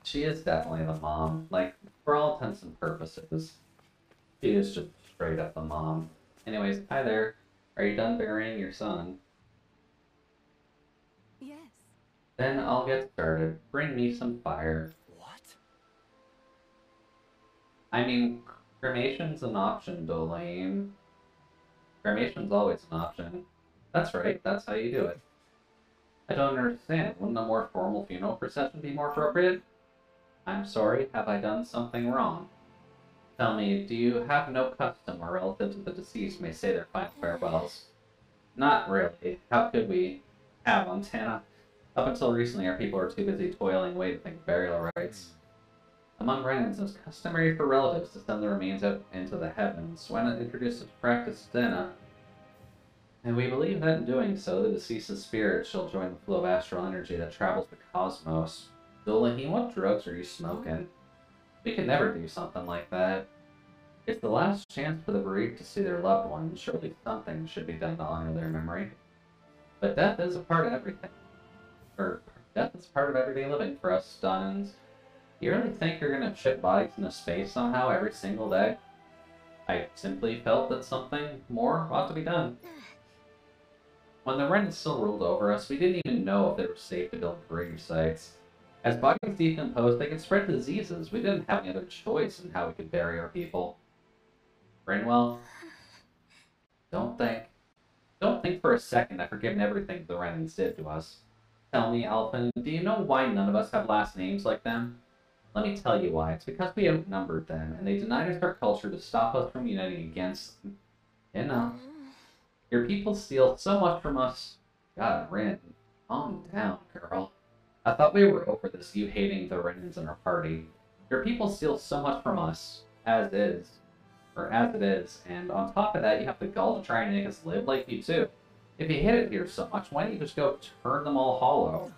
she is definitely the mom. Like, for all intents and purposes, she is just straight up the mom. Anyways, hi there. Are you done burying your son? Yes. Then I'll get started. Bring me some fire. What? I mean, cremation's an option, Dohalim. Cremation's always an option. That's right, that's how you do it. I don't understand. Wouldn't a more formal funeral procession be more appropriate? I'm sorry, have I done something wrong? Tell me, do you have no custom where relatives of the deceased may say their final farewells? Not really. How could we have Montana? Up until recently, our people were too busy toiling away to think of burial rites. Among Renans, it was customary for relatives to send the remains out into the heavens. Why not introduce such practice to Dena? And we believe that in doing so, the deceased's spirit shall join the flow of astral energy that travels the cosmos. Dohalim, what drugs are you smoking? We could never do something like that. It's the last chance for the bereaved to see their loved one. Surely something should be done to honor their memory. But death is a part of everything. Death is part of everyday living for us, Dunnans. You really think you're gonna ship bodies into space somehow every single day? I simply felt that something more ought to be done. When the Renans still ruled over us, we didn't even know if they were safe to build grave sites. As bodies decomposed, they could spread diseases. We didn't have any other choice in how we could bury our people. Brainwell, don't think for a second I've forgiven everything the Renans did to us. Tell me, Alphen, do you know why none of us have last names like them? Let me tell you why. It's because we outnumbered them, and they denied us our culture to stop us from uniting against them. Enough. Your people steal so much from us. God, Rin, calm down, girl. I thought we were over this, you hating the Renans in our party. Your people steal so much from us, as it is, and on top of that, you have the gall to try and make us live like you too. If you hate it here so much, why don't you just go turn them all hollow?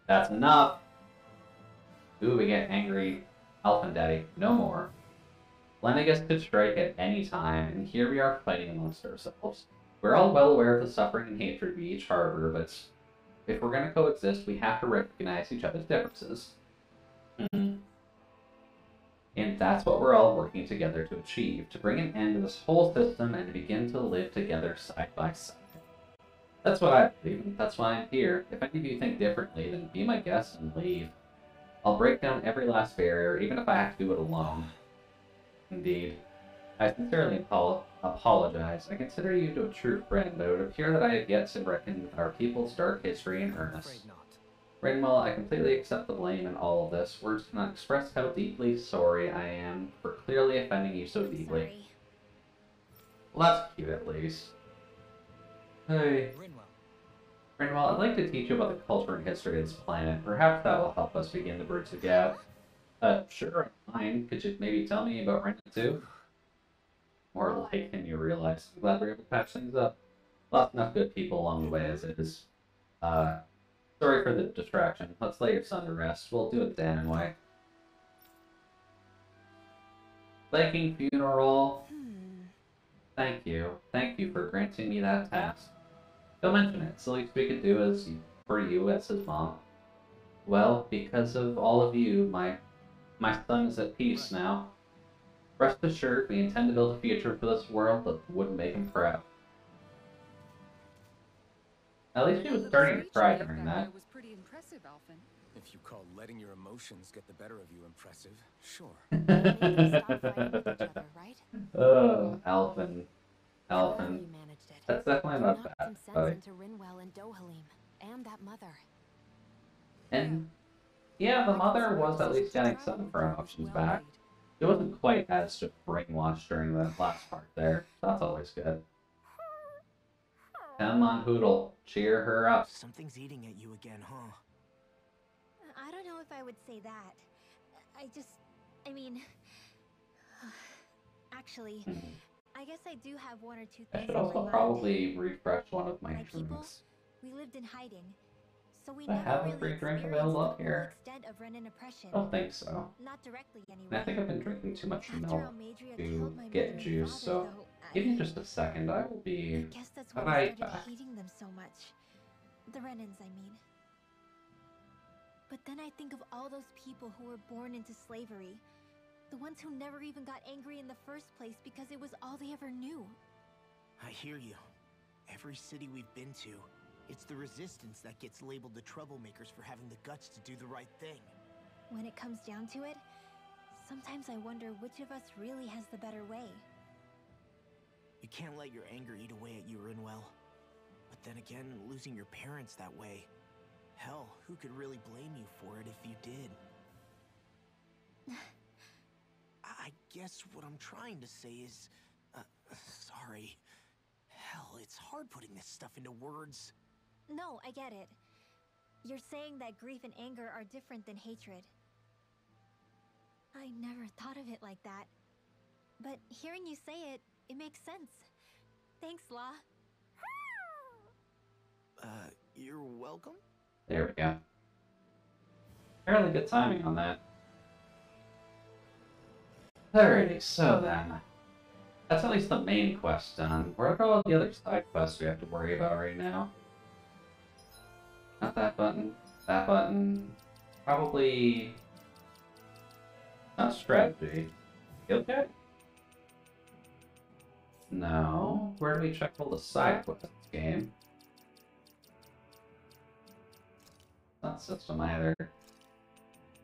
That's enough. Ooh, we get angry. Elfin Daddy, no more. Lennigus could strike at any time, and here we are fighting amongst ourselves. We're all well aware of the suffering and hatred we each harbor, but if we're going to coexist, we have to recognize each other's differences. And that's what we're all working together to achieve, to bring an end to this whole system and to begin to live together side by side. That's what I believe in. That's why I'm here. If any of you think differently, then be my guest and leave. I'll break down every last barrier, even if I have to do it alone. Indeed. I sincerely apologize. I consider you a true friend, but it would appear that I have yet to reckon with our people's dark history in earnest. Rainwell, I completely accept the blame in all of this. Words cannot express how deeply sorry I am for clearly offending you so deeply. Sorry. Well, that's cute at least. Hey. Rainwell, I'd like to teach you about the culture and history of this planet. Perhaps that will help us begin to bridge the gap. Sure, I'm fine. Could you maybe tell me about Renna too? More like than you realize. I'm glad we're able to patch things up. Lost enough good people along the way as it is. Sorry for the distraction. Let's lay your son to rest. We'll do it the Danon way. Viking funeral. Thank you. Thank you for granting me that task. Don't mention it. It's the least we could do as for you as his mom. Well, because of all of you, my son is at peace now. Rest assured, we intend to build a future for this world that would make him proud. At least he was starting to cry during that. Was pretty impressive, Alphen. If you call letting your emotions get the better of you impressive, sure. Stop fighting with each other, right? Oh, Alphen. However Alphen. you managed it. That's definitely not Knocked bad. some But, sense into Rinwell and Dohalim, and that mother. and yeah, the mother was at least getting some of her emotions back. It wasn't quite as just brainwashed during the last part there. That's always good. Come on, Hoodle. Cheer her up. Something's eating at you again, huh? I don't know if I would say that. I mean... Actually, I guess I do have one or two I things should on also my mind. probably refresh one of my My people, drinks. we lived in hiding, so we I never have a really free drink experienced available the up full here. extent of Renan oppression. I don't think so. Not directly, And anyway. I think I've been drinking too much After milk Almadria to killed my get mother and juice, father, so though, give me just a second. I will be I guess that's when I right started back. hating them so much. The Renans, I mean. But then I think of all those people who were born into slavery. The ones who never even got angry in the first place because it was all they ever knew. I hear you. Every city we've been to, it's the resistance that gets labeled the troublemakers for having the guts to do the right thing. When it comes down to it, sometimes I wonder which of us really has the better way. You can't let your anger eat away at you, Rinwell. But then again, losing your parents that way... Hell, who could really blame you for it if you did? I guess what I'm trying to say is... sorry. Hell, it's hard putting this stuff into words. No, I get it. You're saying that grief and anger are different than hatred. I never thought of it like that. But hearing you say it, it makes sense. Thanks, La. You're welcome? There we go. Fairly good timing on that. Alrighty, so then. That's at least the main quest done. What are all the other side quests we have to worry about right now? Not that button. That button. Probably... not strategy. Okay? No. Where do we check all the side quests game? Not system either.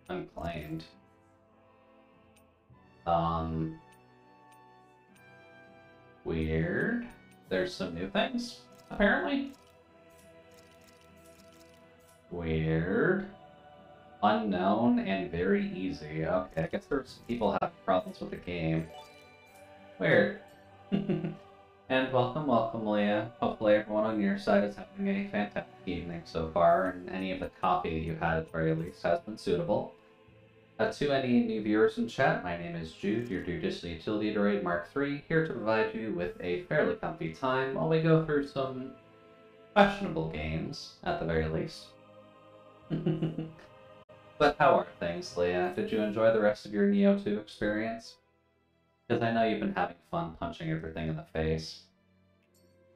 Unclaimed. Weird. There's some new things, apparently. Weird. Unknown and very easy. Okay, I guess there's people having problems with the game. Weird. And welcome, Leah. Hopefully everyone on your side is having a fantastic evening so far, and any of the coffee you've had at the very least has been suitable. To any new viewers in chat, my name is Jude, your Judicial Utility Droid Mark III, here to provide you with a fairly comfy time while we go through some questionable games, at the very least. But how are things, Leah? Did you enjoy the rest of your Neo 2 experience? Because I know you've been having fun punching everything in the face.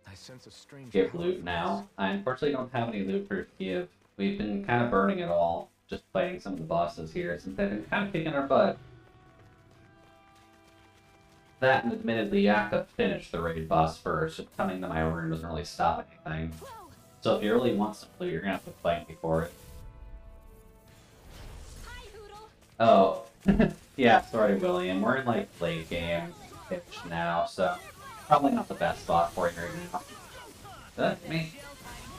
I sense a strange Give power loot from now. this. I unfortunately don't have any loot for give. We've been kind of burning it all, just fighting some of the bosses here, since they've been kind of kicking our butt. That, and admittedly, you have to finish the raid boss first. Just coming to my room doesn't really stop anything. So if you really want some loot, you're gonna have to fight me for it. Oh, yeah, sorry, William. We're in, like, late game-ish now, so probably not the best spot for you right now. Did that hit me?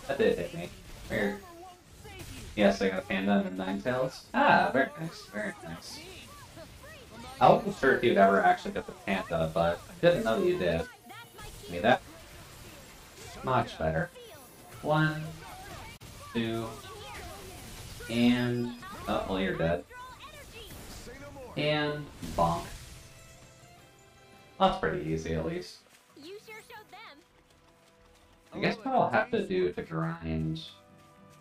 That did hit me. Weird. Yes, I got a panda and 9 tails. Ah, very nice, very nice. I wasn't sure if you'd ever actually get the panda, but I didn't know you did. Give me that. Much better. 1, 2, and... oh, well, you're dead. And bonk. That's pretty easy, at least. I guess what I'll have to do to grind,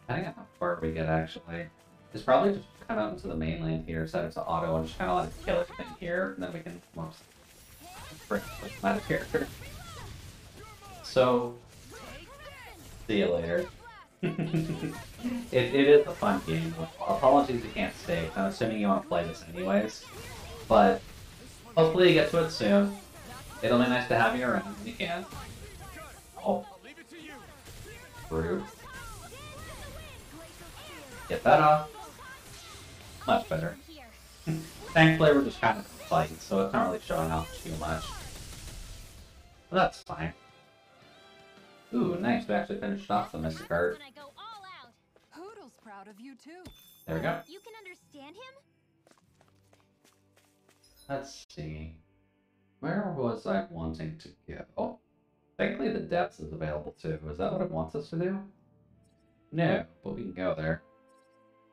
depending on how far we get actually, is probably just come out into the mainland here, set it to auto, and just kind of let it kill everything here, and then we can, whoops, frick, I'm out of character. So, see you later. It is a fun game. Apologies you can't stay. I'm assuming you want to play this anyways. But hopefully you get to it soon. It'll be nice to have you around when you can. Oh. Rude. Get that off. Much better. Thankfully we're just kind of fighting, so it's not really showing off too much. But that's fine. Ooh, nice. We actually finished off the Mystic Art. Hoodle's proud of you too. There we go. You can understand him? Let's see. Where was I wanting to go? Oh, thankfully the depths is available too. Is that what it wants us to do? No, but we can go there.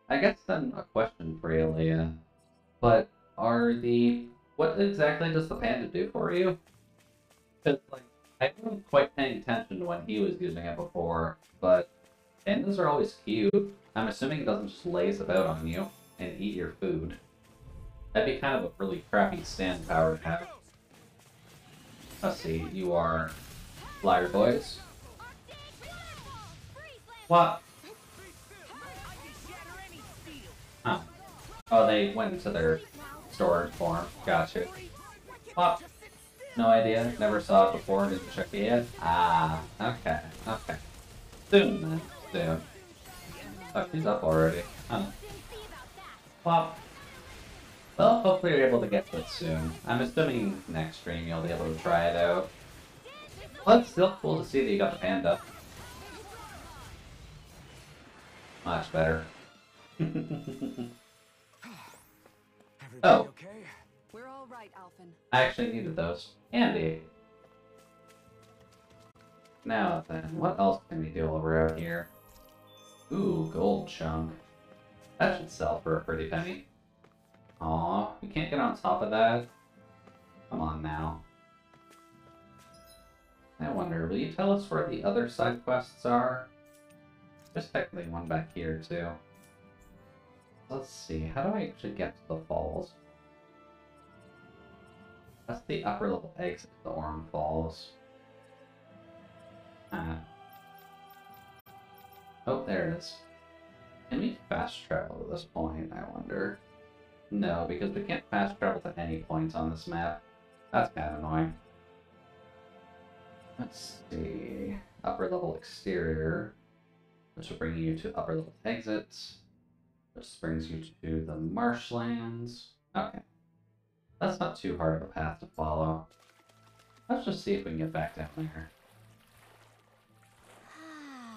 I guess then a question for you, Leah. But what exactly does the panda do for you? Because, like, I wasn't quite paying attention to when he was using it before, but pandas are always cute. I'm assuming it doesn't just laze about on you and eat your food. That'd be kind of a really crappy stand power to have. Let's see, you are flyer boys. What? Huh. Oh, they went into their storage form. Gotcha. What? No idea. Never saw it before. Didn't check it yet. Ah, okay. Okay. Soon, then. Soon. Oh, he's up already. Huh. Plop. Well, hopefully you're able to get to it soon. I'm assuming next stream you'll be able to try it out. Well, it's still cool to see that you got the panda. Much better. Oh. Okay? We're all right, Alphen. I actually needed those. Handy. Now then, what else can we do while we're out here? Ooh, gold chunk. That should sell for a pretty penny. Aw, we can't get on top of that. Come on now. I wonder, will you tell us where the other side quests are? There's technically one back here, too. Let's see, how do I actually get to the falls? That's the upper level exit to the Orm Falls. Oh, there it is. Can we fast travel to this point, I wonder? No, because we can't fast travel to any points on this map. That's kind of annoying. Let's see. Upper level exterior. Which will bring you to upper level exits. Which brings you to the marshlands. Okay. That's not too hard of a path to follow. Let's just see if we can get back down there.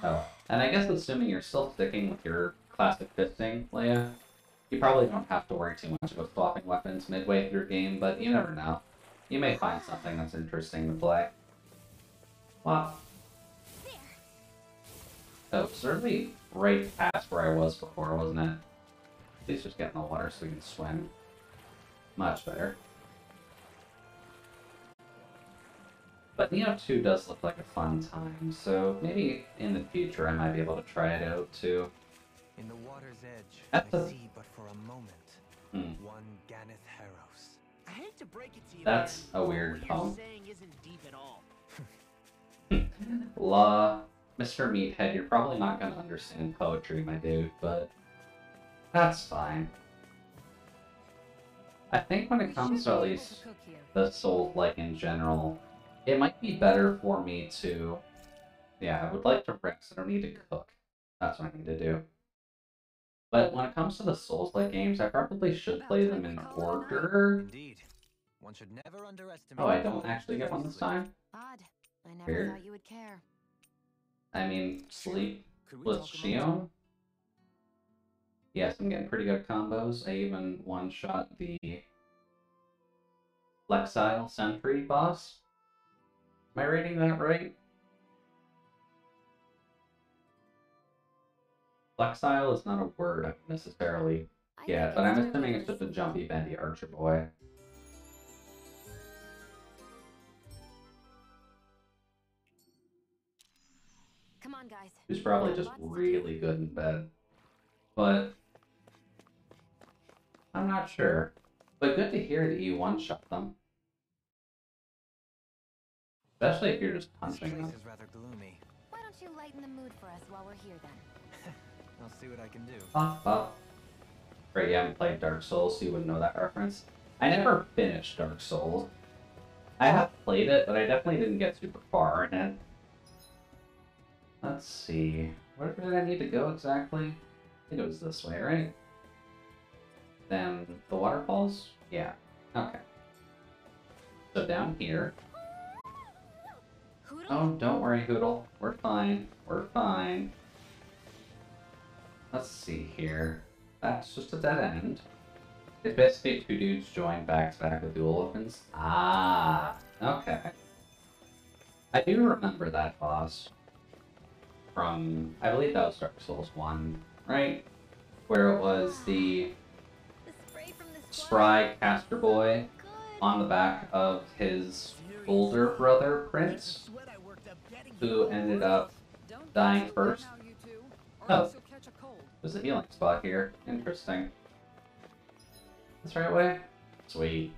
Oh, and I guess assuming you're still sticking with your classic fisting, Leia, you probably don't have to worry too much about swapping weapons midway through your game, but you never know. You may find something that's interesting to play. Wow. Oh, certainly right past where I was before, wasn't it? At least just get in the water so we can swim. Much better. But Neo 2 does look like a fun time, so maybe in the future I might be able to try it out too. In the water's edge, That's I a- see but for a moment one Ganeth Harros. I hate to break it to you, That's man, a weird what you're poem. saying isn't deep at all. La, Mr. Meathead, you're probably not gonna understand poetry, my dude, but that's fine. I think when it comes to at least the Souls, like in general, it might be better for me to... Yeah, I would like to rest. I don't need to cook. That's what I need to do. But when it comes to the Souls-like games, I probably should play them in order. Indeed. One should never underestimate. Oh, I don't actually get one this time? Odd. I never Weird. thought you would care. I mean, sleep Could we with talk a moment? Shion. Yes, I'm getting pretty good combos. I even one-shot the Flexile Sentry boss. Am I reading that right? Flexile is not a word necessarily yet, but I'm assuming it's just a jumpy, bendy archer boy. Come on, guys. Who's probably just really good in bed. But I'm not sure. But good to hear that you one-shot them. Especially if you're just This punching place them. is rather gloomy. Why don't you lighten the mood for us while we're here then? I'll see what I can do. Great, you haven't played Dark Souls, so you wouldn't know that reference. I never finished Dark Souls. I have played it, but I definitely didn't get super far in it. Let's see. Where did I need to go exactly? I think it was this way, right? Then the waterfalls? Yeah. Okay. So down here. Oh, don't worry, Hoodle. We're fine. We're fine. Let's see here. That's just a dead end. It's basically two dudes joined back to back with dual weapons. Ah, okay. I do remember that boss from, I believe that was Dark Souls 1, right? Where it was the spry caster boy on the back of his older brother, Prince, who ended up dying first. Oh, there's a healing spot here. Interesting. This right way? Sweet.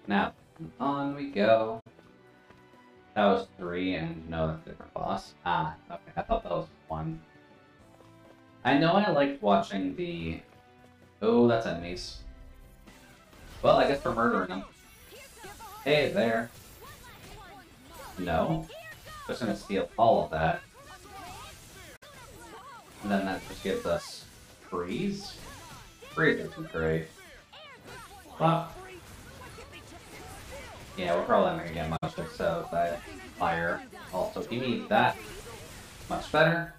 Now, on we go. That was 3, and no, that's a different boss. Ah, okay, I thought that was 1. I know I liked watching the... Oh, that's enemies. Well, I guess we're murdering them. Hey, there. No. Just gonna steal all of that. And then that just gives us freeze. Freeze is great. Well, yeah, we're probably not gonna get much success out of that fire. Also, give me that. Much better.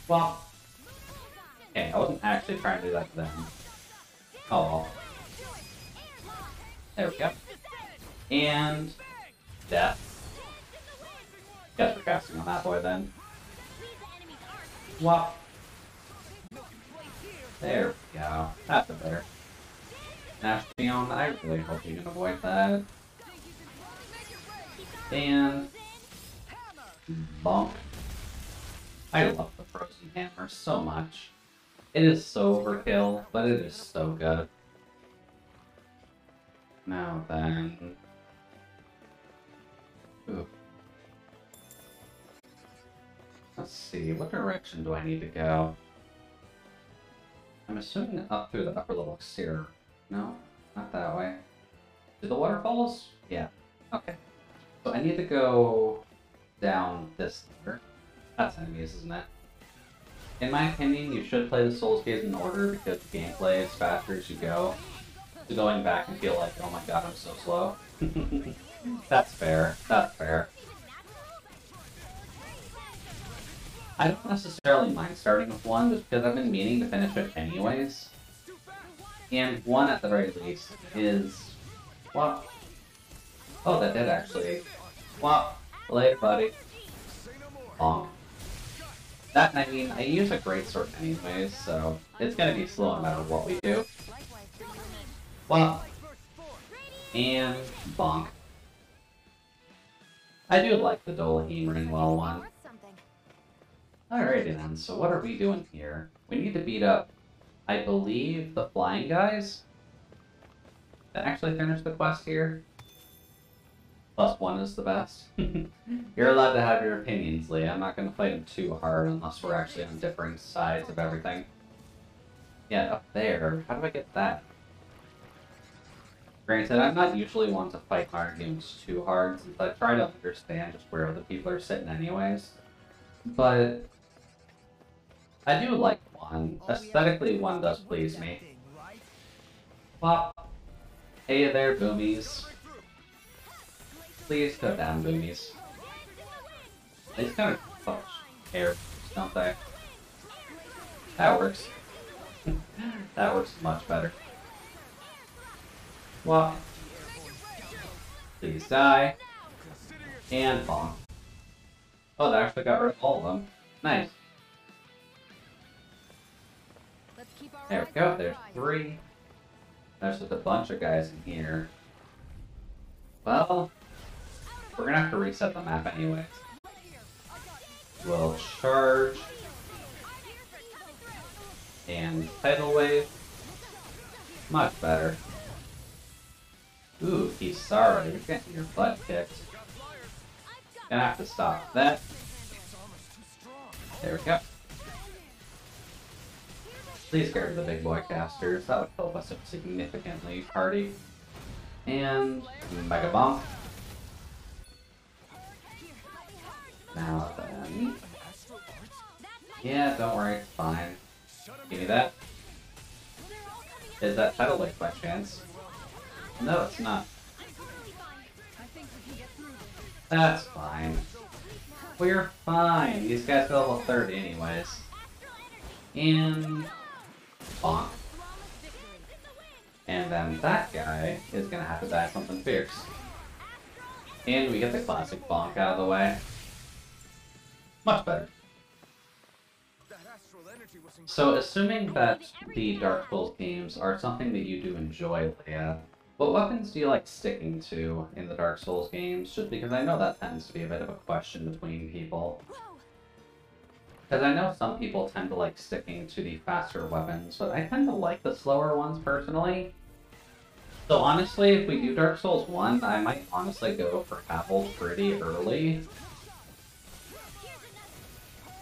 Well, okay, I wasn't actually trying to do that to them. Oh well. There we go. And death. Guess we're casting on that boy then. Well, there we go. That's a better. Nastion, I really hope you can avoid that. And bonk. I love the frozen hammer so much. It is so overkill, but it is so good. Now then. Ooh. Let's see, what direction do I need to go? I'm assuming up through the upper level exterior. No, not that way. To the waterfalls? Yeah. Okay. So I need to go down this ladder. That's enemies, isn't it? In my opinion, you should play the Souls games in order because the gameplay is faster as you go. So going back and feel like, oh my god, I'm so slow. That's fair. That's fair. I don't necessarily mind starting with 1 just because I've been meaning to finish it anyways. And 1 at the very least is... What? Oh, that did actually. What? Later, buddy. Bonk. That, I mean, I use a greatsword anyways, so it's gonna be slow no matter what we do. Well, and bonk. I do like the Dolaheen Rinwell one. Alrighty then, so what are we doing here? We need to beat up, I believe, the flying guys. To actually finish the quest here. +1 is the best. You're allowed to have your opinions, Lee. I'm not going to fight him too hard unless we're actually on differing sides of everything. Yeah, up there. How do I get that? Granted, I'm not usually one to fight hard games too hard, since I try to understand just where other people are sitting anyways. But I do like 1. Aesthetically, 1 does please me. Pop. Hey there, boomies. Please go down, boomies. They just kind of touch air, don't they? That works. That works much better. Well, please die. And bomb. Oh, they actually got rid of all of them. Nice. There we go, there's 3. There's just a bunch of guys in here. Well, we're gonna have to reset the map anyways. We'll charge. And tidal wave. Much better. Ooh, he's sorry. You're getting your butt kicked. Gonna have to stop that. There we go. Please get rid of the big boy casters. That would help us significantly, party. And Mega Bonk. Now then. Yeah, don't worry, it's fine. Give me that. Is that tidal wave by chance? No, it's not. That's fine. We're fine. These guys are level 30 anyways. And bonk. And then that guy is gonna have to die something fierce. And we get the classic bonk out of the way. Much better. So assuming that the Dark Souls games are something that you do enjoy, Leah, what weapons do you like sticking to in the Dark Souls games? Just because I know that tends to be a bit of a question between people. Because I know some people tend to like sticking to the faster weapons, but I tend to like the slower ones personally. So honestly, if we do Dark Souls 1, I might honestly go for Havel pretty early.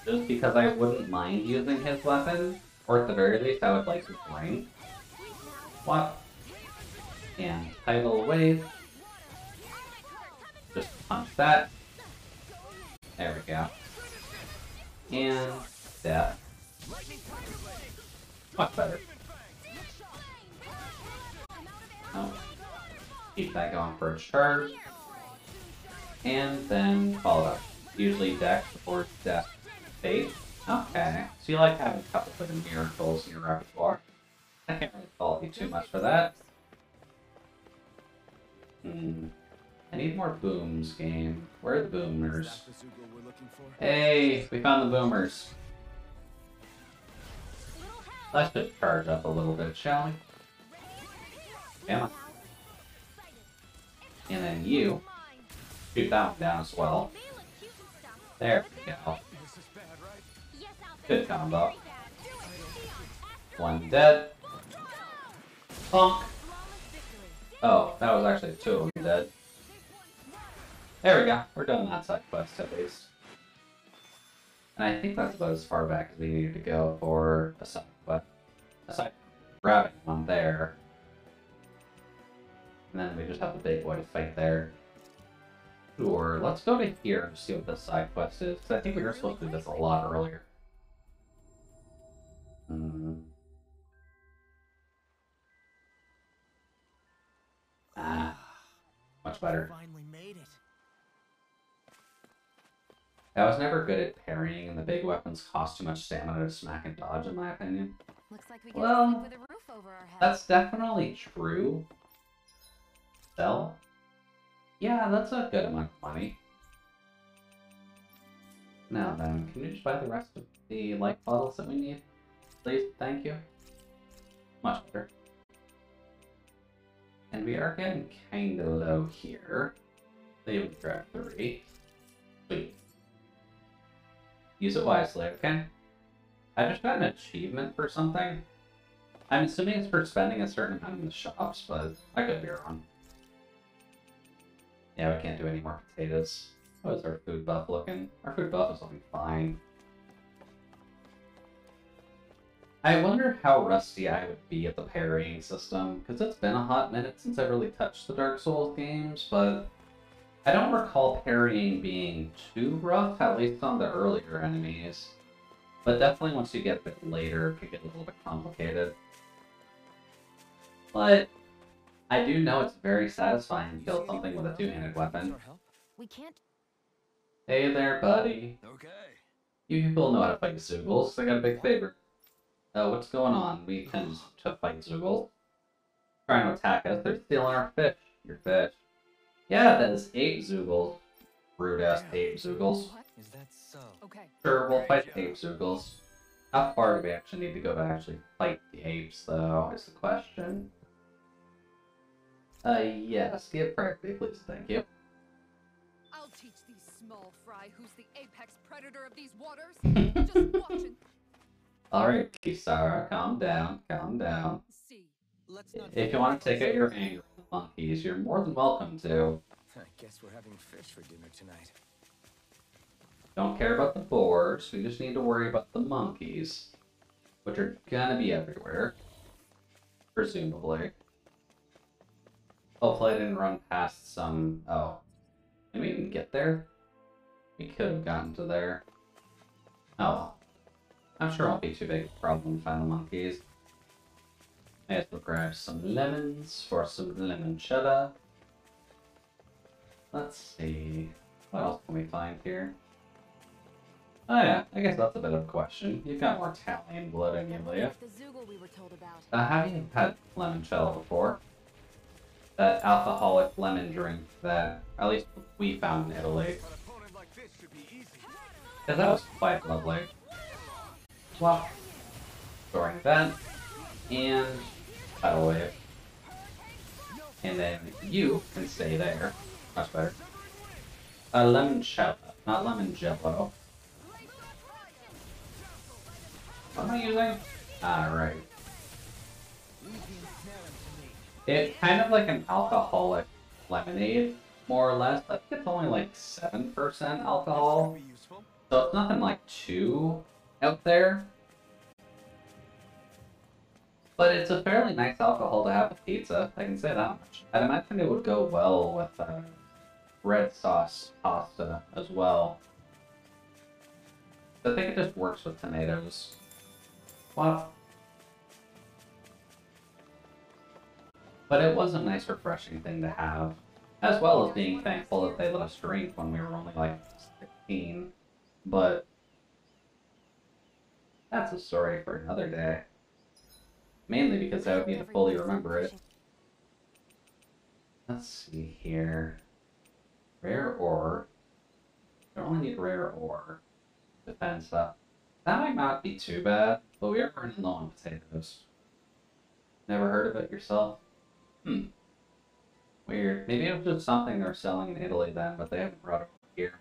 Just because I wouldn't mind using his weapon, or at the very least I would like his ring. What? And tidal wave. Just punch that. There we go. And death. Much better. Oh. Keep that going for a charge. And then follow up. Usually dex before death. Fate? Okay. So you like having a couple of miracles in your repertoire. I can't really fault you too much for that. I need more booms, game. Where are the boomers? Hey, we found the boomers. Let's just charge up a little bit, shall we? Come on. And then you shoot that one down as well. There we go. Good combo. 1 dead. Bonk. Oh, that was actually 2 of them dead. There we go. We're done that side quest at least. And I think that's about as far back as we needed to go for a side quest. Aside from grabbing one there. And then we just have the big boy to fight there. Sure, let's go to here and see what the side quest is, because I think we were supposed to do this a lot earlier. Much better. Finally made it. I was never good at parrying, and the big weapons cost too much stamina to smack and dodge, in my opinion. Looks like we get to sleep with a roof over our heads. That's definitely true. Sell? Yeah, that's a good amount of money. Now then, can you just buy the rest of the light bottles that we need? Please, thank you. Much better. And we are getting kinda low here. They would grab 3. Sweet. Use it wisely, okay? I just got an achievement for something. I'm assuming it's for spending a certain amount in the shops, but I could be wrong. Yeah, we can't do any more potatoes. How is our food buff looking? Our food buff is looking fine. I wonder how rusty I would be at the parrying system, because it's been a hot minute since I really touched the Dark Souls games, but I don't recall parrying being too rough, at least on the earlier enemies. But definitely once you get a bit later, it could get a little bit complicated. But I do know it's very satisfying to kill something with a two-handed weapon. We can't. Hey there, buddy. Okay. You people know how to fight Zoogles. I got a big favor. What's going on? We tend to fight Zoogles. Trying to attack us. They're stealing our fish. Your fish. Yeah, that is 8 Zoogles. Rude-ass 8 Zoogles. Is that so? Okay. Sure, we'll fight the 8 Zoogles. How far do we actually need to go to actually fight the apes, though, is the question. Yes, give priority, please, thank you. I'll teach these small fry who's the apex predator of these waters. Just watching. Alright, Kisara, calm down, calm down. See. If you want to take out your anger at the monkeys, you're more than welcome to. I guess we're having fish for dinner tonight. Don't care about the boars, we just need to worry about the monkeys. Which are gonna be everywhere. Presumably. Hopefully I didn't run past some... Oh. Did we even get there? We could have gotten to there. Oh. I'm sure it won't be too big a problem to find the monkeys. I guess we'll grab some lemons for some limoncello. Let's see. What else can we find here? Oh yeah, I guess that's a bit of a question. You've got more Italian blood in you, Leah. The Zoogle we were told about. Have you had limoncello before? That alcoholic lemon drink that, at least we found in Italy. Because that was quite lovely. Well, storing that, and tidal wave. And then you can stay there. Much better. Limoncello, not lemon jello. What am I using? Right. It's kind of like an alcoholic lemonade, more or less. I think it's only like 7% alcohol. So it's nothing like too out there. But it's a fairly nice alcohol to have with pizza, I can say that much. I'd imagine it would go well with red sauce pasta as well. I think it just works with tomatoes. Wow. But it was a nice, refreshing thing to have, as well as being thankful that they let us drink when we were only like 16. But that's a story for another day. Mainly because I would need to fully remember it. Let's see here. Rare ore. I only need rare ore. Defense stuff. That might not be too bad, but we are running low on potatoes. Never heard of it yourself? Weird. Maybe it was just something they're selling in Italy then, but they haven't brought it over here.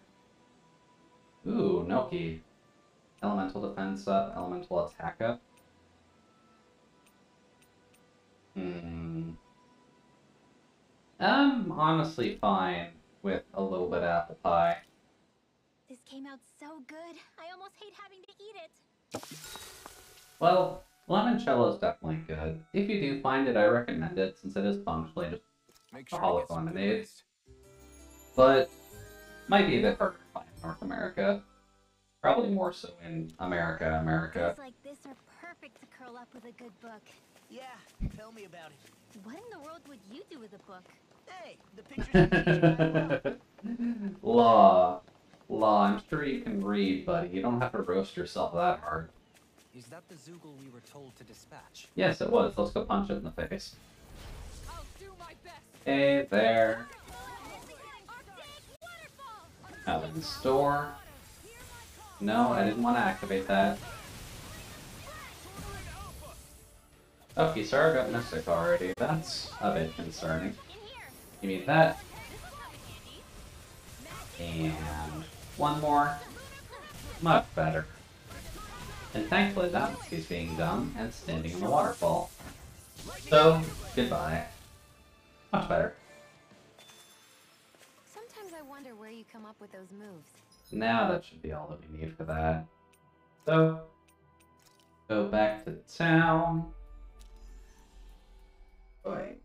Ooh, Noki. Elemental defense up, elemental attack up. I'm honestly fine with a little bit of apple pie. This came out so good. I almost hate having to eat it. Well, limoncello is definitely good. If you do find it, I recommend it, since it is functionally just alcoholic lemonade. But might be a bit harder to find in North America. Probably more so in America. Days like this are perfect to curl up with a good book. Yeah, tell me about it. What in the world would you do with a book? Hey, the pictures. Law, I'm sure you can read, buddy. You don't have to roast yourself that hard. Is that the Zoogle we were told to dispatch? Yes, it was. Let's go punch it in the face. I'll do my best. Hey there. Allen store. No, I didn't want to activate that. Okay, sorry, I got Mystic already. That's a bit concerning. Give me that. And one more. Much better. And thankfully that he's being done and standing in the waterfall. So, goodbye. Much better. Sometimes I wonder where you come up with those moves. Now that should be all that we need for that. So, go back to town. Wait.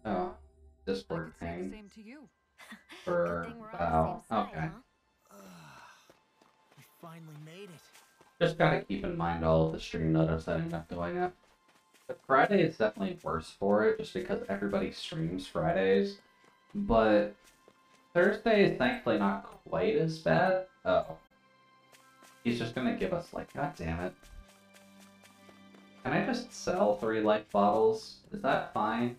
Oh, Discord I could say the thing same to you. for Good thing we're on the Bao. same side, Okay. We finally made it. Just gotta keep in mind all of the stream notice that I end up doing it. But Friday is definitely worse for it, just because everybody streams Fridays. But Thursday is thankfully not quite as bad. Oh. He's just gonna give us, like, god damn it. Can I just sell 3 life bottles? Is that fine?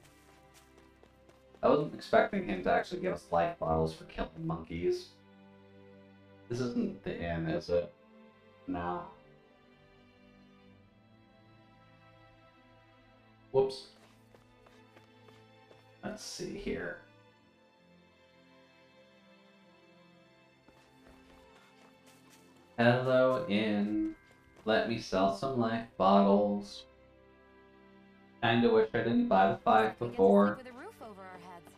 I wasn't expecting him to actually give us life bottles for killing monkeys. This isn't the inn, is it? No. Whoops. Let's see here. Hello, inn. Let me sell some life bottles. Kinda wish I didn't buy the 5 We get to before. sleep with a roof over our heads.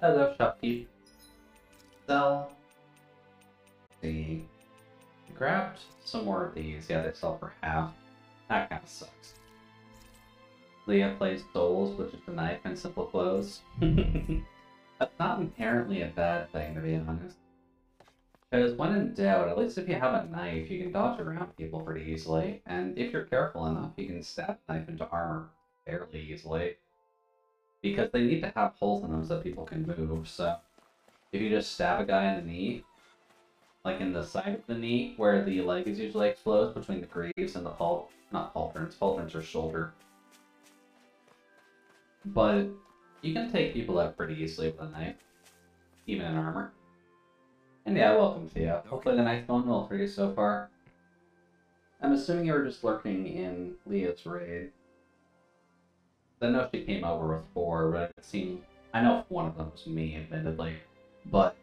Hello, shopkeep. Sell. See. Grabbed some more of these. Yeah, they sell for half. That kind of sucks. Leah plays Souls, which is a knife and simple clothes. That's not inherently a bad thing, to be honest. Because when in doubt, at least if you have a knife, you can dodge around people pretty easily. And if you're careful enough, you can stab a knife into armor fairly easily. Because they need to have holes in them so that people can move, so... If you just stab a guy in the knee, like in the side of the knee, where the leg is usually exposed between the greaves and the not pauldrons are shoulder. But you can take people out pretty easily with a knife, even in armor. And yeah, welcome Theo. Hopefully the night's going well for you so far. I'm assuming you were just lurking in Leah's raid. I know she came over with 4, but it seemed... I know one of them was me, admittedly. But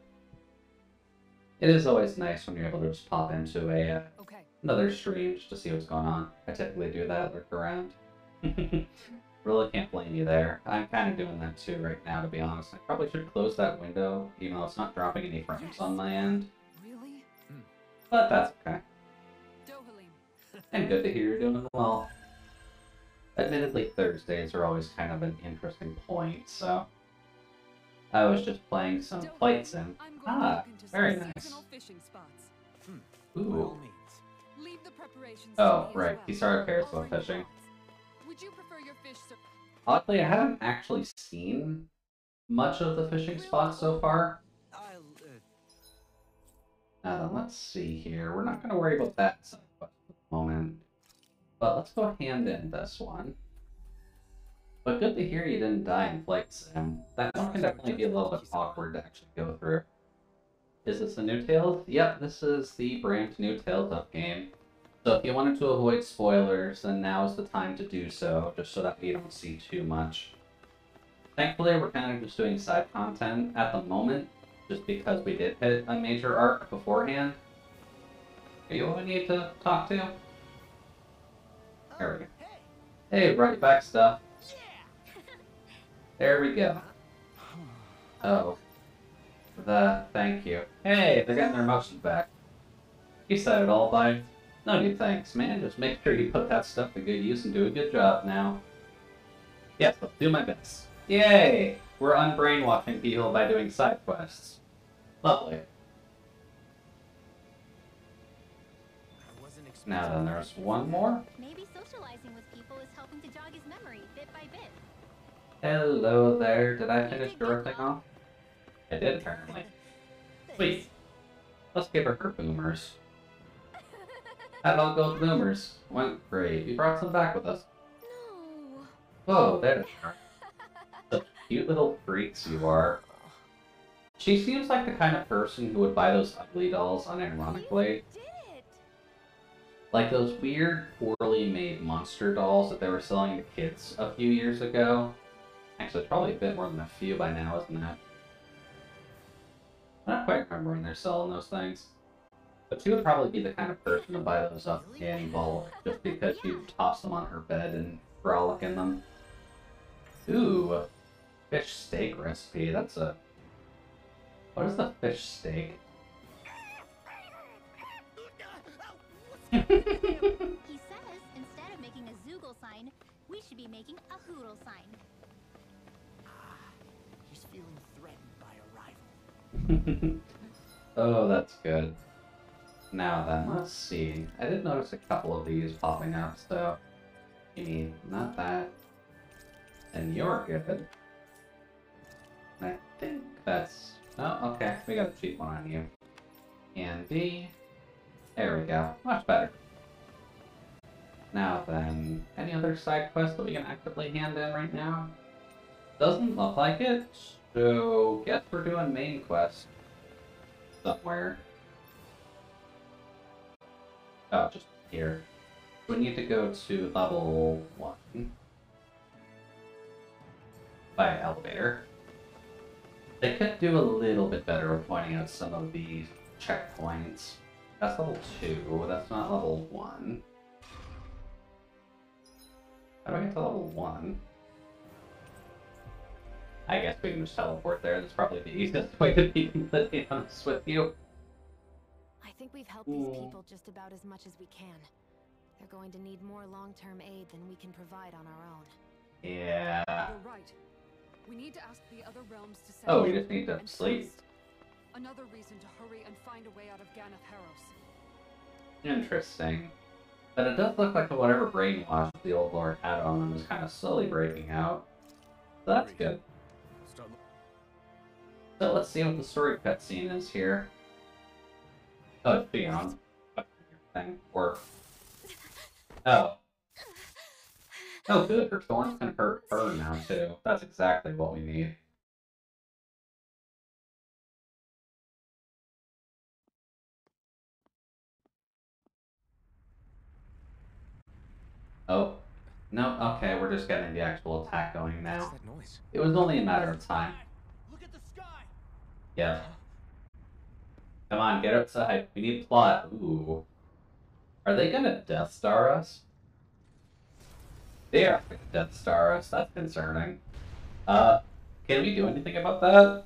it is always nice when you're able to just pop into another stream just to see what's going on. I typically do that, lurk around. Really can't blame you there. I'm kind of doing that too right now, to be honest. I probably should close that window, even though it's not dropping any frames on my end. Really? But that's okay. Dohalim. And good to hear you're doing well. Admittedly, Thursdays are always kind of an interesting point, so... I was just playing some flight sim. Ah, very nice. Fishing spots. By all Ooh. means. Leave the preparations Oh, to me as right. well. He started cares I'll about bring fishing. spots. Would you prefer your fish Oddly, I haven't actually seen much of the fishing spots so far. Let's see here. We're not going to worry about that side quest at the moment. But let's go hand in this one. But good to hear you didn't die in Flight Sim. That one can definitely be a little bit awkward to actually go through. Is this a new Tales? Yep, this is the brand new Tales Up game. So if you wanted to avoid spoilers, then now is the time to do so, just so that you don't see too much. Thankfully, we're kind of just doing side content at the moment, just because we did hit a major arc beforehand. Are you what we need to talk to? There we go. Hey, right back stuff. There we go. Oh. Thank you. Hey, they're getting their emotions back. You said it all by... No need thanks, man. Just make sure you put that stuff to good use and do a good job now. Yes, I'll do my best. Yay! We're unbrainwashing people by doing side quests. Lovely. Now then, there's one more. Maybe socializing with people is helping to jog his memory bit by bit. Hello there. Did I finish drifting off? I did, apparently. Sweet. Let's give her boomers. How'd it all go with boomers? Went great. We brought some back with us. No. Whoa, there they are. Such cute little freaks you are. She seems like the kind of person who would buy those ugly dolls unironically. Did it? Like those weird, poorly made monster dolls that they were selling to kids a few years ago. Actually, it's probably a bit more than a few by now, isn't it? I don't quite remember when they're selling those things. But she would probably be the kind of person to buy those up in bulk, just because you toss them on her bed and frolic in them. Ooh, fish steak recipe. That's a... What is the fish steak? He says instead of making a Zoogle sign, we should be making a Hoodle sign. He's feeling threatened by a rival. Oh, that's good. Now then, let's see. I did notice a couple of these popping up, so... A, not that. And you're good. I think that's... Oh, okay. We got a cheap one on you. And B. There we go. Much better. Now then, any other side quests that we can actively hand in right now? Doesn't look like it, so guess we're doing main quest. Somewhere. Oh, just here. We need to go to level 1. By elevator. They could do a little bit better with pointing out some of these checkpoints. That's level 2, that's not level 1. How do I get to level 1? I guess we can just teleport there. That's probably the easiest way to be completely honest with you. I think we've helped these people just about as much as we can. They're going to need more long-term aid than we can provide on our own. Yeah. You're right. We need to ask the other realms to send Oh, we help. just need to And sleep. first, another reason to hurry and find a way out of Ganath Haros. Interesting. But it does look like whatever brainwash the old lord had on them is kind of slowly breaking out. So that's good. So let's see what the story cutscene is here. Oh, it's beyond thing. Or oh. Oh good, her thorns can hurt her now too. That's exactly what we need. Oh. No, okay, we're just getting the actual attack going now. What's that noise? It was only a matter of time. Look at the sky. Yeah. Come on, get outside. We need plot. Ooh. Are they gonna Death Star us? They are gonna Death Star us. That's concerning. Can we do anything about that?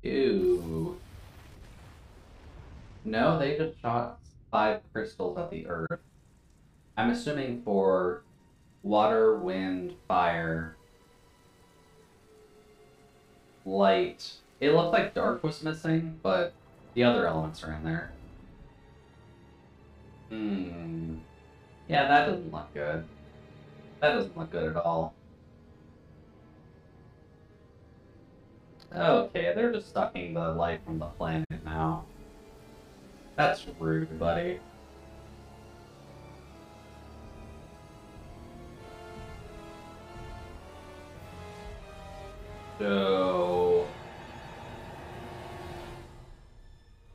Ew. No, they just shot 5 crystals at the Earth. I'm assuming for water, wind, fire, light. It looked like dark was missing, but the other elements are in there. Yeah, that doesn't look good. That doesn't look good at all. Okay, they're just sucking the life from the planet now. That's rude, buddy. So...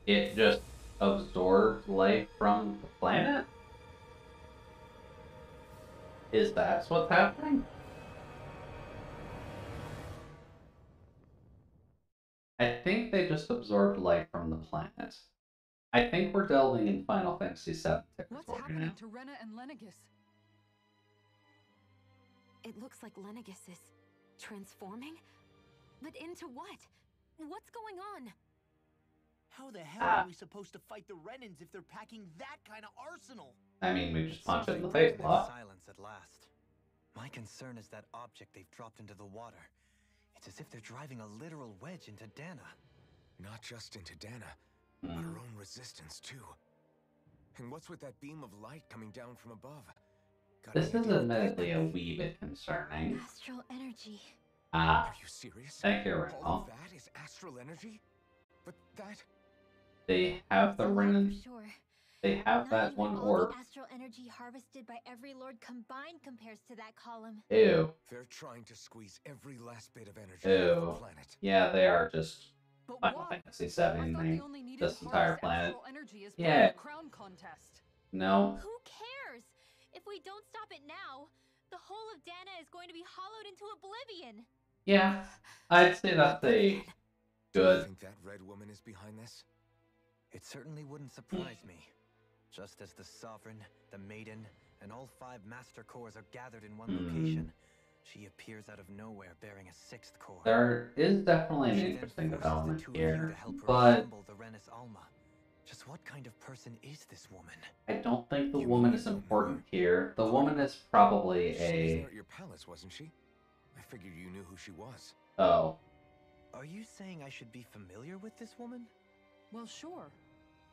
it just absorbed life from the planet? Is that what's happening? I think they just absorbed life from the planet. I think we're delving in Final Fantasy VII What's territory happening now. to Rena and Lenegis? It looks like Lenegis is transforming? But into what? What's going on? How the hell are we supposed to fight the Renans if they're packing that kind of arsenal? I mean, we just punch it in the Seems face like a there's lot. silence at last. My concern is that object they've dropped into the water. It's as if they're driving a literal wedge into Dana. Not just into Dana, but her own resistance too. And what's with that beam of light coming down from above? Got This any is idea? admittedly a wee bit concerning. Astral energy. Ah, Are you serious? thank you, All Renal. of that is astral energy? But that... They have the It's a lot Renan. for sure. They have Not that even one all orb. the astral energy harvested by every lord combined compares to that column. Ew. They're trying to squeeze every last bit of energy out of the Ew. planet. Yeah, they are just But Final why? Fantasy I VII thought thing. they only needed This to entire harvest planet. astral energy as part Yeah. of the crown contest. No. Who cares? If we don't stop it now, the whole of Dana is going to be hollowed into oblivion. Yeah, I'd say that's a Do you good. think that red woman is behind this? It certainly wouldn't surprise me. Just as the Sovereign, the Maiden, and all 5 Master Cores are gathered in one location, she appears out of nowhere bearing a 6th core. There is definitely an She then interesting forces the development 2 of you to here, help her but assemble the Renis Alma. Just what kind of person is this woman? I don't think the You woman mean is you don't know important her? here. The woman is probably She was a... there at your palace, wasn't she? I figured you knew who she was. Oh. Are you saying I should be familiar with this woman? Well, sure.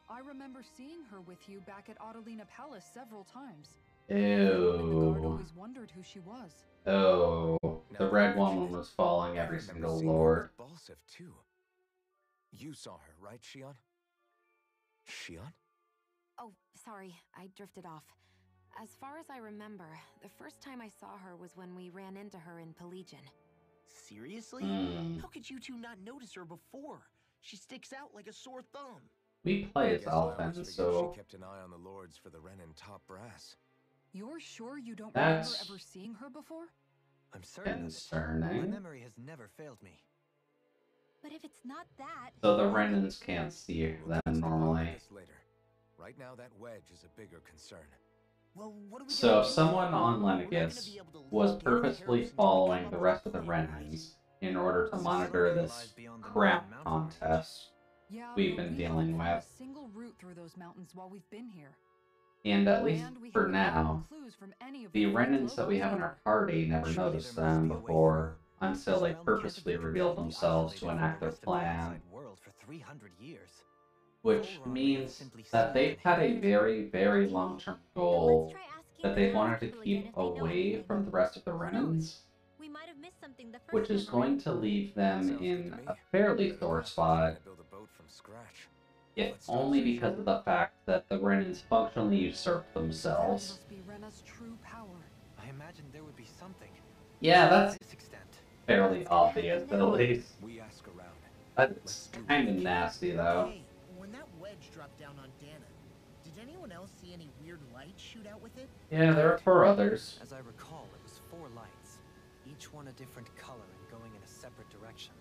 I remember seeing her with you back at Adelina Palace several times. Everyone in the guard Ew. always wondered who she was. Oh. Now The that red you woman mention it, was following I every remember single seeing her lord. with Balsif too. You saw her, right, Shion? Shion? Oh, sorry, I drifted off. As far as I remember, the first time I saw her was when we ran into her in Pelegion. Seriously? Hmm. How could you two not notice her before? She sticks out like a sore thumb. We play as Guess I always Alphen, figured so... she kept an eye on the lords for the Renin top brass. You're sure you don't That's- remember ever seeing her before? I'm certain of it. My Concerning. memory has never failed me. But if it's not that, So the Renans can't see We'll them discuss the normally. problem with this later. Right now, that wedge is a bigger concern. Well, what are we So gonna if do? someone on We're not gonna Lenegus be able to was leave Gary purposely Harrison till we following come the up rest with of a the plan, right? Renans in order to Something monitor lies this beyond the crap northern mountain range. contest Yeah, we've but been we haven't dealing found with, a single route through those mountains while we've been here. and at least And we for haven't gotten now, clues from any of the fake Renans that we locals have in our either. party never Surely noticed there must them be a way before, through. until This they realm can't have purposely been revealed completely themselves to isolated from enact the their rest of the plan, outside world for 300 years. which Volron may have means simply that seen they've and had a hidden. very, very long-term then let's goal try asking that the they wanted to townspeople again keep if they know away anything. from the rest of the Who knows? Renans, We might have missed something the first which is time around. going to leave them Sounds good in to me. a fairly Better sore pass on spot, trying to build a boat from scratch. if Let's start only searching. because of the fact that the Renans functionally usurped That themselves. must be Rena's true power. I imagined there would be something. Yeah, To that's this extent. fairly obvious, at least. We ask around. That's kind of nasty, though. Hey, when that wedge dropped down on Dana, did anyone else see any weird lights shoot out with it? Yeah, there are 4 others. As I recall, it was 4 lights, each one a different color and going in a separate direction.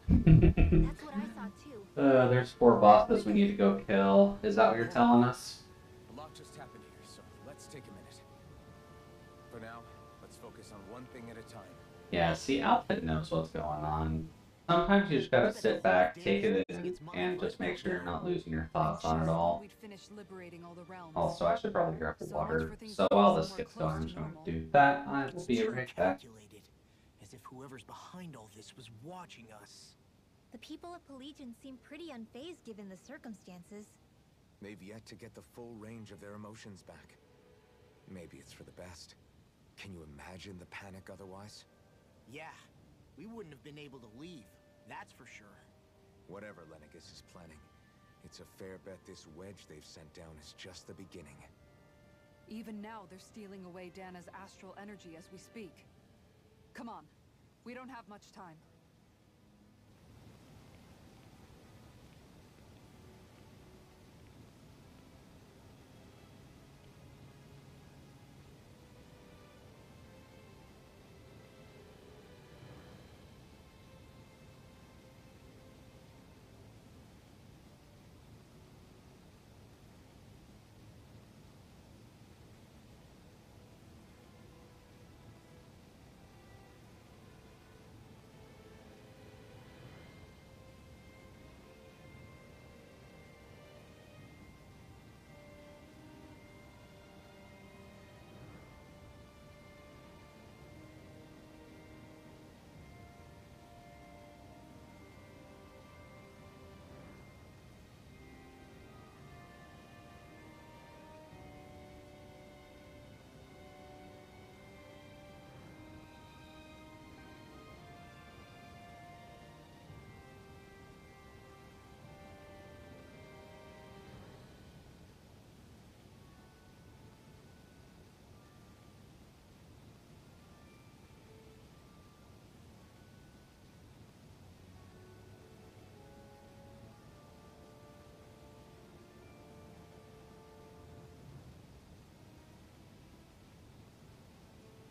That's what I saw too. There's 4 bosses we need to go kill. Is that what you're telling us? A lot just happened here, so let's take a minute. For now, let's focus on one thing at a time. Yeah, see, Outfit knows what's going on. Sometimes you just gotta sit back, take it in, and just make sure you're not losing your thoughts on it all. We'd finished liberating all the realms. Also, I should probably grab the So much water. for things So being while this somewhere gets going, I'm close just to going normal. to do that. I will It's be too right back. calculated, as if whoever's behind all this was watching us. The people of Pelegion seem pretty unfazed given the circumstances. They've yet to get the full range of their emotions back. Maybe it's for the best. Can you imagine the panic otherwise? Yeah, we wouldn't have been able to leave, that's for sure. Whatever Lenegus is planning, it's a fair bet this wedge they've sent down is just the beginning. Even now, they're stealing away Dana's astral energy as we speak. Come on, we don't have much time.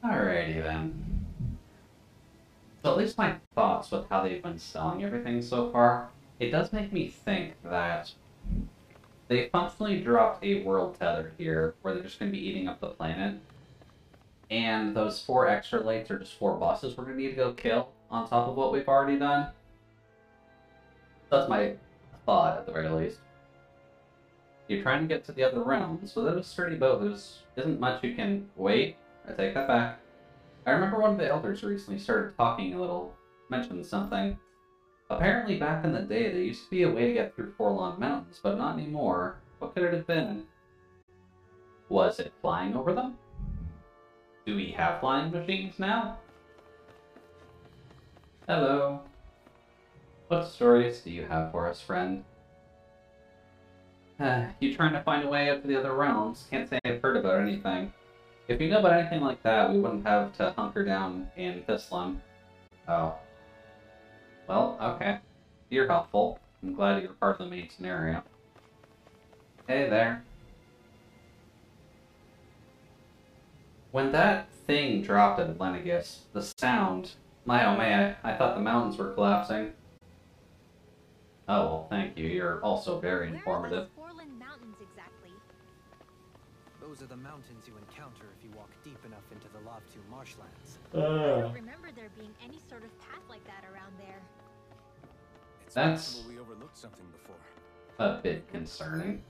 Alrighty then. So at least my thoughts with how they've been selling everything so far, it does make me think that they functionally dropped a world tether here where they're just going to be eating up the planet. And those 4 extra lights are just 4 bosses we're going to need to go kill on top of what we've already done. That's my thought, at the very least. You're trying to get to the other realms. Without a sturdy boat, there isn't much you can... Wait, I take that back. I remember one of the elders recently started talking a little, mentioned something. Apparently back in the day, there used to be a way to get through Forlong Mountains, but not anymore. What could it have been? Was it flying over them? Do we have flying machines now? Hello. What stories do you have for us, friend? You trying to find a way up to the other realms? Can't say I've heard about anything. If you know about anything like that, we wouldn't have to hunker down in Thistlum. Oh. Well, okay. You're helpful. I'm glad you're part of the main scenario. Hey there. When that thing dropped at Atlantis, the sound... My oh my, I thought the mountains were collapsing. Oh, well, thank you. You're also very informative. Where are those Forlong Mountains exactly? Those are the mountains you encounter if you walk deep enough into the Lavtu marshlands. I don't remember there being any sort of path like that around there. It's That's possible we overlooked something before. a bit concerning.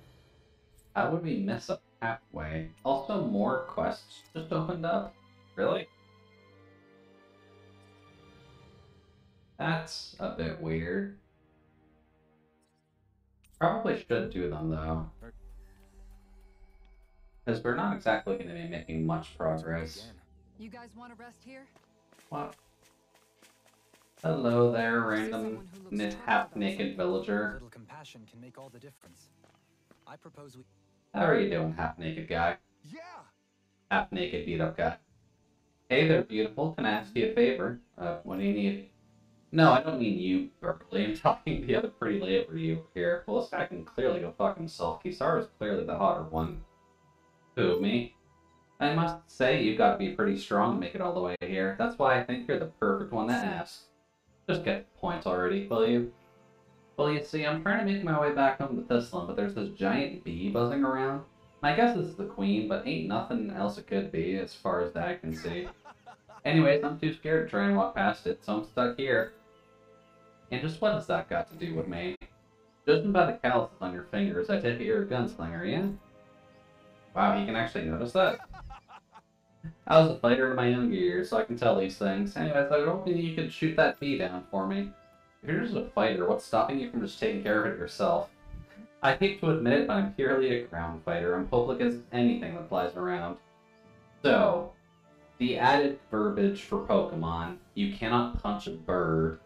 How would we miss a pathway? Also, more quests just opened up? Really? That's a bit weird. Probably should do them, though. Because we're not exactly going to be making much progress. You guys want to rest here? What? Hello there, random half-naked villager. A little compassion can make all the difference. I propose we... How are you doing, half-naked guy? Yeah. Half-naked beat-up guy. Hey there, beautiful. Can I ask you a favor? What do you need? No, I don't mean you, verbally. I'm talking to the other pretty lady you here. Well, this guy can clearly go fuck himself. Kisara is clearly the hotter one. Who, me? I must say, you've got to be pretty strong to make it all the way here. That's why I think you're the perfect one to ask. Just get points already, will you? Well, you see, I'm trying to make my way back home to Thistlum, but there's this giant bee buzzing around. My guess is the queen, but ain't nothing else it could be, as far as I can see. Anyways, I'm too scared to try and walk past it, so I'm stuck here. And just what has that got to do with me? Judging by the calluses on your fingers, I take it you're a gunslinger, yeah? Wow, he can actually notice that? I was a fighter in my younger years, so I can tell these things. Anyways, I was hoping you could shoot that bee down for me. If you're just a fighter, what's stopping you from just taking care of it yourself? I hate to admit it, but I'm purely a ground fighter. I'm public as anything that flies around. So, the added verbiage for Pokemon, you cannot punch a bird.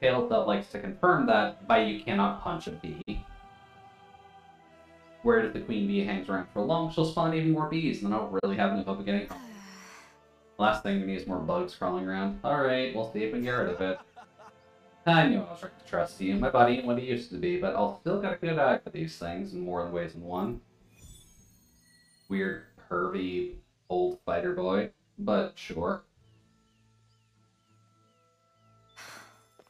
Tailsup likes to confirm that by you cannot punch a bee. Where if the queen bee hangs around for long, she'll spawn even more bees, and then I'll really have no hope of getting home. Last thing we need is more bugs crawling around. Alright, we'll see if we can get rid of it. I knew I was right to trust you. My body ain't what it used to be, but I'll still got a good eye for these things in more ways than one. Weird, pervy, old fighter boy, but sure.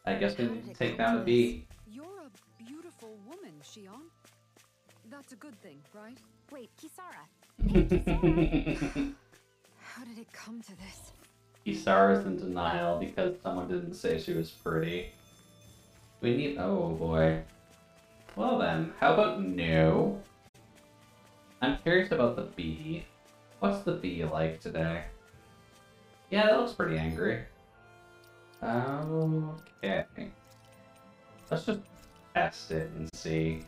I guess we need to take down a bee. You're a beautiful woman, Xion. That's a good thing, right? Wait, Kisara. How did it come to this? Kisara's in denial because someone didn't say she was pretty. We need... Oh, boy. Well then, how about no? I'm curious about the bee. What's the bee like today? Yeah, that looks pretty angry. Okay. Let's just test it and see.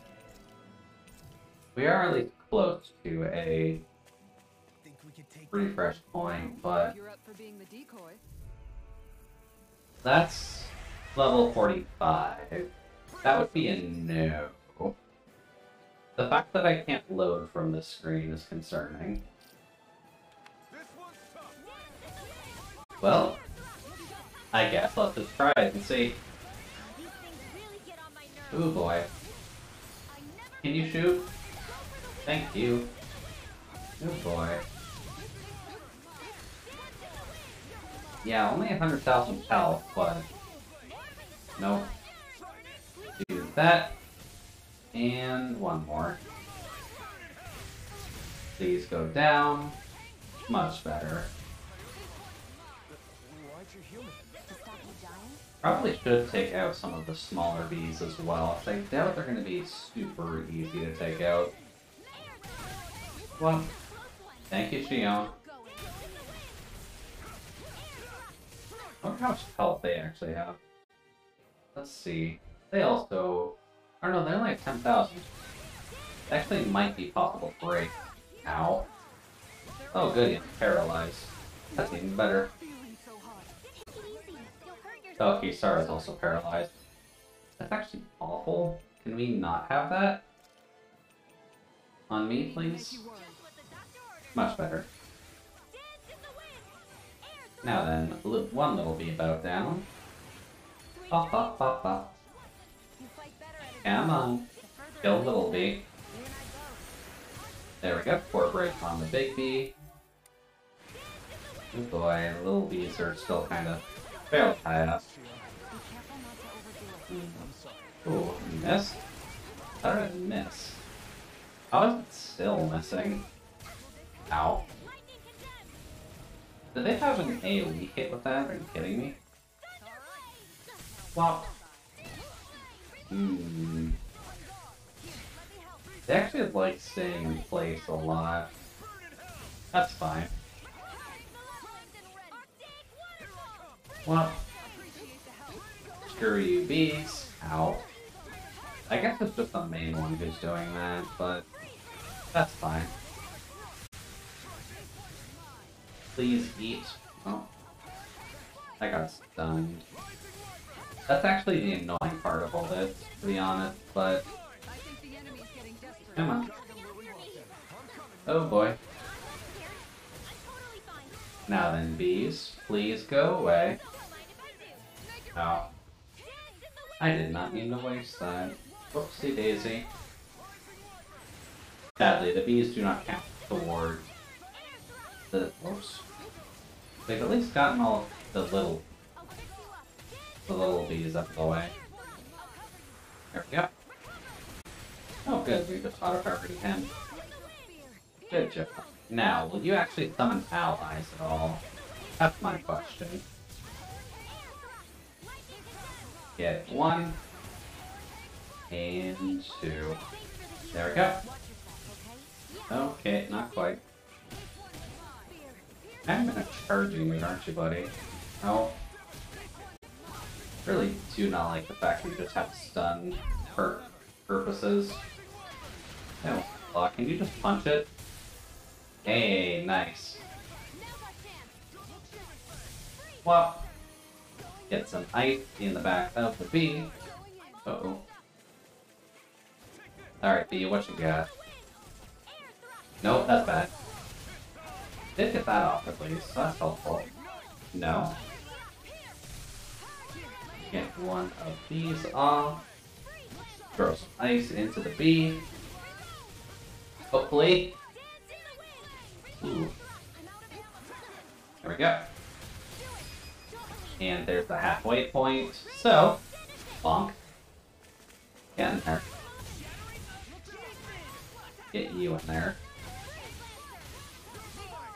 We are at least close to a refresh point, but You're up for being the decoy. that's level 45. That would be a no. The fact that I can't load from this screen is concerning. Well, I guess let's just try it and see. Ooh boy. Can you shoot? Thank you. Oh boy. Yeah, only 100,000 health, but... Nope. Do that. And one more. Please go down. Much better. Probably should take out some of the smaller bees as well. I doubt they're going to be super easy to take out. Well, thank you, Xion. I wonder how much health they actually have. Let's see. They also... I don't know, they only have 10,000. Actually might be possible to break. Ow. Oh good, you're paralyzed. That's even better. Oh, Kisara's also paralyzed. That's actually awful. Can we not have that? On me, please? Much better. Now then, one little bee about down. Pop, pop, pop, pop. Come on. Kill little bee. There we go. 4 break on the big bee. Oh boy, little bees are still kind of fairly high up. Ooh, missed? How did I miss? How is it still missing? Ow. Did they have an AoE hit with that? Are you kidding me? Flop. They actually like staying in place a lot. That's fine. Well, screw you bees. Ow. I guess it's just the main one who's doing that, but that's fine. Please eat. Oh. I got stunned. That's actually the annoying part of all this, to be honest, but... Come on. Oh boy. Now then, bees, please go away. Oh. I did not mean to waste that. Whoopsie daisy. Sadly, the bees do not count toward the... Whoops. They've at least gotten all the little bees up the way. There we go. Oh good, we just auto-targeted him. Good job. Now, will you actually summon allies at all? That's my question. Get 1 and 2. There we go. Okay, not quite. I'm gonna charge you, aren't you, buddy? Oh. Really do not like the fact that you just have stun for purposes. No, can you just punch it? Hey, nice. Well, get some ice in the back of the bee. Uh-oh. Alright, bee, what you got? Nope, that's bad. Did get that off at least, so that's helpful. No. Get one of these off. Throw some ice into the bee. Hopefully. Ooh. There we go. And there's the halfway point. So, bonk. Get in there. Get you in there.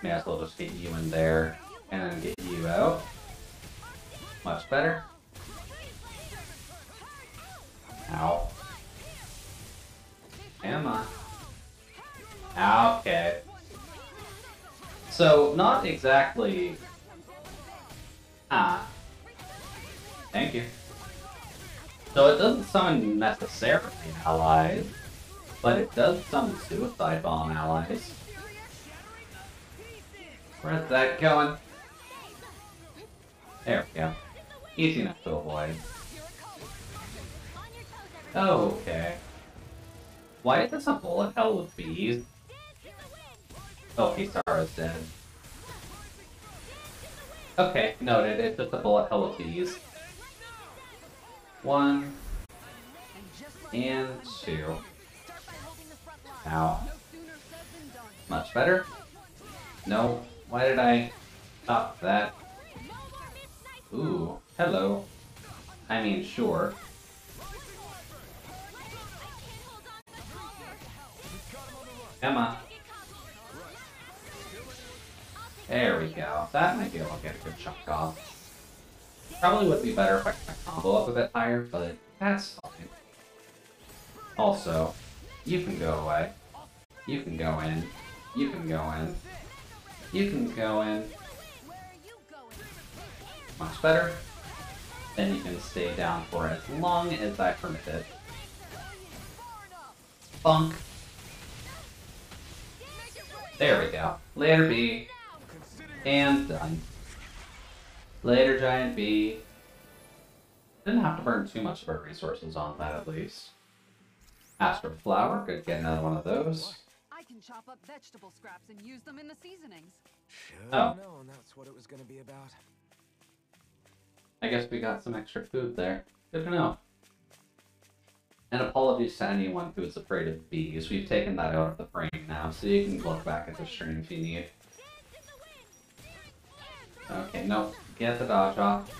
May as well just get you in there and then get you out. Much better. Ow. Come on. Okay. So, not exactly... Thank you. So it doesn't summon necessarily allies, but it does summon Suicide Bomb allies. Where's that going? There we go. Easy enough to avoid. Okay. Why is this a bullet hell with bees? Oh, Kisara's dead. Okay, noted. It's just a bullet hell with bees. 1 and 2. Ow. Much better. No. Why did I stop that? Ooh, hello. I mean, sure. Emma. There we go. That might be able to get a good chunk off. Probably would be better if I could combo up a bit higher, but that's fine. Also, you can go away. You can go in. You can go in. You can go in. Much better. Then you can stay down for as long as I permit it. Bonk. There we go. Later, B. And done. Later, Giant B. Didn't have to burn too much of our resources on that, at least. Astral Flower, good to get another one of those. I can chop up vegetable scraps and use them in the seasonings. Should Oh. known that's what it was gonna be about. I guess we got some extra food there. Good to know. And apologies to anyone who is afraid of bees. We've taken that out of the frame now, so you can look back at the stream if you need. Okay, nope. Get the dodge off.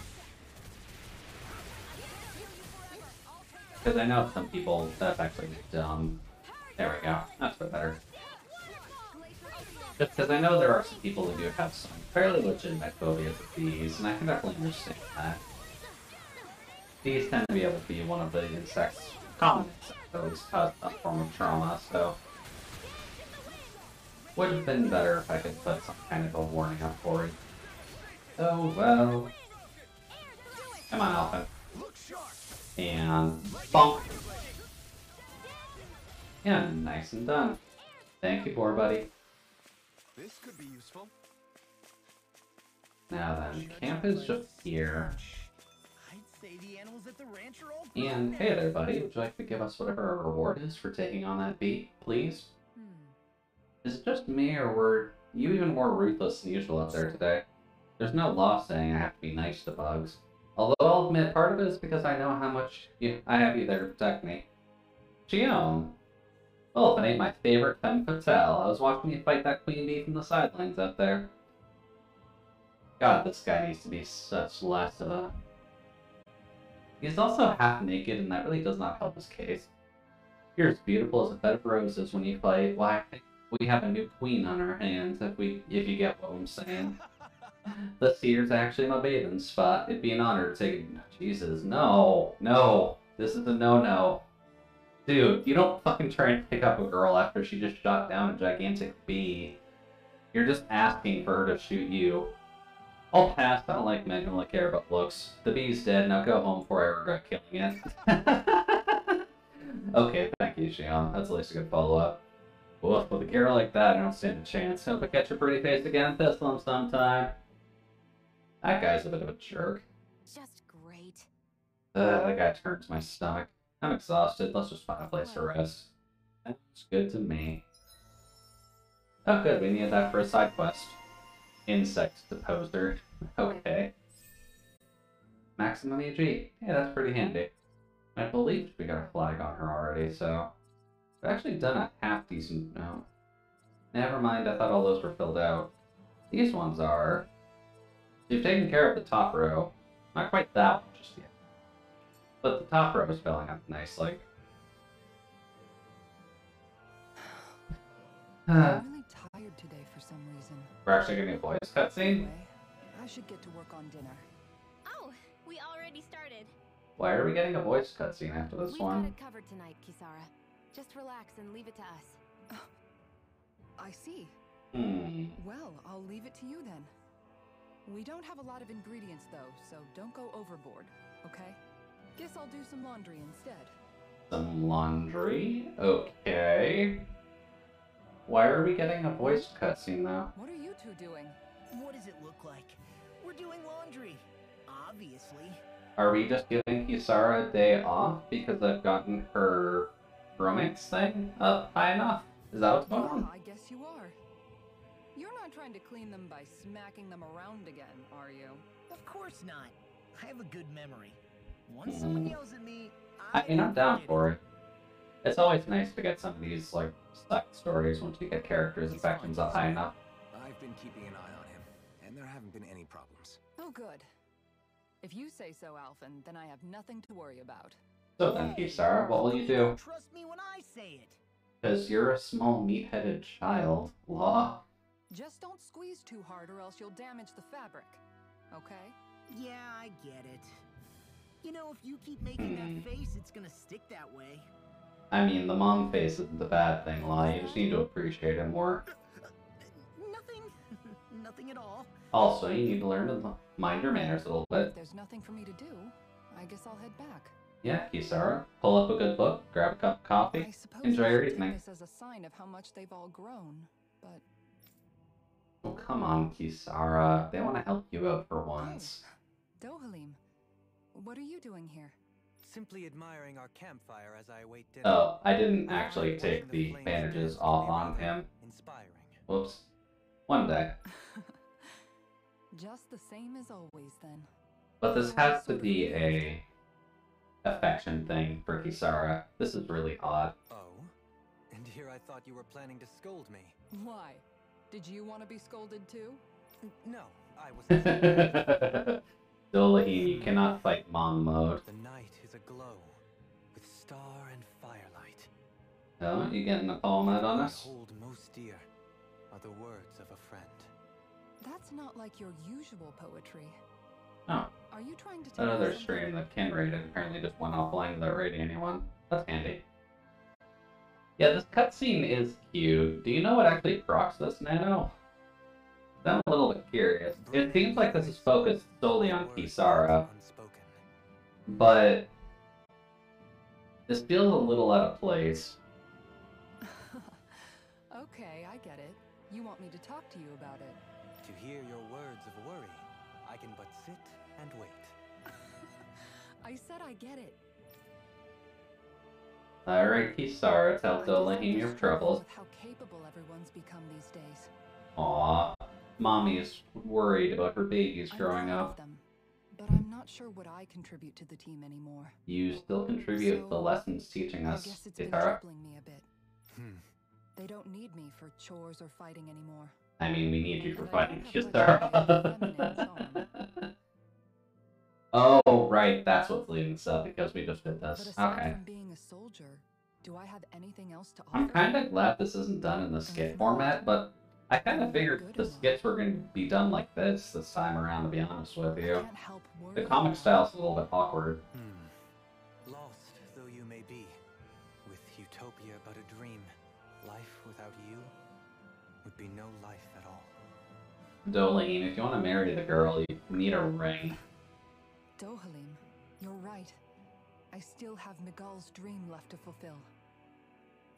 Because I know some people, that's actually dumb. There we go. That's a bit better. Just because I know there are some people who do have some fairly legitimate phobias of bees, and I can definitely understand that. Bees tend to be able to be one of the insects, common insects, that always cause some form of trauma, so... Would have been better if I could put some kind of a warning up for it. Oh well. Come on, Alpha. And bonk. Yeah, nice and done. Thank you, poor buddy. This could be useful. Now then, camp is just here. I'd say the animals at the ranch are all And hey there, buddy. Would you like to give us whatever our reward is for taking on that beat, please? Is it just me, or were you even more ruthless than usual out there today? There's no law saying I have to be nice to bugs. Although I'll admit part of it is because I know how much I have you there to protect me. Gion! Well, if it ain't my favorite femme fatale, I was watching you fight that queen bee from the sidelines out there. God, this guy needs to be such less of a... He's also half naked, and that really does not help his case. You're as beautiful as a bed of roses when you fight. Why, I think we have a new queen on our hands, if you get what I'm saying. This here's actually my bathing spot. It'd be an honor to take... Jesus, no. No. This is a no-no. Dude, you don't fucking try and pick up a girl after she just shot down a gigantic bee. You're just asking for her to shoot you. I'll pass. I don't like men who only care about looks. The bee's dead. Now go home before I regret killing it. Okay, thank you, Xion. That's at least a good follow-up. Woof, with a girl like that, I don't stand a chance. Hope I catch your pretty face again and pistol him sometime. That guy's a bit of a jerk. Just great. That guy turns my stomach. I'm exhausted. Let's just find a place to rest. That's good to me. Oh good, we needed that for a side quest. Insect deposer. Okay. Maximum EG. Yeah, that's pretty handy. I believe we got a flag on her already, so... We've actually done a half-decent... No. Never mind, I thought all those were filled out. These ones are... You've taken care of the top row. Not quite that one just yet. But the top row is filling up nicely. I'm really tired today for some reason. We're actually getting a voice cutscene? Anyway, I should get to work on dinner. Oh, we already started. Why are we getting a voice cutscene after this We've one? got it covered tonight, Kisara. Just relax and leave it to us. I see. Well, I'll leave it to you then. We don't have a lot of ingredients though, so don't go overboard, okay? Guess I'll do some laundry instead. Some laundry? Okay. Why are we getting a voice cutscene though? What are you two doing? What does it look like? We're doing laundry. Obviously. Are we just giving Kisara a day off because I've gotten her romance thing up high enough? Is that what's going on? I guess you are. You're not trying to clean them by smacking them around again, are you? Of course not. I have a good memory. Once someone yells at me, I mean, I'm down for it. It's always nice to get some of these, like, side stories once you get characters' affections up high enough. I've been keeping an eye on him, and there haven't been any problems. Oh, good. If you say so, Alphen, then I have nothing to worry about. So then, Kisara, what will you do? Trust me when I say it. Because you're a small meat-headed child. Law? Just don't squeeze too hard or else you'll damage the fabric. Okay? Yeah, I get it. You know, if you keep making that face, it's gonna stick that way. I mean, the mom face isn't the bad thing, Law. You just need to appreciate it more. Nothing. Nothing at all. Also, you need to learn to mind your manners a little bit. If there's nothing for me to do, I guess I'll head back. Yeah, Kisara, pull up a good book, grab a cup of coffee, I suppose enjoy I your should evening. take this as a sign of how much they've all grown, but... Oh, come on, Kisara. They want to help you out for once. Dohalim, what are you doing here? Simply admiring our campfire as I await dinner. Oh, I didn't actually take the bandages off on him. Inspiring. Whoops. One day. Just the same as always, then. But this has to be a affection thing for Kisara. This is really odd. Oh? And here I thought you were planning to scold me. Why? Did you want to be scolded too? No, I was... Dolaheen, you cannot fight Mom mode. The night is aglow with star and firelight. Oh, you getting a poem out on us? What I hold most dear are the words of a friend. That's not like your usual poetry. Oh. Are you trying to tell That other me stream that Ken rated apparently just went offline without rating anyone. That's handy. Yeah, this cutscene is cute. Do you know what actually procs this, Nano? I'm a little bit curious. It seems like this is focused solely on Kisara, but this feels a little out of place. Okay, I get it. You want me to talk to you about it. To hear your words of worry, I can but sit and wait. I said I get it. Alright, Kisara, tell Dolaheen your troubles. With how capable everyone's become these days. Aww. Mommy is worried about her babies growing up. Them, but I'm not sure what I contribute to the team anymore. You still contribute the lessons teaching us, I guess it's been Kisara. troubling me a bit. They don't need me for chores or fighting anymore. I mean, we need you for And fighting I don't have much Kisara. feminine charm. Oh, right, that's what's leading this up, because we just did But this. aside Okay. from being a soldier, do I have anything else to offer? I'm kind of glad this isn't done in the skit format, but I kind of figured the skits were going to be done like this time around, to be honest with you. Can't help The worrying. comic style's a little bit awkward. Lost though you may be, with utopia but a dream, life without you would be no life at all. Dolaheen, if you want to marry the girl, you need a ring. Dohalim, you're right. I still have Miguel's dream left to fulfill.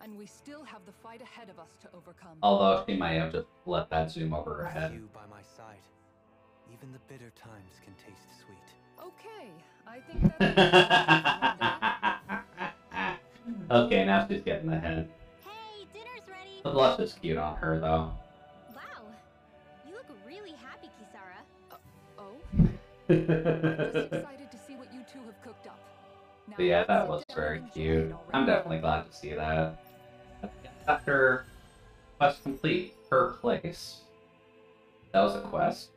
And we still have the fight ahead of us to overcome. Although she might have just let that zoom over her With head. you by my side, even the bitter times can taste sweet. Okay, I think that's... Okay, now she's getting the hint. Hey, dinner's ready. The blush is cute on her, though. Wow, you look really happy, Kisara. Oh? I'm just excited to see what you two have cooked up. Now, But yeah, let's that sit was down very and enjoy cute. it already. I'm definitely glad to see that. After quest complete, her place. That was a quest.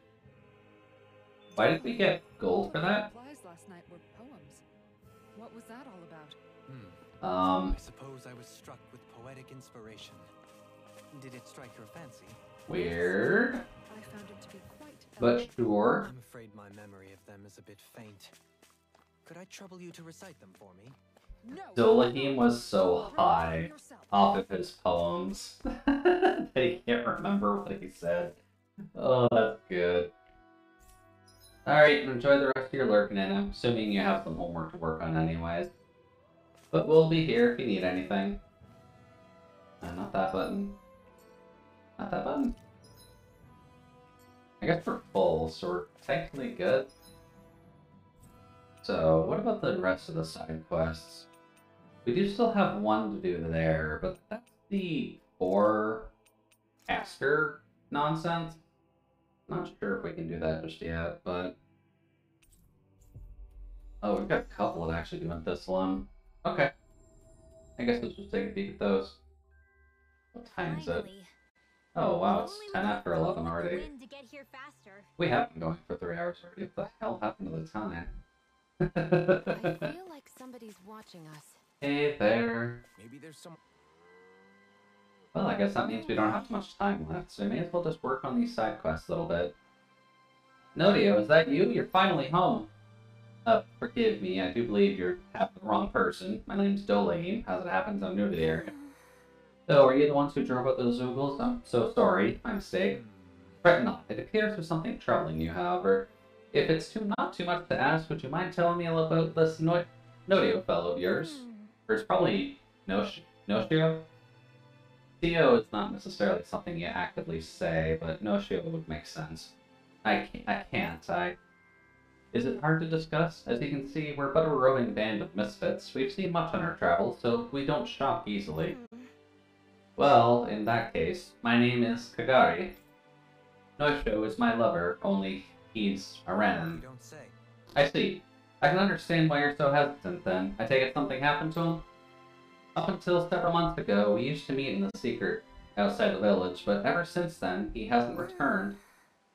Why did we get gold for that? Replies last night were poems. What was that all about? I suppose I was struck with poetic inspiration. Did it strike your fancy? Weird. I found it to be quite But sure. I'm afraid my memory of them is a bit faint. Could I trouble you to recite them for me? No. Dolaheen was so high off of his poems that he can't remember what he said. Oh, that's good. Alright, enjoy the rest of your lurking in. I'm assuming you have some homework to work on anyways. But we'll be here if you need anything. Not that button. Not that button. I guess we're full, so we're technically good. So, what about the rest of the side quests? We do still have one to do there, but that's the forecaster nonsense. Not sure if we can do that just yet, but... Oh, we've got a couple of actually doing this one. Okay. I guess let's just take a peek at those. What time is it? Finally. Oh wow, it's Only 10 with after the 11 wind already. to get here faster. We have been going for 3 hours already. What the hell happened to the time? I feel like somebody's watching us. Hey there. Maybe there's some. Well, I guess that means we don't have much time left, so we may as well just work on these side quests a little bit. Nodio, is that you? You're finally home. Forgive me, I do believe you're half the wrong person. My name's Dolane. As it happens, I'm new to the area. Oh, are you the ones who drove out those Zoogles? I'm so sorry. My mistake. Fret not. It appears there's something troubling you, however. If it's not too much to ask, would you mind telling me a little about this Nodio fellow of yours? Or it's probably Noshio? Theo is not necessarily something you actively say, but Noshio would make sense. I can't. Is it hard to discuss? As you can see, we're but a roving band of misfits. We've seen much on our travels, so we don't shop easily. Well, in that case, my name is Kagari. Noshio is my lover, only he's a Renin. You don't say. I see. I can understand why you're so hesitant then. I take it something happened to him? Up until several months ago, we used to meet in the secret outside the village, but ever since then, he hasn't returned.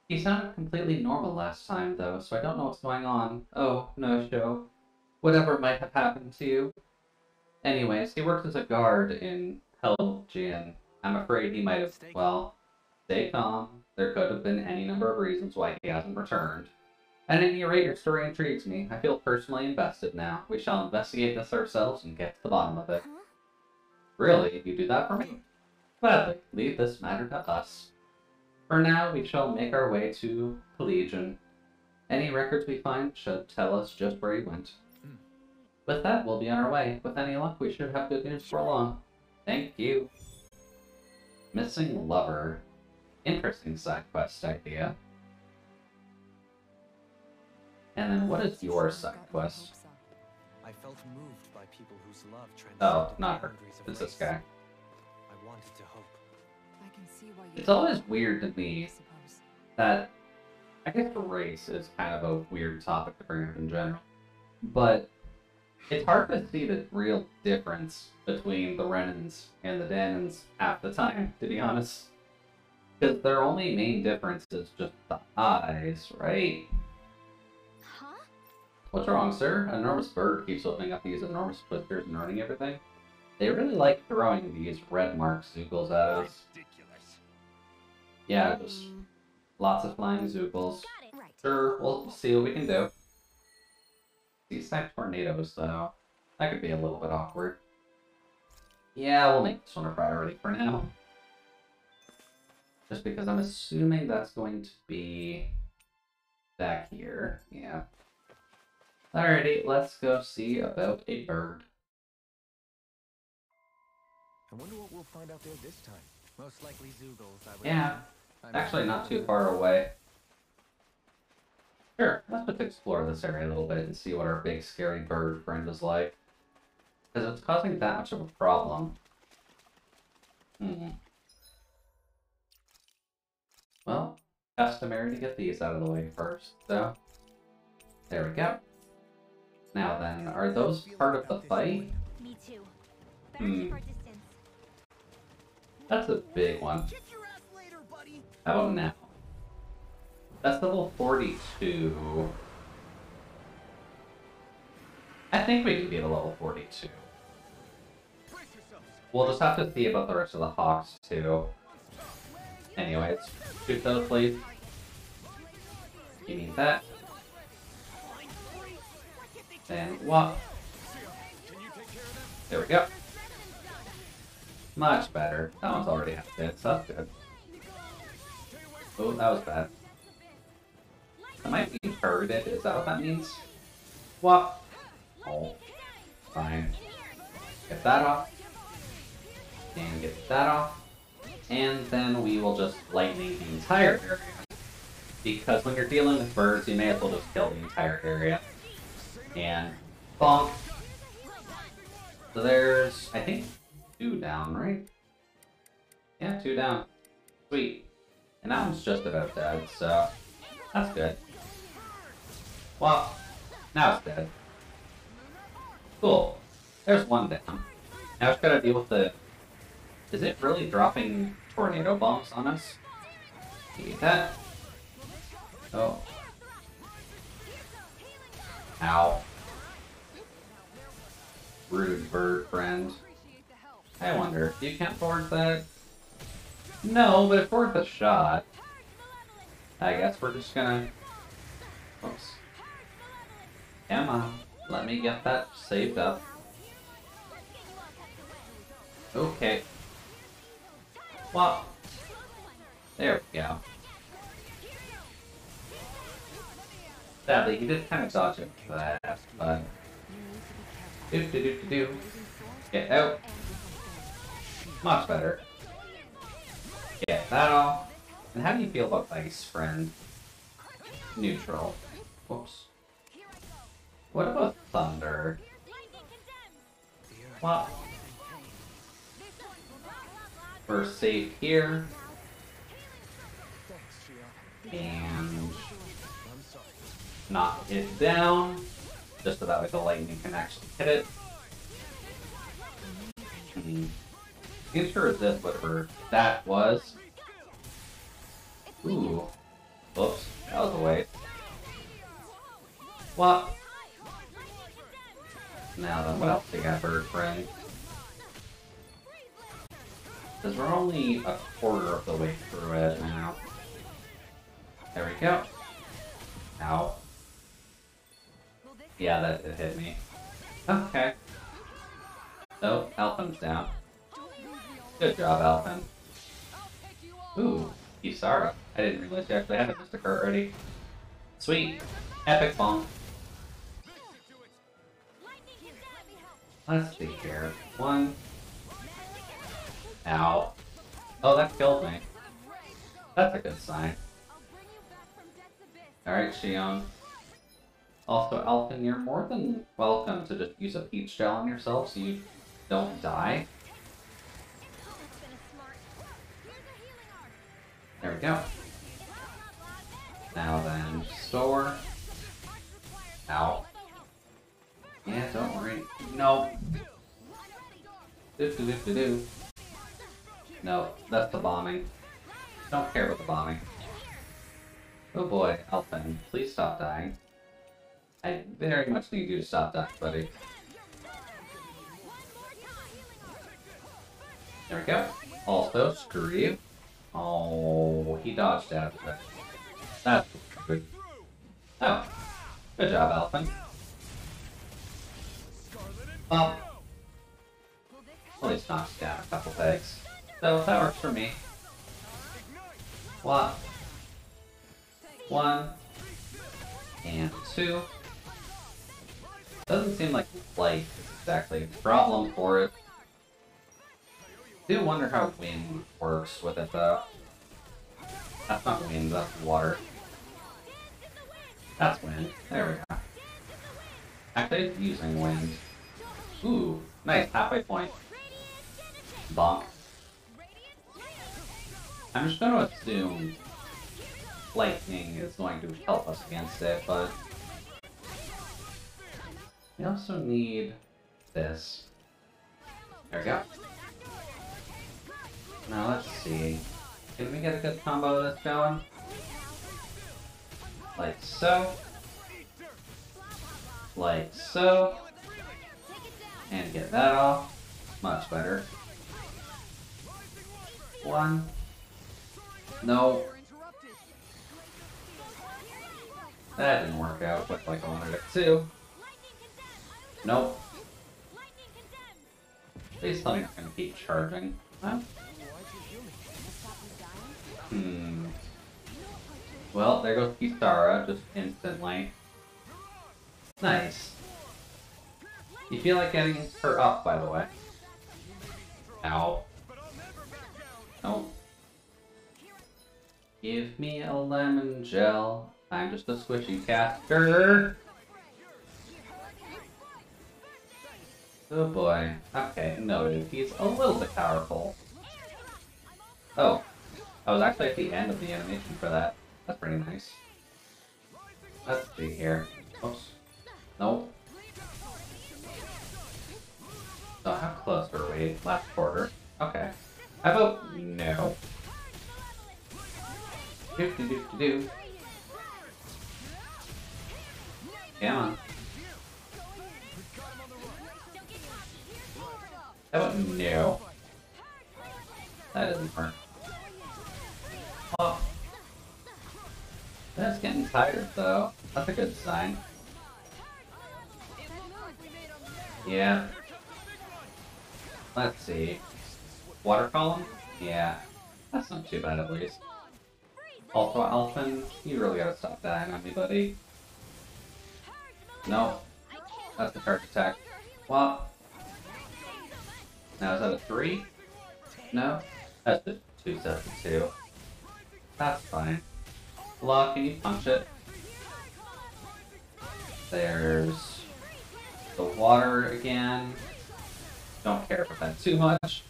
He sounded completely normal last time, though, so I don't know what's going on. Oh, Noshio. Whatever might have happened to you. Anyways, he works as a guard in Helgian. I'm afraid he might have, well, stay calm. There could have been any number of reasons why he hasn't returned. At any rate, your story intrigues me. I feel personally invested now. We shall investigate this ourselves and get to the bottom of it. Really? You do that for me? Gladly. Leave this matter to us. For now, we shall make our way to Collegian. Any records we find should tell us just where he went. With that, we'll be on our way. With any luck, we should have good news for long. Thank you. Missing lover. Interesting side quest idea. And then what is your side quest? I felt moved by people whose love transcended Oh, the not her. boundaries of It's this race. guy. I wanted to hope. I can see why you It's always weird to I me suppose. that I guess race is kind of a weird topic to bring up in general, but it's hard to see the real difference between the Renins and the Danins half the time, to be honest. Because their only main difference is just the eyes, right? Huh? What's wrong, sir? An enormous bird keeps opening up these enormous blisters and running everything. They really like throwing these red mark Zoogles at us. Ridiculous. Yeah, just lots of flying Zoogles. Got it. Right. Sure, we'll see what we can do. These type tornadoes, though, that could be a little bit awkward. Yeah, we'll make this one a priority for now. Just because I'm assuming that's going to be back here. Yeah. Alrighty, let's go see about a bird. I wonder what we'll find out there this time. Most likely Zoogles, I would Yeah, imagine. actually not too far away. Sure, let's just explore this area a little bit and see what our big scary bird friend is like. Because it's causing that much of a problem. Well, customary to get these out of the way first, so there we go. Now then, are those part of the fight? Me too. Better keep our distance. That's a big one. Kick your ass later, buddy. How about now? That's level 42. I think we can beat a level 42. Brace yourselves. We'll just have to see about the rest of the Hawks, too. Anyways, shoot those, please. Give me that. And what? There we go. Much better. That one's already half dead, so that's good. Oh, that was bad. I might be targeted. Is that what that means? What? Oh, fine. Get that off. And get that off. And then we will just lightning the entire area. Because when you're dealing with birds, you may as well just kill the entire area. And bonk. So there's, I think, 2 down, right? Yeah, 2 down. Sweet. And that one's just about dead, so that's good. Well, now it's dead. Cool. There's 1 down. Now it's gotta deal with the... Is it really dropping tornado bombs on us. Eat that. Oh. Ow. Rude bird friend. I wonder, you can't forward that? No, but it's worth a shot. I guess we're just gonna... Oops. Come on, let me get that saved up. Okay. Well, there we go. Sadly, he did kind of dodge it for that, but... Do. Get out. Much better. Get that off. And how do you feel about ice, friend? Neutral. Whoops. What about thunder? Well, we're safe here. And knock it down. Just so that way the lightning can actually hit it. Answer is this, whatever that was. Ooh. Whoops. That was a waste. What? Now then, what else do you got, bird friend? Because we're only a quarter of the way through it now. There we go. Ow. Yeah, that did hit me. Okay. Oh, Alphen's down. Good job, Alphen. Ooh, Kisara. I didn't realize you actually had a Mystic already. Sweet. Epic bomb. Let's see here. One. Ow. Oh, that killed me. That's a good sign. Alright, Xion. Also, Alphen, you're more than welcome to just use a peach gel on yourself so you don't die. There we go. Now then, store. Ow. Yeah, don't worry. No. Do. No, that's the bombing. Don't care about the bombing. Oh boy, Alphen, please stop dying. I very much need you to stop dying, buddy. There we go. Also, screw you. Oh, he dodged out of it. That's good. Oh, good job, Alphen. Well, at least knocks down a couple pegs. So that works for me. What? 1 and 2. Doesn't seem like light is exactly the problem for it. I do wonder how wind works with it though. That's not wind, that's water. That's wind. There we go. Actually, it's using wind. Ooh, nice, halfway point. Bonk. I'm just going to assume lightning is going to help us against it, but we also need this. There we go. Now let's see. Can we get a good combo of this going? Like so. Like so. And get that off. Much better. 1. No. That didn't work out quite like I wanted it to. Nope. Please tell me I'm gonna keep charging. Huh? Well, there goes Kisara, just instantly. Nice. You feel like getting her up, by the way. Ow. Oh. Give me a lemon gel. I'm just a squishy caster. Oh boy. Okay, noted. He's a little bit powerful. Oh. I was actually at the end of the animation for that. That's pretty nice. Let's see here. Oops. Nope. So how close were we? Last quarter. Okay. How about no? Do. Come on. How about no? That doesn't work. Oh. That's getting tired though. That's a good sign. Yeah. Let's see. Water column? Yeah. That's not too bad at least. Also, Elfin, you really gotta stop dying on me, buddy. No. That's a charge attack. Well. Now is that a 3? No? That's a 272. That's fine. Law, can you punch it? There's the water again. Don't care about that too much.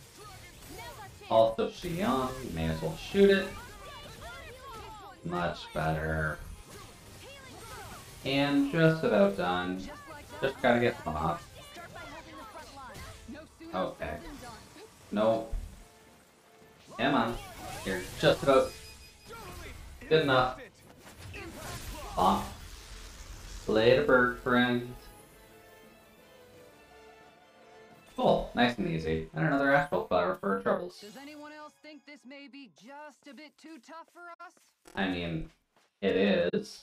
Also, Xion, you may as well shoot it. Much better. And just about done. Just gotta get them off. Okay. No. Come on. You're just about good enough. Bonk. Slay the bird, friend. Cool. Nice and easy. And another astral flower for our troubles. Does anyone else think this may be just a bit too tough for us? I mean, it is.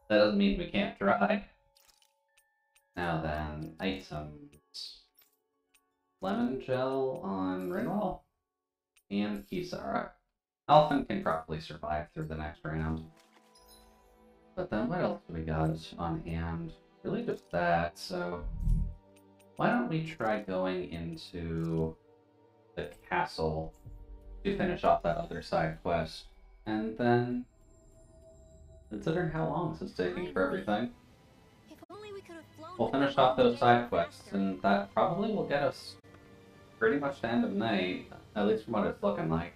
That doesn't mean we can't try. Now then, items. Lemon gel on Rinwell and Kisara. Elfin can probably survive through the next round. But then what else do we got on hand? Really just that, so why don't we try going into the castle to finish off that other side quest, and then considering how long this is taking for everything, we'll finish off those side quests, and that probably will get us pretty much to the end of night, at least from what it's looking like.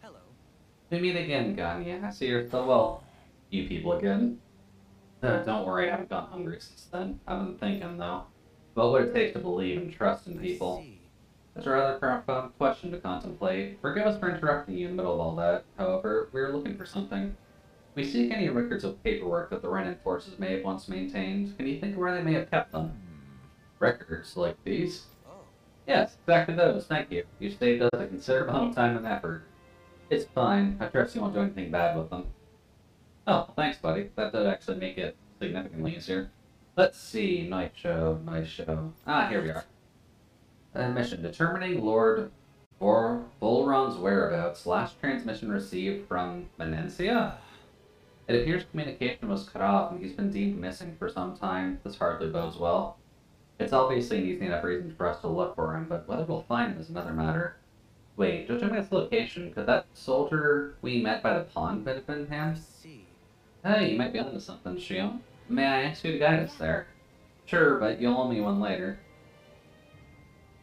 Hello. We meet again, Gun. Yeah, I see you're still well. You people again. Don't worry, I haven't gone hungry since then. I've been thinking, though, about what it takes to believe and trust in people. It's a rather profound question to contemplate. Forgive us for interrupting you in the middle of all that. However, we are looking for something. We seek any records of paperwork that the Renan forces may have once maintained. Can you think of where they may have kept them? Records like these? Yes, exactly those. Thank you. You saved us a considerable amount of time and effort. It's fine. I trust you won't do anything bad with them. Oh, thanks, buddy. That did actually make it significantly easier. Let's see. Night show. Ah, here we are. Mission. Determining Lord Volron's whereabouts. Last transmission received from Menencia? It appears communication was cut off and he's been deemed missing for some time. This hardly bodes well. It's obviously an easy enough reason for us to look for him, but whether we'll find him is another matter. Wait, judging by its location, could that soldier we met by the pond have been him? Hey, you might be onto something, Xion. May I ask you to guide us there? Sure, but you'll owe me one later.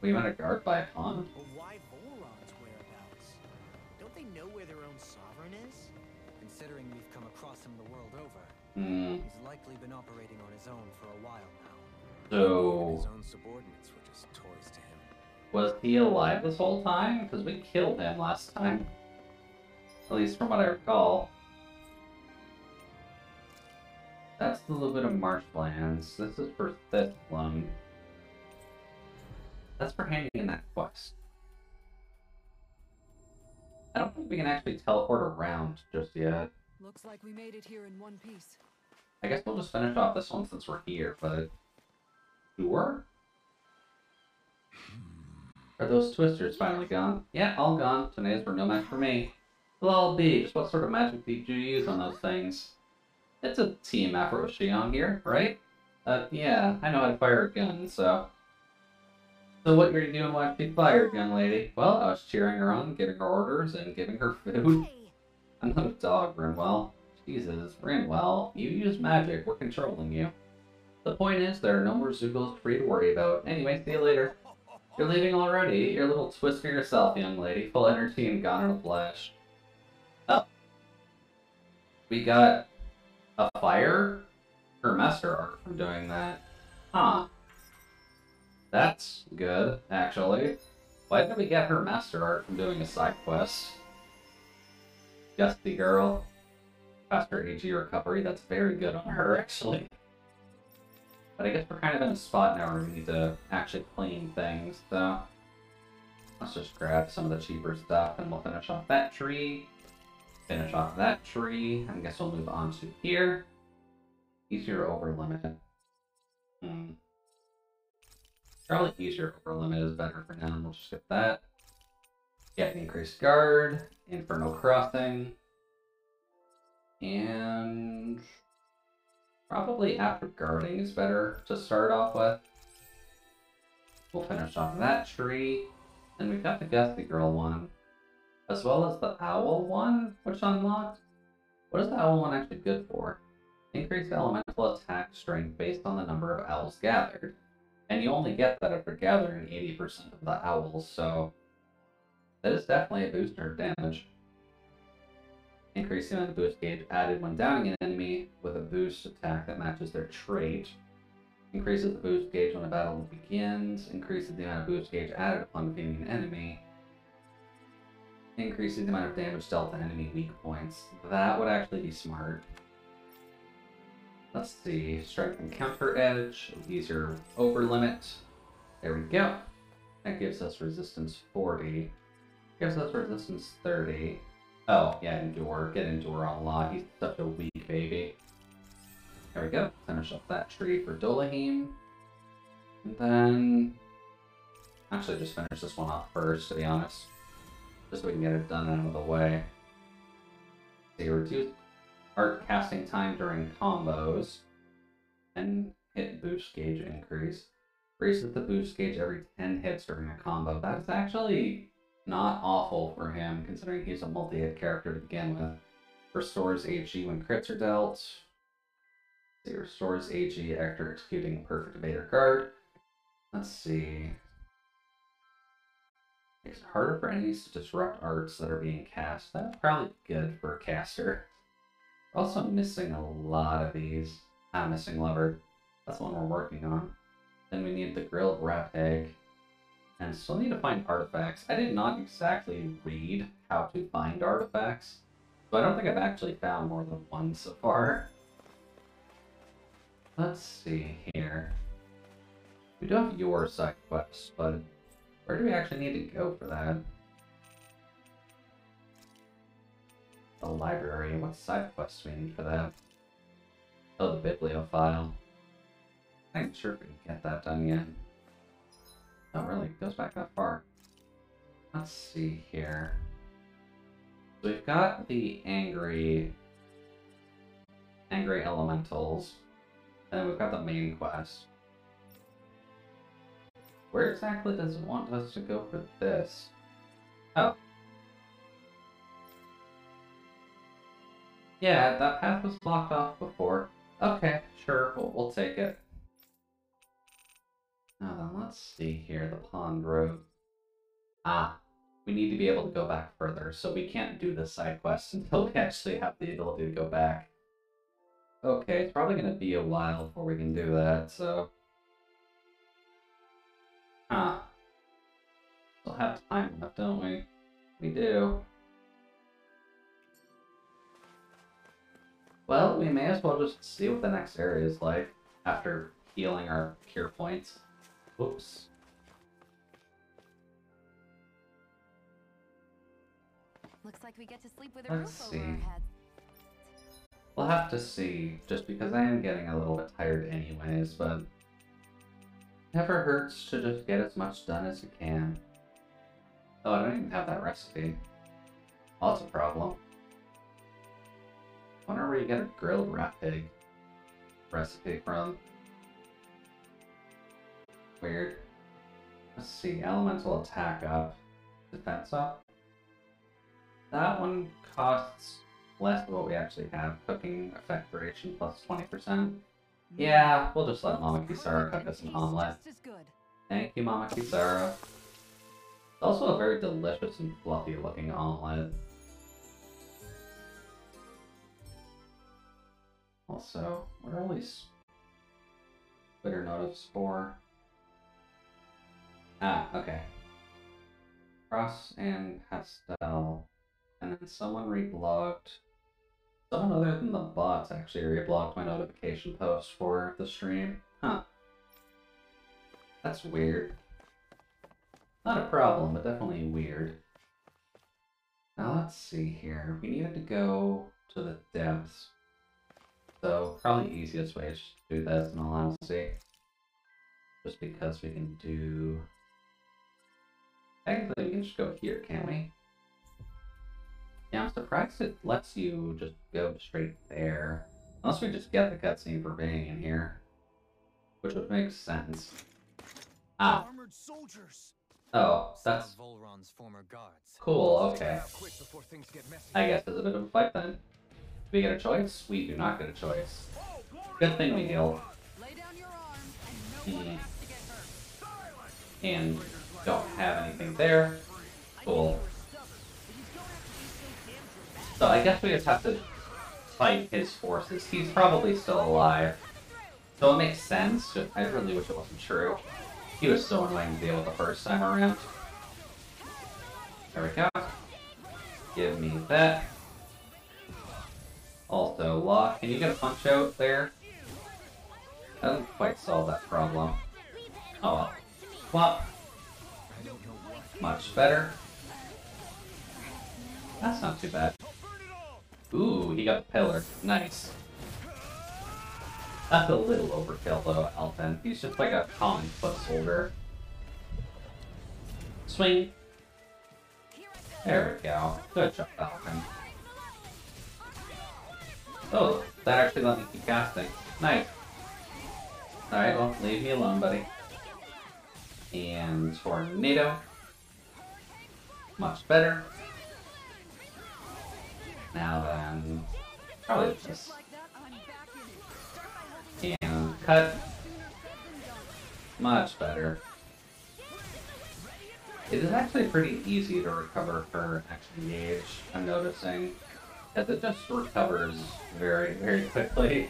We met a guard by a pond. But why Volron's whereabouts? Don't they know where their own sovereign is? Considering we've come across him the world over, He's likely been operating on his own for a while now. So, His own subordinates were just toys to him. was he alive this whole time? Because we killed him last time. At least from what I recall. That's a little bit of marshlands. This is for Thistlam. That's for handing in that quest. I don't think we can actually teleport around just yet. Looks like we made it here in one piece. I guess we'll just finish off this one since we're here, but... Sure? Are those twisters finally gone? Yeah, all gone. Tornadoes were no match for me. Well, I'll be. Just what sort of magic did you use on those things? It's a team effort with Xion here, right? Yeah, I know how to fire a gun, so... So what you're doing while she fired, young lady? Well, I was cheering her on, giving her orders, and giving her food. I'm not a dog, Rinwell. Jesus, Rinwell, you use magic, we're controlling you. The point is, there are no more Zeugles for you to worry about. Anyway, see you later. You're leaving already? You're a little twist for yourself, young lady. Full energy and gone in a flash. Oh. We got a fire or master art from doing that. Huh. That's good, actually. Why did we get her master art from doing a side quest? Gusty girl. Faster AG recovery, that's very good on her, actually. But I guess we're kind of in a spot now where we need to actually clean things, so... Let's just grab some of the cheaper stuff and we'll finish off that tree. Finish off that tree. I guess we'll move on to here. Easier over limit. Probably easier over limit is better for now. We'll just get that. Get increased guard. Inferno Crossing. And... probably after guarding is better to start off with. We'll finish off that tree. Then we've got the Gusty Girl one. As well as the Owl one, which unlocked. What is the Owl one actually good for? Increase elemental attack strength based on the number of owls gathered. And you only get that after gathering 80% of the owls, so that is definitely a booster damage. Increase the amount of boost gauge added when downing an enemy with a boost attack that matches their trait. Increases the boost gauge when a battle begins. Increases the amount of boost gauge added upon defeating an enemy. Increases the amount of damage dealt to enemy weak points. That would actually be smart. Let's see. Strength and counter edge. Easier over limit. There we go. That gives us resistance 40. Gives us resistance 30. Oh, yeah, endure. Get endure on lot. He's such a weak baby. There we go. Finish up that tree for Dolahim. And then... actually, just finish this one off first, to be honest. Just so we can get it done out of the way. See, reduce art casting time during combos. And hit boost gauge increase. Increases the boost gauge every 10 hits during a combo. That's actually not awful for him, considering he's a multi-hit character to begin with. Restores AG when crits are dealt. See, restores AG after executing a perfect evader card. Let's see. Makes it harder for enemies to disrupt arts that are being cast. That's probably good for a caster. We're also missing a lot of these. I'm missing Lever. That's the one we're working on. Then we need the grilled rat egg. And still need to find artifacts. I did not exactly read how to find artifacts, so I don't think I've actually found more than one so far. Let's see here. We do have your side quests, but where do we actually need to go for that? The library. What side quests do we need for that? Oh, the bibliophile. I ain't sure if we can get that done yet. Oh, really? It goes back that far. Let's see here. So we've got the angry elementals. And then we've got the main quest. Where exactly does it want us to go for this? Oh. Yeah, that path was blocked off before. Okay, sure, we'll take it. Now then, let's see here, the pond road. Ah, we need to be able to go back further, so we can't do the side quest until we actually have the ability to go back. Okay, it's probably going to be a while before we can do that, so... We'll have time left, don't we? We do. Well, we may as well just see what the next area is like after healing our cure points. Whoops. Looks like we get to sleep with a roof over our heads. We'll have to see, just because I am getting a little bit tired anyways, but never hurts to just get as much done as you can. Oh, I don't even have that recipe. Well, that's a problem. I wonder where you get a grilled rat pig recipe from. Weird. Let's see, elemental attack up, defense up. That one costs less than what we actually have. Cooking effect duration plus 20%. Yeah, we'll just let Mama Kisara cook us an omelet. Thank you, Mama Kisara. It's also a very delicious and fluffy looking omelet. Also, what are all these Twitter notices for? Ah, okay. Cross and Pastel. And then someone reblogged. Someone other than the bots actually reblogged my notification post for the stream. Huh. That's weird. Not a problem, but definitely weird. Now let's see here. We needed to go to the depths. So probably the easiest way is just to do this in all honesty. Just because we can do... Technically we can just go here, can't we? Yeah, I'm surprised it lets you just go straight there. Unless we just get the cutscene for being in here. Which would make sense. Ah. Armored soldiers. Oh, that's Volron's former guards. cool, okay. I guess it's a bit of a fight then. Do we get a choice? We do not get a choice. Good thing we heal. Lay down your arm and no one has to get hurt. And don't have anything there. Cool. So I guess we just have to fight his forces. He's probably still alive. So it makes sense. I really wish it wasn't true. He was so annoying to deal with the first time around. There we go. Give me that. Also, Locke, can you get a punch out there? Doesn't quite solve that problem. Oh well. Well, much better. That's not too bad. Ooh, he got the pillar. Nice. That's a little overkill though, Alton. He's just like a common foot soldier. Swing. There we go. Good job, Alton. Oh, that actually let me keep casting. Nice. Alright, well, leave me alone, buddy. And Tornado. Much better. Now then, probably just... And cut. Much better. It is actually pretty easy to recover her action gauge, I'm noticing. Because it just recovers very, very quickly.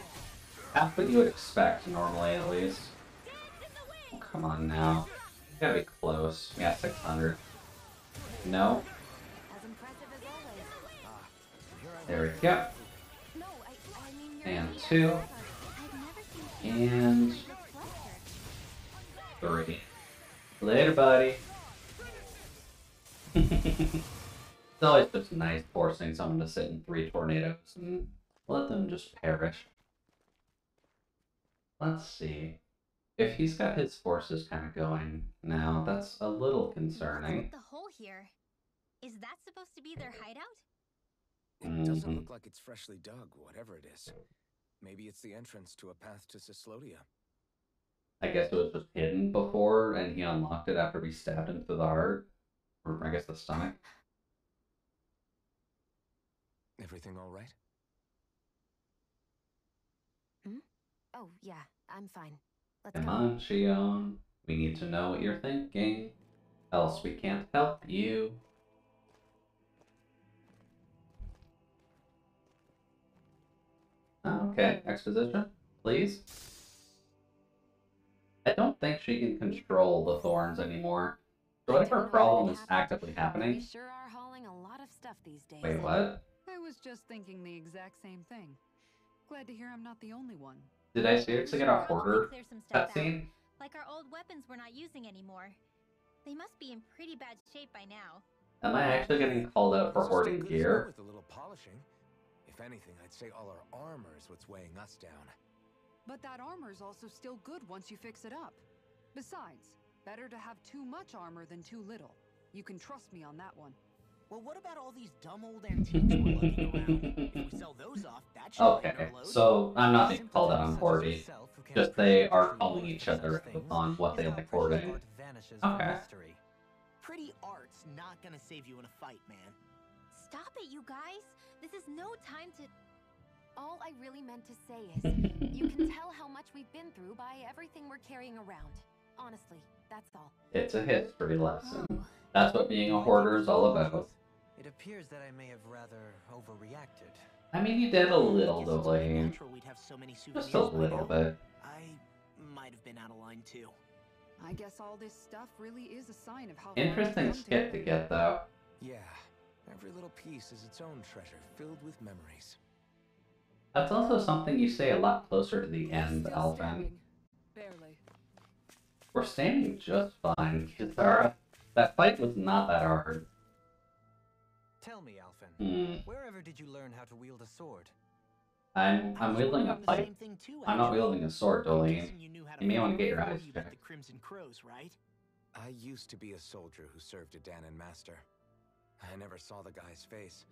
Half what you would expect, normally at least. Oh, come on now. You gotta be close. Yeah, 600. No? There we go. And 2. And 3. Later, buddy. It's always just nice forcing someone to sit in 3 tornadoes and let them just perish. Let's see. If he's got his forces kind of going now, that's a little concerning. The hole here. Is that supposed to be their hideout? It doesn't look like it's freshly dug, whatever it is. Maybe it's the entrance to a path to Cyslodia. I guess it was just hidden before, and he unlocked it after we stabbed him through the heart. Or I guess the stomach. Everything all right? Hmm? Oh, yeah, I'm fine. Let's Come go. on, Shion. We need to know what you're thinking. Else we can't help you. Okay, exposition, please. I don't think she can control the thorns anymore. So whatever problem is actively We happening. sure are hauling a lot of stuff these days. Wait, what? I was just thinking the exact same thing. Glad to hear I'm not the only one. Did I seriously get a hoarder Clear some stuff out. cutscene? Like our old weapons we're not using anymore. They must be in pretty bad shape by now. Am I actually getting called out for Those are hoarding still good gear? With a little polishing. If anything, I'd say all our armor is what's weighing us down. But that armor's also still good once you fix it up. Besides, better to have too much armor than too little. You can trust me on that one. Well, what about all these dumb old antiques we're lugging around? If we sell those off, that should lighten Okay, our load. so I'm not being called out on hoarding. Just they are calling each other on what they like hoarding. Okay. Pretty art's not gonna save you in a fight, man. Stop it, you guys! This is no time to... All I really meant to say is, you can tell how much we've been through by everything we're carrying around. Honestly, that's all. It's a history lesson. That's what being a hoarder is all about. It appears that I may have rather overreacted. I mean, you did a little, Guess it's though, only Lane. natural we'd have so many Just a souvenirs by little now. bit. I might have been out of line too. I guess all this stuff really is a sign of how Interesting skit to get, though. Yeah, every little piece is its own treasure, filled with memories. That's also something you say a lot closer to the end, Still Alvin. standing. Barely. We're standing just fine, Kisara. That fight was not that hard. Tell me, Alphen, Hmm. wherever did you learn how to wield a sword? I'm wielding a pipe. I'm not wielding a sword, Dolene. You may want to get your eyes The checked. Crimson Crows, right? I used to be a soldier who served a Dahnan master. I never saw the guy's face,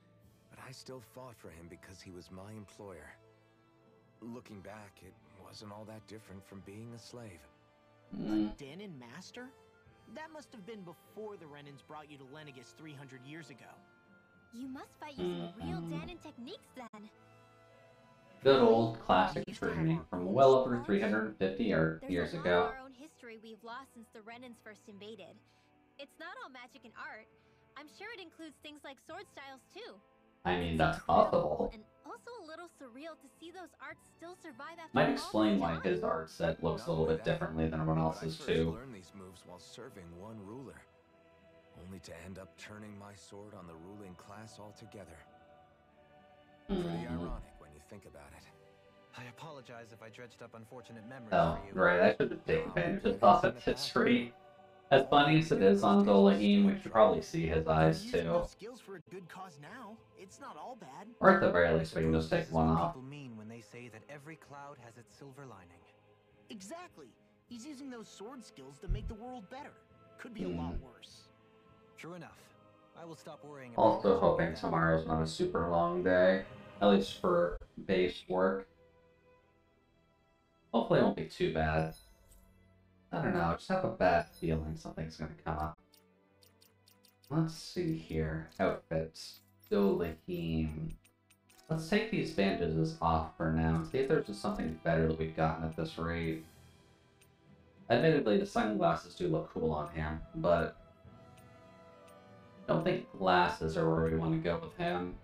but I still fought for him because he was my employer. Looking back, it wasn't all that different from being a slave. Hmm. Dahnan Master? That must have been before the Renans brought you to Lenegis 300 years ago. You must fight using real Dahnan techniques then. Good old classic training from well over 350 There's years a lot ago. of our own history we've lost since the Renans first invaded. It's not all magic and art. I'm sure it includes things like sword styles too. I mean, that's Incredible possible. and also a little surreal to see those arts still survive after Might all explain this why time. his art set looks a little bit differently than everyone else's I first too. learned these moves while serving one ruler, only to end up turning my sword on the ruling class altogether. Pretty ironic when you think about it. I apologize if I dredged up unfortunate memories Oh, for you. right, I should have taken advantage of Tophet's history. As funny as it is on Dolaheen, we should probably see his eyes Using too. those skills for a good cause now. It's not all bad. Or at the very least, we can just This take is one what off. people mean when they say that every cloud has its silver lining. Exactly. He's using those sword skills to make the world better. Could be a lot worse. True enough. I will stop worrying about Also it. hoping tomorrow's not a super long day, at least for base work. Hopefully it won't be too bad. I don't know, I just have a bad feeling something's gonna come up. Let's see here. Outfits. Dolaheen. Let's take these bandages off for now and see if there's just something better that we've gotten at this rate. Admittedly, the sunglasses do look cool on him, but I don't think glasses are where we want to go with him.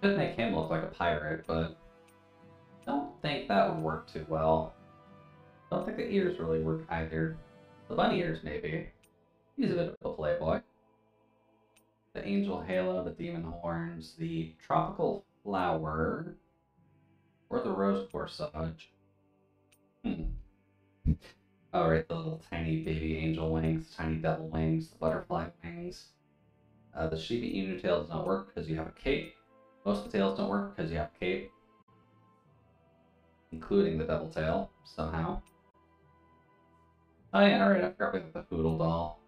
Could make him look like a pirate, but I don't think that would work too well. I don't think the ears really work either. The bunny ears, maybe. He's a bit of a playboy. The angel halo, the demon horns, the tropical flower, or the rose corsage. Alright, the little tiny baby angel wings, tiny devil wings, the butterfly wings. The Shiba Inu tails don't work because you have a cape. Most of the tails don't work because you have a cape. Including the devil tail, somehow. Oh yeah, alright, I forgot we have the poodle doll.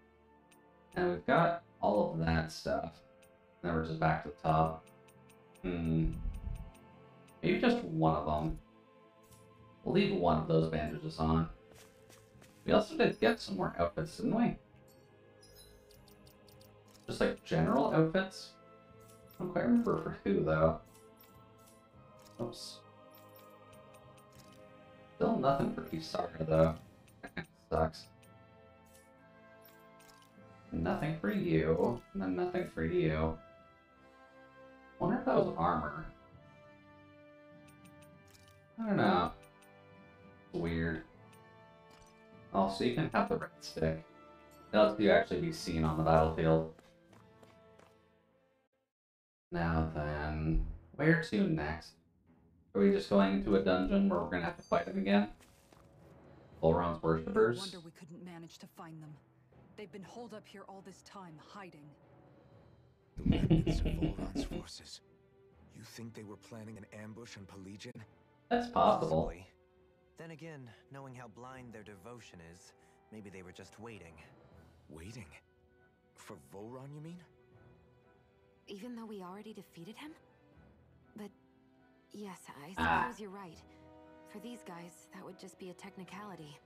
And we've got all of that stuff. Then we're just back to the top. Maybe just one of them. We'll leave one of those bandages on. We also did get some more outfits, didn't we? Just like general outfits? I don't quite remember for who, though. Oops. Still nothing for Kisara, though. Sucks. Nothing for you, and then nothing for you. Wonder if that was armor. I don't know. Weird. Oh, so you can have the red stick. It lets you actually be seen on the battlefield. Now then, where to next? Are we just going into a dungeon where we're gonna have to fight him again? Volron's No worshippers? wonder we couldn't manage to find them. They've been holed up here all this time, hiding. The remnants of Volron's forces. You think they were planning an ambush on Pelegion? That's possible. Possibly. Then again, knowing how blind their devotion is, maybe they were just waiting. Waiting? For Volron, you mean? Even though we already defeated him? But yes, I suppose you're right. For these guys, that would just be a technicality.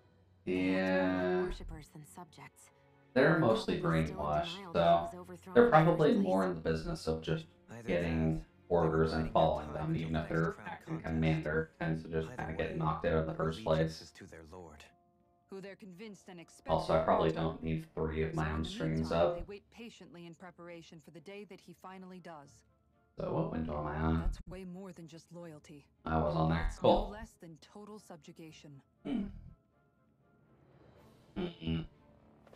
Yeah. Worshippers than subjects. They're mostly brainwashed, so they're probably more in the business of just getting orders and following them, even if their acting commander tends to just kind of get knocked out in the first place. To their lord. Who they're convinced and expect. Also, I probably don't need 3 of my own streams up. They wait patiently in preparation for the day that he finally does. So what window am I on? That's way more than just loyalty. I was on there. It's no Cool. less than total subjugation.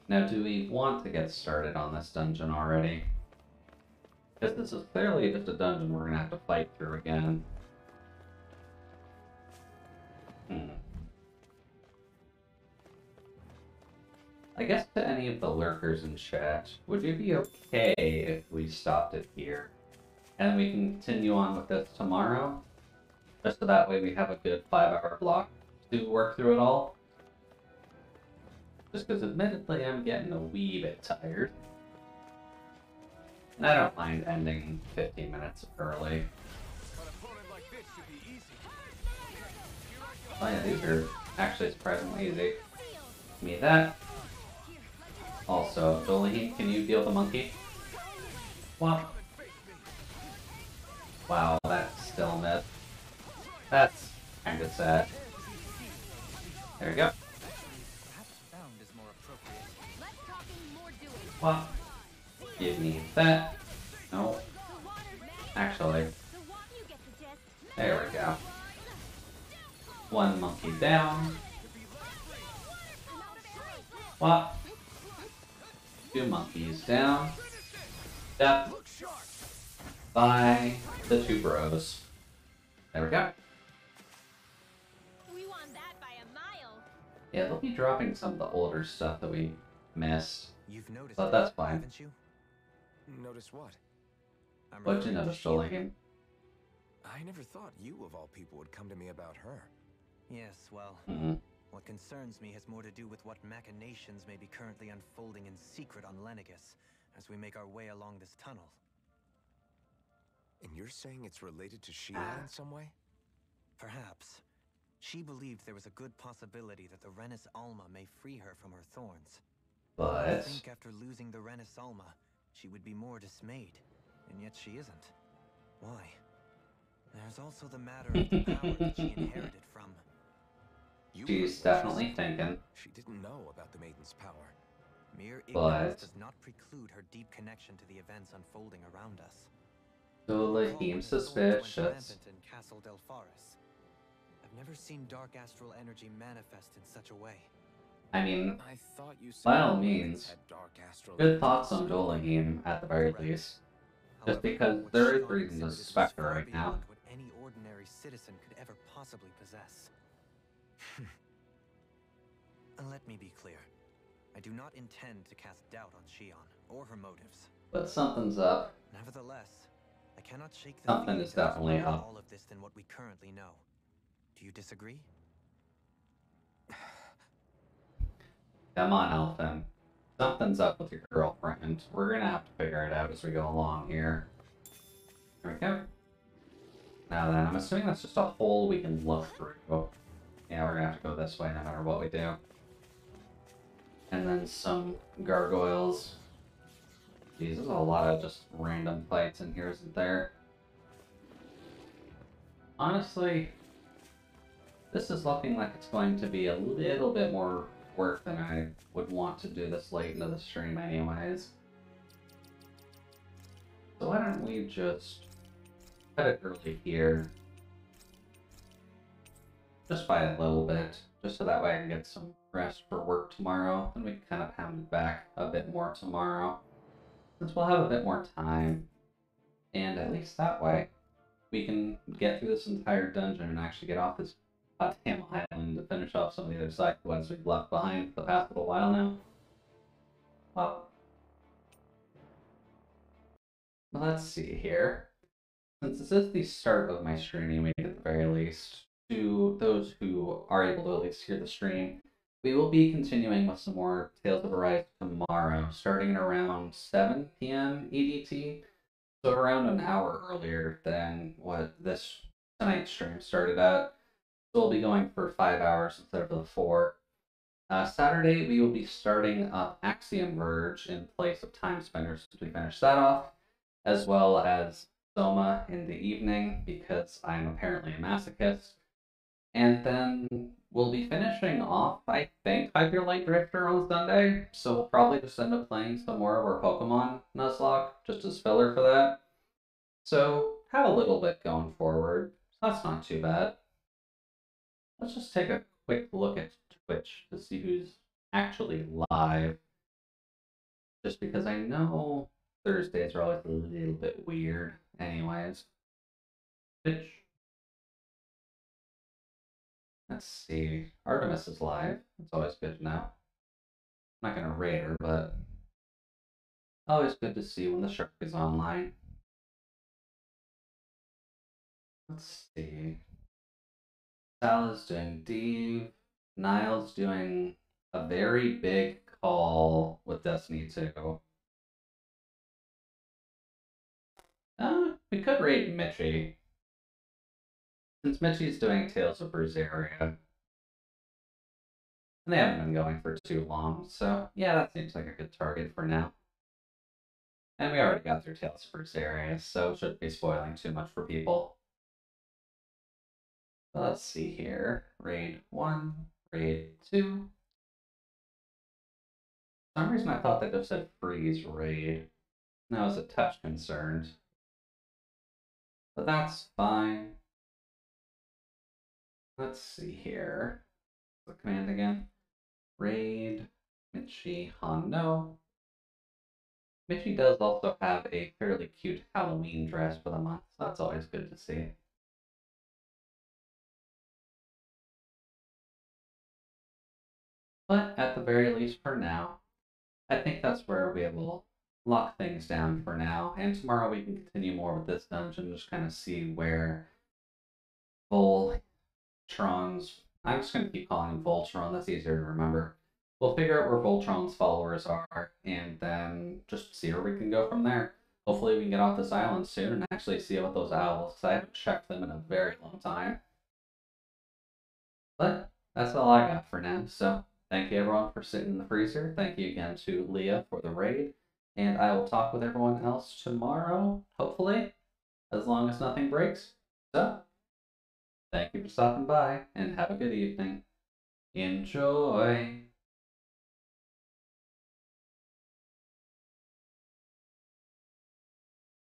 Now, do we want to get started on this dungeon already? Because this is clearly just a dungeon we're gonna have to fight through again. I guess to any of the lurkers in chat, would you be okay if we stopped it here? And we can continue on with this tomorrow? Just so that way we have a good 5-hour block to work through it all. Just because admittedly I'm getting a wee bit tired. And I don't mind ending 15 minutes early. Oh yeah, these are actually surprisingly easy. Give me that. Also, Dolaheen, can you deal with the monkey? Wow. Wow, that's still missed. That's kinda sad. There we go. Well, give me that. No. Actually. There we go. One monkey down. What? 2 monkeys down. Death by the 2 bros. There we go. We won that by a mile. Yeah, they'll be dropping some of the older stuff that we missed. You've noticed But it, that's fine. haven't you? Notice what? What'd you notice, Dolaheen? I never thought you, of all people, would come to me about her. Yes, well, what concerns me has more to do with what machinations may be currently unfolding in secret on Lenegis as we make our way along this tunnel. And you're saying it's related to Shion in some way? Perhaps. She believed there was a good possibility that the Renis Alma may free her from her thorns. I But think after losing the Renis Alma, she would be more dismayed, and yet she isn't. Why? There's also the matter of the power that she inherited from. she's definitely thinking. She didn't know about the Maiden's power. Mere But ignorance does not preclude her deep connection to the events unfolding around us. Dolaheen suspicious. In Castle Delpharis. I've never seen dark astral energy manifest in such a way. I mean, I thought you said by all Lenegis means, had dark astral good energy. thoughts on Dolaheen at the very least. Just because what there is Shion reason to exerted was suspect her far right now. beyond what any ordinary citizen could ever possibly possess. And let me be clear. I do not intend to cast doubt on Shion or her motives. But something's up. Nevertheless, I cannot shake the Something feeling is that there's definitely more to up. all of this than what we currently know. Do you disagree? Come on, Elfin. Something's up with your girlfriend. We're gonna have to figure it out as we go along here. There we go. Now then, I'm assuming that's just a hole we can look through. Yeah, we're gonna have to go this way no matter what we do. And then some gargoyles. Jeez, there's a lot of just random fights in here, isn't there? Honestly, this is looking like it's going to be a little bit more work than I would want to do this late into the stream anyways. So why don't we just cut it early here. Just by a little bit. Just so that way I can get some rest for work tomorrow. And we can kind of pound it back a bit more tomorrow. Since we'll have a bit more time. And at least that way, we can get through this entire dungeon and actually get off this goddamn island to finish off some of the other side quests we've left behind for the past little while now. Well, let's see here. Since this is the start of my streaming week at the very least, to those who are able to at least hear the stream, we will be continuing with some more Tales of Arise tomorrow, starting at around 7 p.m. EDT, so around an hour earlier than what this tonight's stream started at. So we'll be going for 5 hours instead of the 4. Saturday, we will be starting up Axiom Verge in place of Time Spenders since we finished that off, as well as Soma in the evening, because I'm apparently a masochist. And then we'll be finishing off, I think, Hyper Light Drifter on Sunday, so we'll probably just end up playing some more of our Pokemon Nuzlocke, just as filler for that. So, have a little bit going forward. That's not too bad. Let's just take a quick look at Twitch to see who's actually live. Just because I know Thursdays are always a little bit weird. Anyways. Bitch. Let's see. Artemis is live. That's always good to know. I'm not gonna raid her, but always good to see when the shark is online. Let's see. Sal is doing Dave. Niall's doing a very big call with Destiny 2. We could raid Mitchie. Since Mitchie's doing Tales of Berseria. And they haven't been going for too long, so yeah, that seems like a good target for now. And we already got through Tales of Berseria, so shouldn't be spoiling too much for people. Let's see here. Raid 1, raid 2. For some reason I thought they just said freeze raid. And I was a touch concerned. But that's fine. Let's see here. What's the command again? Raid Mitchie Hano. Mitchie does also have a fairly cute Halloween dress for the month, so that's always good to see. But at the very least for now, I think that's where we will lock things down for now. And tomorrow we can continue more with this dungeon, just kind of see where Voltron's... I'm just going to keep calling him Voltron, that's easier to remember. We'll figure out where Voltron's followers are, and then just see where we can go from there. Hopefully we can get off this island soon and actually see what those owls, because I haven't checked them in a very long time. But that's all I got for now, so thank you everyone for sitting in the freezer. Thank you again to Leah for the raid, and I will talk with everyone else tomorrow, hopefully, as long as nothing breaks. So, thank you for stopping by, and have a good evening. Enjoy!